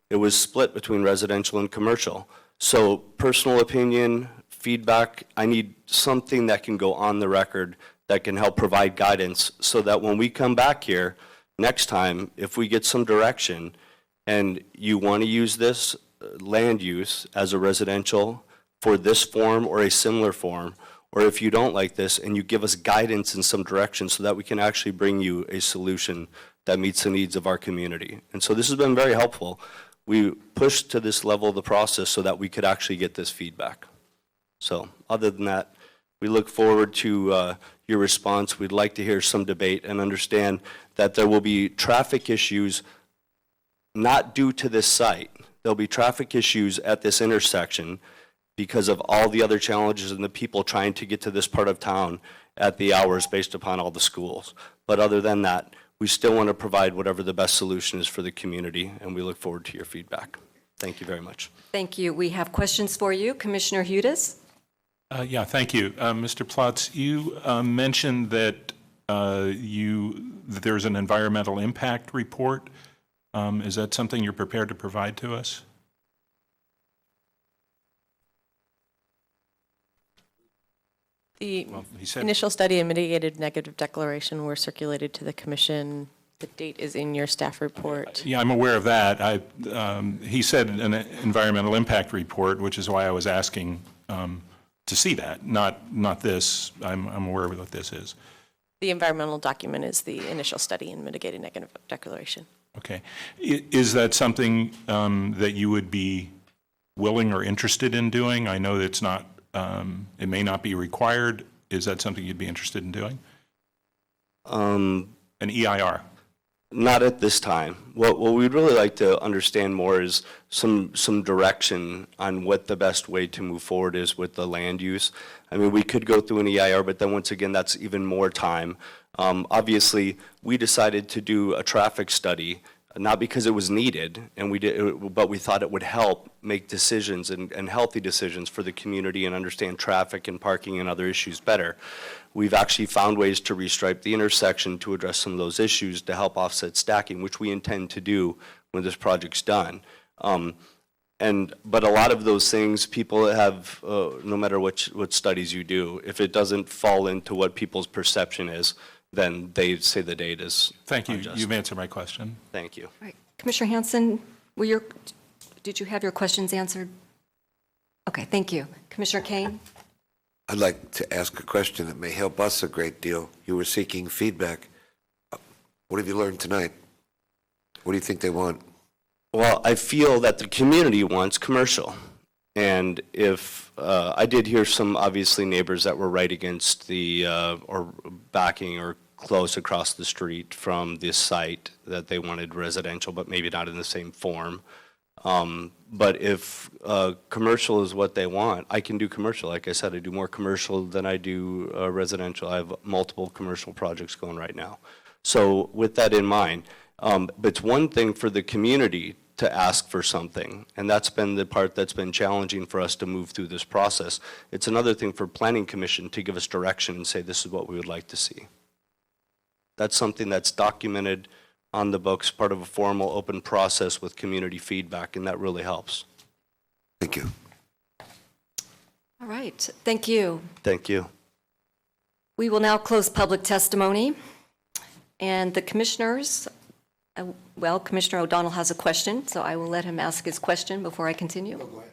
it was split between residential and commercial. So personal opinion, feedback, I need something that can go on the record that can help provide guidance so that when we come back here next time, if we get some direction and you want to use this land use as a residential for this form or a similar form, or if you don't like this and you give us guidance in some direction so that we can actually bring you a solution that meets the needs of our community. And so this has been very helpful. We pushed to this level of the process so that we could actually get this feedback. So other than that, we look forward to your response. We'd like to hear some debate and understand that there will be traffic issues not due to this site. There'll be traffic issues at this intersection because of all the other challenges and the people trying to get to this part of town at the hours based upon all the schools. But other than that, we still want to provide whatever the best solution is for the community, and we look forward to your feedback. Thank you very much. Thank you. We have questions for you. Commissioner Hudes? Yeah, thank you. Mr. Plotz, you mentioned that that there's an environmental impact report. Is that something you're prepared to provide to us? The initial study and mitigated negative declaration were circulated to the commission. The date is in your staff report. Yeah, I'm aware of that. He said an environmental impact report, which is why I was asking to see that, not this. I'm aware of what this is. The environmental document is the initial study and mitigated negative declaration. Okay. Is that something that you would be willing or interested in doing? I know that it's not, it may not be required. Is that something you'd be interested in doing? An EIR? Not at this time. What we'd really like to understand more is some direction on what the best way to move forward is with the land use. I mean, we could go through an EIR, but then once again, that's even more time. Obviously, we decided to do a traffic study, not because it was needed, but we thought it would help make decisions and healthy decisions for the community and understand traffic and parking and other issues better. We've actually found ways to restripe the intersection to address some of those issues to help offset stacking, which we intend to do when this project's done. But a lot of those things, people have, no matter what studies you do, if it doesn't fall into what people's perception is, then they say the date is Thank you. unjust. You've answered my question. Thank you. All right. Commissioner Hanson, did you have your questions answered? Okay, thank you. Commissioner Kane? I'd like to ask a question that may help us a great deal. You were seeking feedback. What have you learned tonight? What do you think they want? Well, I feel that the community wants commercial. And if, I did hear some, obviously, neighbors that were right against the, or backing or close across the street from this site that they wanted residential, but maybe not in the same form. But if commercial is what they want, I can do commercial. Like I said, I do more commercial than I do residential. I have multiple commercial projects going right now. So with that in mind, but it's one thing for the community to ask for something, and that's been the part that's been challenging for us to move through this process. It's another thing for Planning Commission to give us direction and say this is what we would like to see. That's something that's documented on the books, part of a formal open process with community feedback, and that really helps. Thank you. All right, thank you. Thank you. We will now close public testimony. And the commissioners, well, Commissioner O'Donnell has a question, so I will let him ask his question before I continue.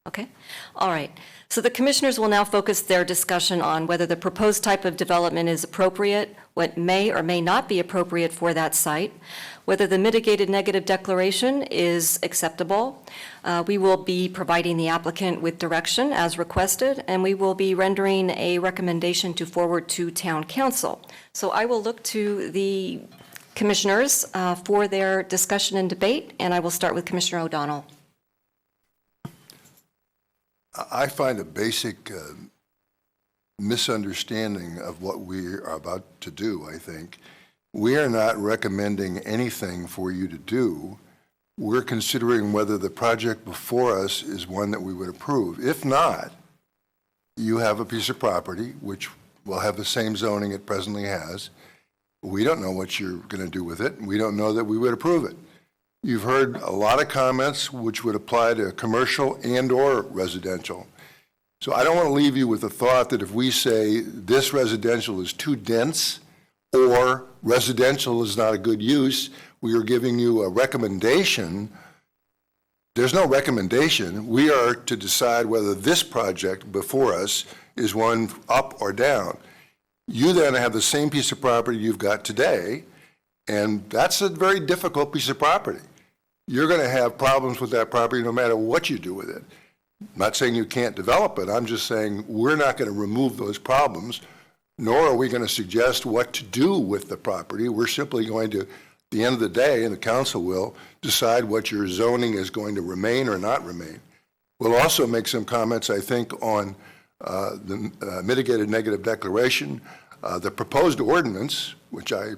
Okay, all right. So the commissioners will now focus their discussion on whether the proposed type of development is appropriate, what may or may not be appropriate for that site, whether the mitigated negative declaration is acceptable. We will be providing the applicant with direction as requested, and we will be rendering a recommendation to forward to town council. So I will look to the commissioners for their discussion and debate, and I will start with Commissioner O'Donnell. I find a basic misunderstanding of what we are about to do, I think. We are not recommending anything for you to do. We're considering whether the project before us is one that we would approve. If not, you have a piece of property which will have the same zoning it presently has. We don't know what you're going to do with it. We don't know that we would approve it. You've heard a lot of comments which would apply to commercial and or residential. So I don't want to leave you with the thought that if we say this residential is too dense or residential is not a good use, we are giving you a recommendation. There's no recommendation. We are to decide whether this project before us is one up or down. You then have the same piece of property you've got today, and that's a very difficult piece of property. You're going to have problems with that property no matter what you do with it. I'm not saying you can't develop it. I'm just saying we're not going to remove those problems, nor are we going to suggest what to do with the property. We're simply going to, at the end of the day, and the council will, decide what your zoning is going to remain or not remain. We'll also make some comments, I think, on the mitigated negative declaration, the proposed ordinance, which I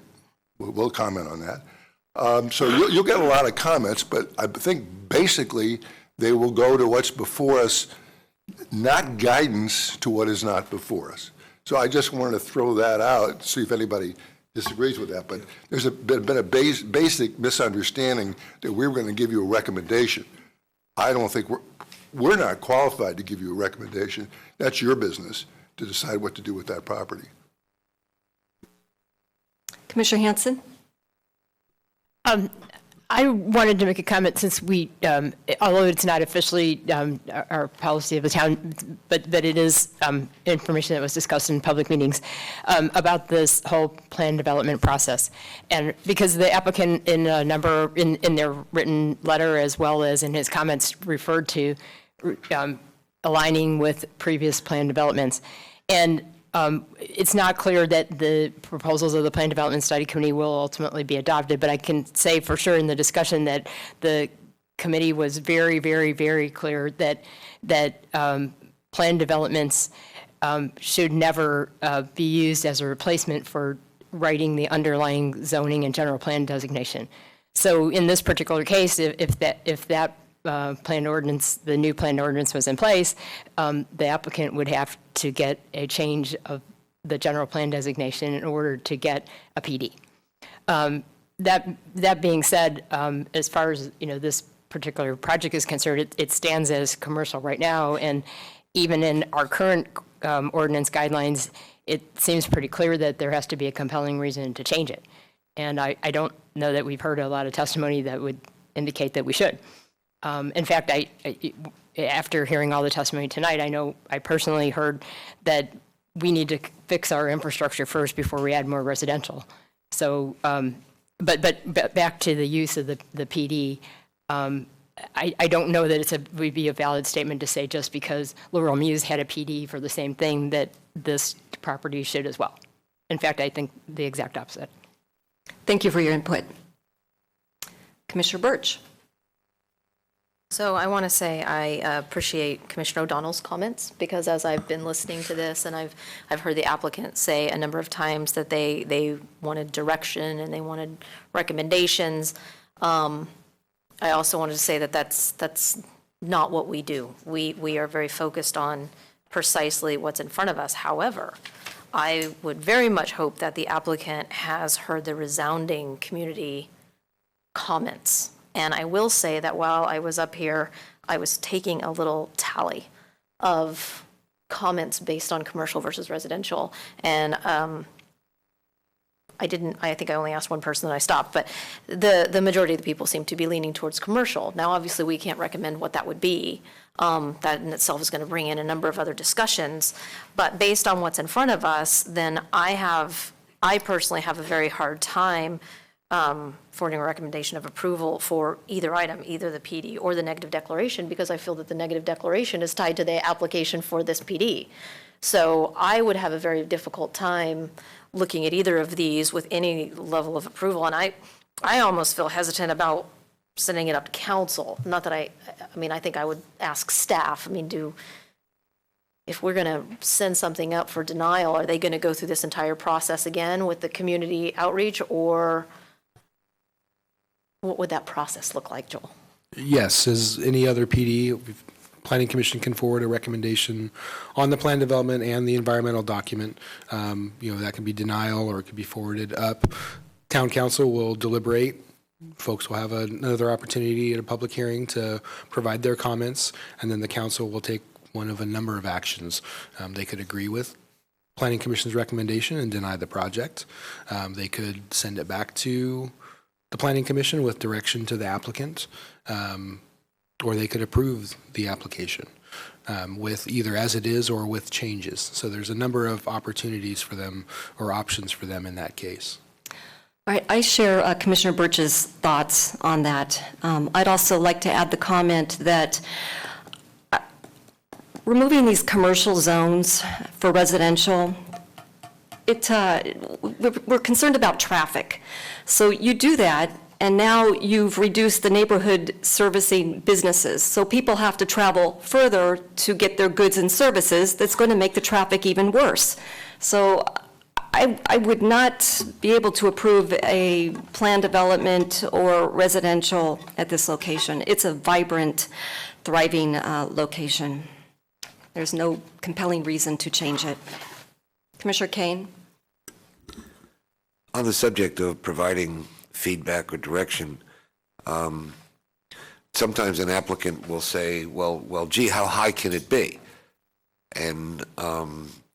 will comment on that. So you'll get a lot of comments, but I think basically they will go to what's before us, not guidance to what is not before us. So I just wanted to throw that out, see if anybody disagrees with that. But there's been a basic misunderstanding that we were going to give you a recommendation. I don't think we're not qualified to give you a recommendation. That's your business to decide what to do with that property. Commissioner Hanson? I wanted to make a comment since we, although it's not officially our policy of the town, but it is information that was discussed in public meetings about this whole plan development process. And because the applicant in a number, in their written letter as well as in his comments referred to aligning with previous plan developments. And it's not clear that the proposals of the Plan Development Study Committee will ultimately be adopted, but I can say for sure in the discussion that the committee was very, very, very clear that plan developments should never be used as a replacement for writing the underlying zoning and general plan designation. So in this particular case, if that plan ordinance, the new plan ordinance was in place, the applicant would have to get a change of the general plan designation in order to get a PD. That being said, as far as this particular project is concerned, it stands as commercial right now, and even in our current ordinance guidelines, it seems pretty clear that there has to be a compelling reason to change it. And I don't know that we've heard a lot of testimony that would indicate that we should. In fact, after hearing all the testimony tonight, I know I personally heard that we need to fix our infrastructure first before we add more residential. So, but back to the use of the PD, I don't know that would be a valid statement to say just because Laurel Muse had a PD for the same thing that this property should as well. In fact, I think the exact opposite. Thank you for your input. Commissioner Birch. So I want to say I appreciate Commissioner O'Donnell's comments, because as I've been listening to this and I've heard the applicant say a number of times that they wanted direction and they wanted recommendations. I also wanted to say that that's not what we do. We are very focused on precisely what's in front of us. However, I would very much hope that the applicant has heard the resounding community comments. And I will say that while I was up here, I was taking a little tally of comments based on commercial versus residential. And I think I only asked one person and I stopped, but the majority of the people seem to be leaning towards commercial. Now, obviously, we can't recommend what that would be, That in itself is going to bring in a number of other discussions. But based on what's in front of us, then I personally have a very hard time forwarding a recommendation of approval for either item, either the PD or the negative declaration, because I feel that the negative declaration is tied to the application for this PD. So I would have a very difficult time looking at either of these with any level of approval. And I almost feel hesitant about sending it up to council. Not that I think I would ask staff. If we're going to send something up for denial, are they going to go through this entire process again with the community outreach, or what would that process look like, Joel? Yes, as any other PD, Planning Commission can forward a recommendation on the plan development and the environmental document. That can be denial or it could be forwarded up. Town Council will deliberate. Folks will have another opportunity at a public hearing to provide their comments, and then the council will take one of a number of actions. They could agree with Planning Commission's recommendation and deny the project. They could send it back to the Planning Commission with direction to the applicant, or they could approve the application with either as it is or with changes. So there's a number of opportunities for them or options for them in that case. All right, I share Commissioner Birch's thoughts on that. I'd also like to add the comment that removing these commercial zones for residential, we're concerned about traffic. So you do that, and now you've reduced the neighborhood servicing businesses. So people have to travel further to get their goods and services. That's going to make the traffic even worse. So I would not be able to approve a planned development or residential at this location. It's a vibrant, thriving location. There's no compelling reason to change it. Commissioner Kane? On the subject of providing feedback or direction, sometimes an applicant will say, well, gee, how high can it be? And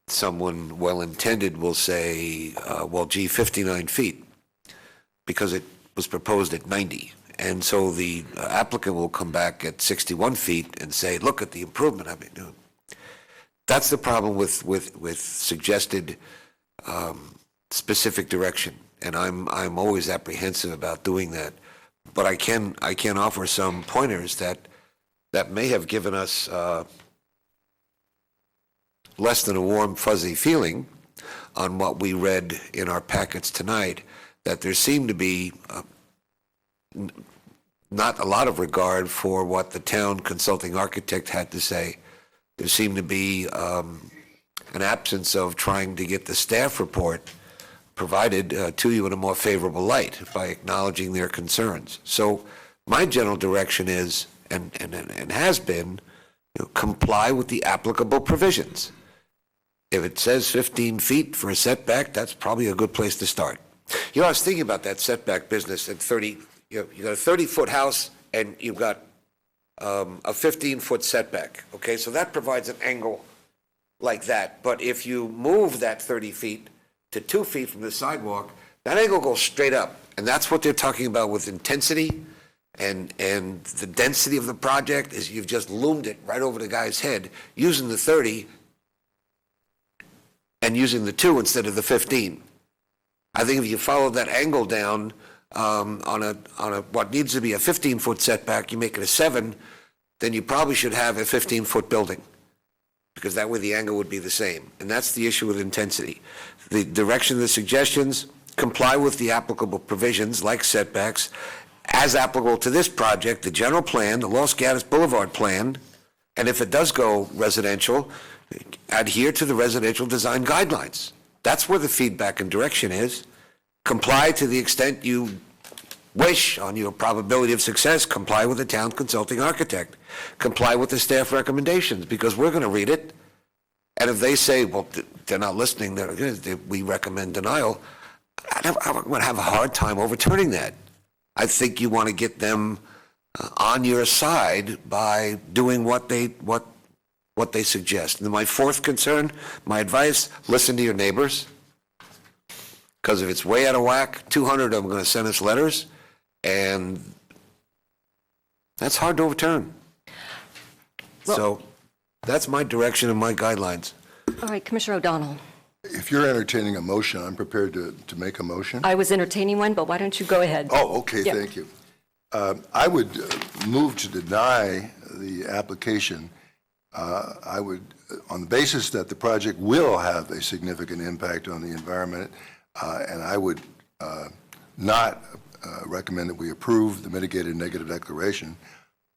someone well-intended will say, well, gee, 59 feet, because it was proposed at 90. And so the applicant will come back at 61 feet and say, look at the improvement I've been doing. That's the problem with suggested specific direction, and I'm always apprehensive about doing that. But I can offer some pointers that may have given us less than a warm, fuzzy feeling on what we read in our packets tonight, that there seemed to be not a lot of regard for what the town consulting architect had to say. There seemed to be an absence of trying to get the staff report provided to you in a more favorable light by acknowledging their concerns. So my general direction is, and has been, comply with the applicable provisions. If it says 15 feet for a setback, that's probably a good place to start. I was thinking about that setback business at 30, you got a 30-foot house and you've got a 15-foot setback, okay? So that provides an angle like that. But if you move that 30 feet to 2 feet from the sidewalk, that angle goes straight up. And that's what they're talking about with intensity and the density of the project is you've just loomed it right over the guy's head using the 30 and using the 2 instead of the 15. I think if you follow that angle down on a what needs to be a 15-foot setback, you make it a 7, then you probably should have a 15-foot building, because that way the angle would be the same. And that's the issue with intensity. The direction of the suggestions comply with the applicable provisions like setbacks as applicable to this project, the general plan, the Los Gatos Boulevard plan, and if it does go residential, adhere to the residential design guidelines. That's where the feedback and direction is. Comply to the extent you wish on your probability of success. Comply with the town consulting architect. Comply with the staff recommendations, because we're going to read it. And if they say, well, they're not listening, we recommend denial, I'm going to have a hard time overturning that. I think you want to get them on your side by doing what they suggest. And my fourth concern, my advice, listen to your neighbors. Because if it's way out of whack, 200 of them are going to send us letters, and that's hard to overturn. So that's my direction and my guidelines. All right, Commissioner O'Donnell. If you're entertaining a motion, I'm prepared to make a motion. I was entertaining one, but why don't you go ahead? Oh, okay, Yeah. thank you. I would move to deny the application. I would, on the basis that the project will have a significant impact on the environment, and I would not recommend that we approve the mitigated negative declaration,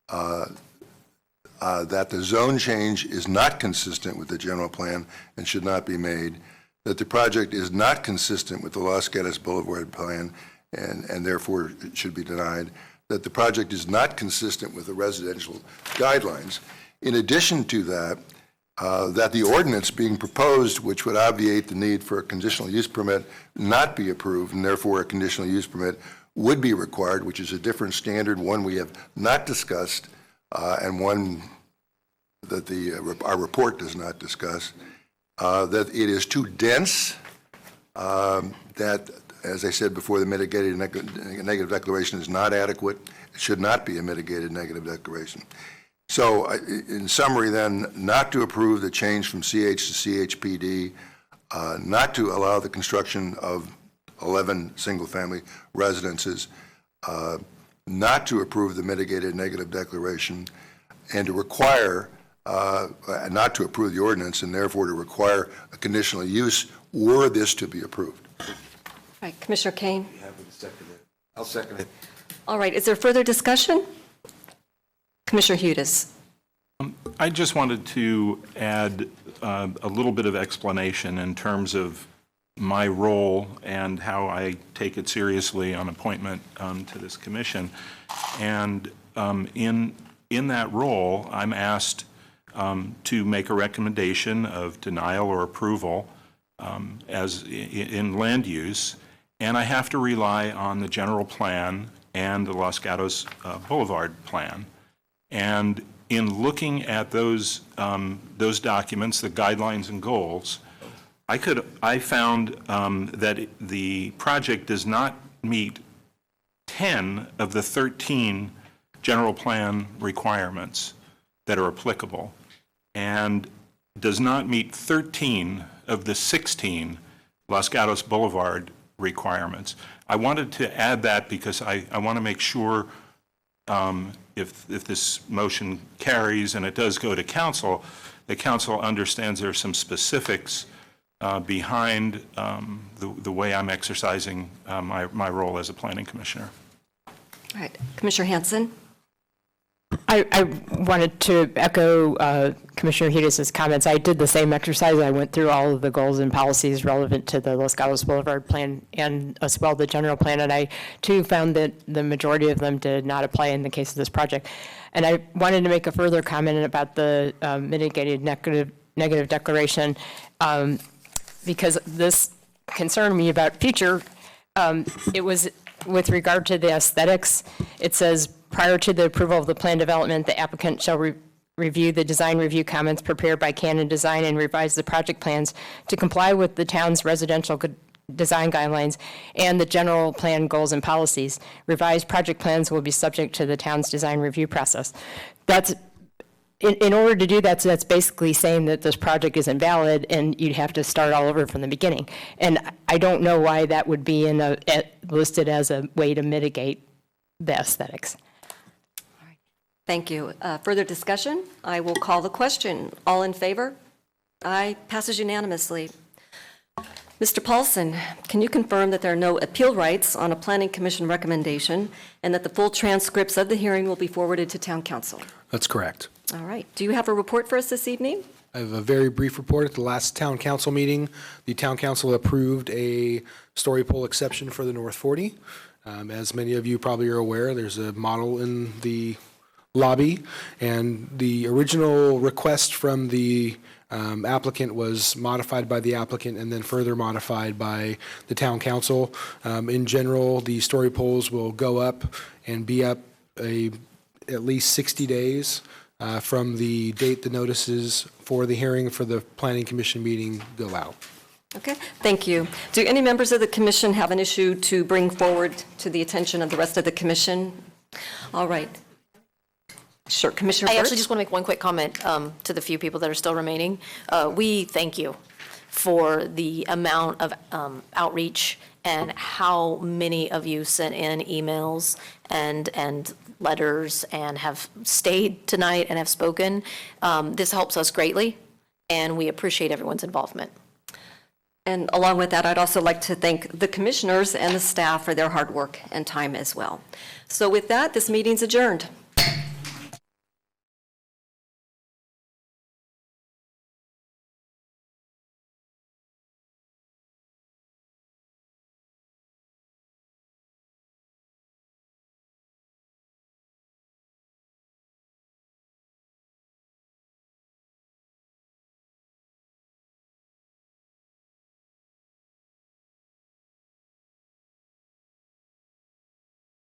that the zone change is not consistent with the general plan and should not be made, that the project is not consistent with the Los Gatos Boulevard plan and therefore it should be denied, that the project is not consistent with the residential guidelines. In addition to that, that the ordinance being proposed, which would obviate the need for a conditional use permit, not be approved, and therefore a conditional use permit would be required, which is a different standard, one we have not discussed, and one that our report does not discuss, that it is too dense, that, as I said before, the mitigated negative declaration is not adequate. It should not be a mitigated negative declaration. So in summary then, not to approve the change from CH to CHPD, not to allow the construction of 11 single-family residences, not to approve the mitigated negative declaration, and to require, not to approve the ordinance, and therefore to require a conditional use were this to be approved. All right, Commissioner Kane. I'll second it. All right, is there further discussion? Commissioner Hudes. I just wanted to add a little bit of explanation in terms of my role and how I take it seriously on appointment to this commission. And in that role, I'm asked to make a recommendation of denial or approval as in land use, and I have to rely on the general plan and the Los Gatos Boulevard plan. And in looking at those documents, the guidelines and goals, I found that the project does not meet 10 of the 13 general plan requirements that are applicable, and does not meet 13 of the 16 Los Gatos Boulevard requirements. I wanted to add that because I want to make sure if this motion carries and it does go to council, the council understands there are some specifics behind the way I'm exercising my role as a planning commissioner. All right, Commissioner Hanson. I wanted to echo Commissioner Hudes' comments. I did the same exercise. I went through all of the goals and policies relevant to the Los Gatos Boulevard plan and as well the general plan, and I too found that the majority of them did not apply in the case of this project. And I wanted to make a further comment about the mitigated negative declaration because this concerned me about future. It was with regard to the aesthetics. It says, prior to the approval of the plan development, the applicant shall review the design review comments prepared by Canon Design and revise the project plans to comply with the town's residential design guidelines and the general plan goals and policies. Revised project plans will be subject to the town's design review process. That's in order to do that, so that's basically saying that this project is invalid and you'd have to start all over from the beginning. And I don't know why that would be listed as a way to mitigate the aesthetics. Thank you. Further discussion? I will call the question. All in favor? Aye. Passes unanimously. Mr. Paulson, can you confirm that there are no appeal rights on a Planning Commission recommendation and that the full transcripts of the hearing will be forwarded to Town Council? That's correct. All right. Do you have a report for us this evening? I have a very brief report. At the last Town Council meeting, the Town Council approved a story pole exception for the North 40. As many of you probably are aware, there's a model in the lobby, and the original request from the applicant was modified by the applicant and then further modified by the Town Council. In general, the story poles will go up and be up at least 60 days from the date the notices for the hearing for the Planning Commission meeting go out. Okay, thank you. Do any members of the commission have an issue to bring forward to the attention of the rest of the commission? All right. Sure, Commissioner I Fritz? actually just want to make one quick comment to the few people that are still remaining. We thank you for the amount of outreach and how many of you sent in emails and letters and have stayed tonight and have spoken. This helps us greatly, and we appreciate everyone's involvement. And along with that, I'd also like to thank the commissioners and the staff for their hard work and time as well. So with that, this meeting's adjourned.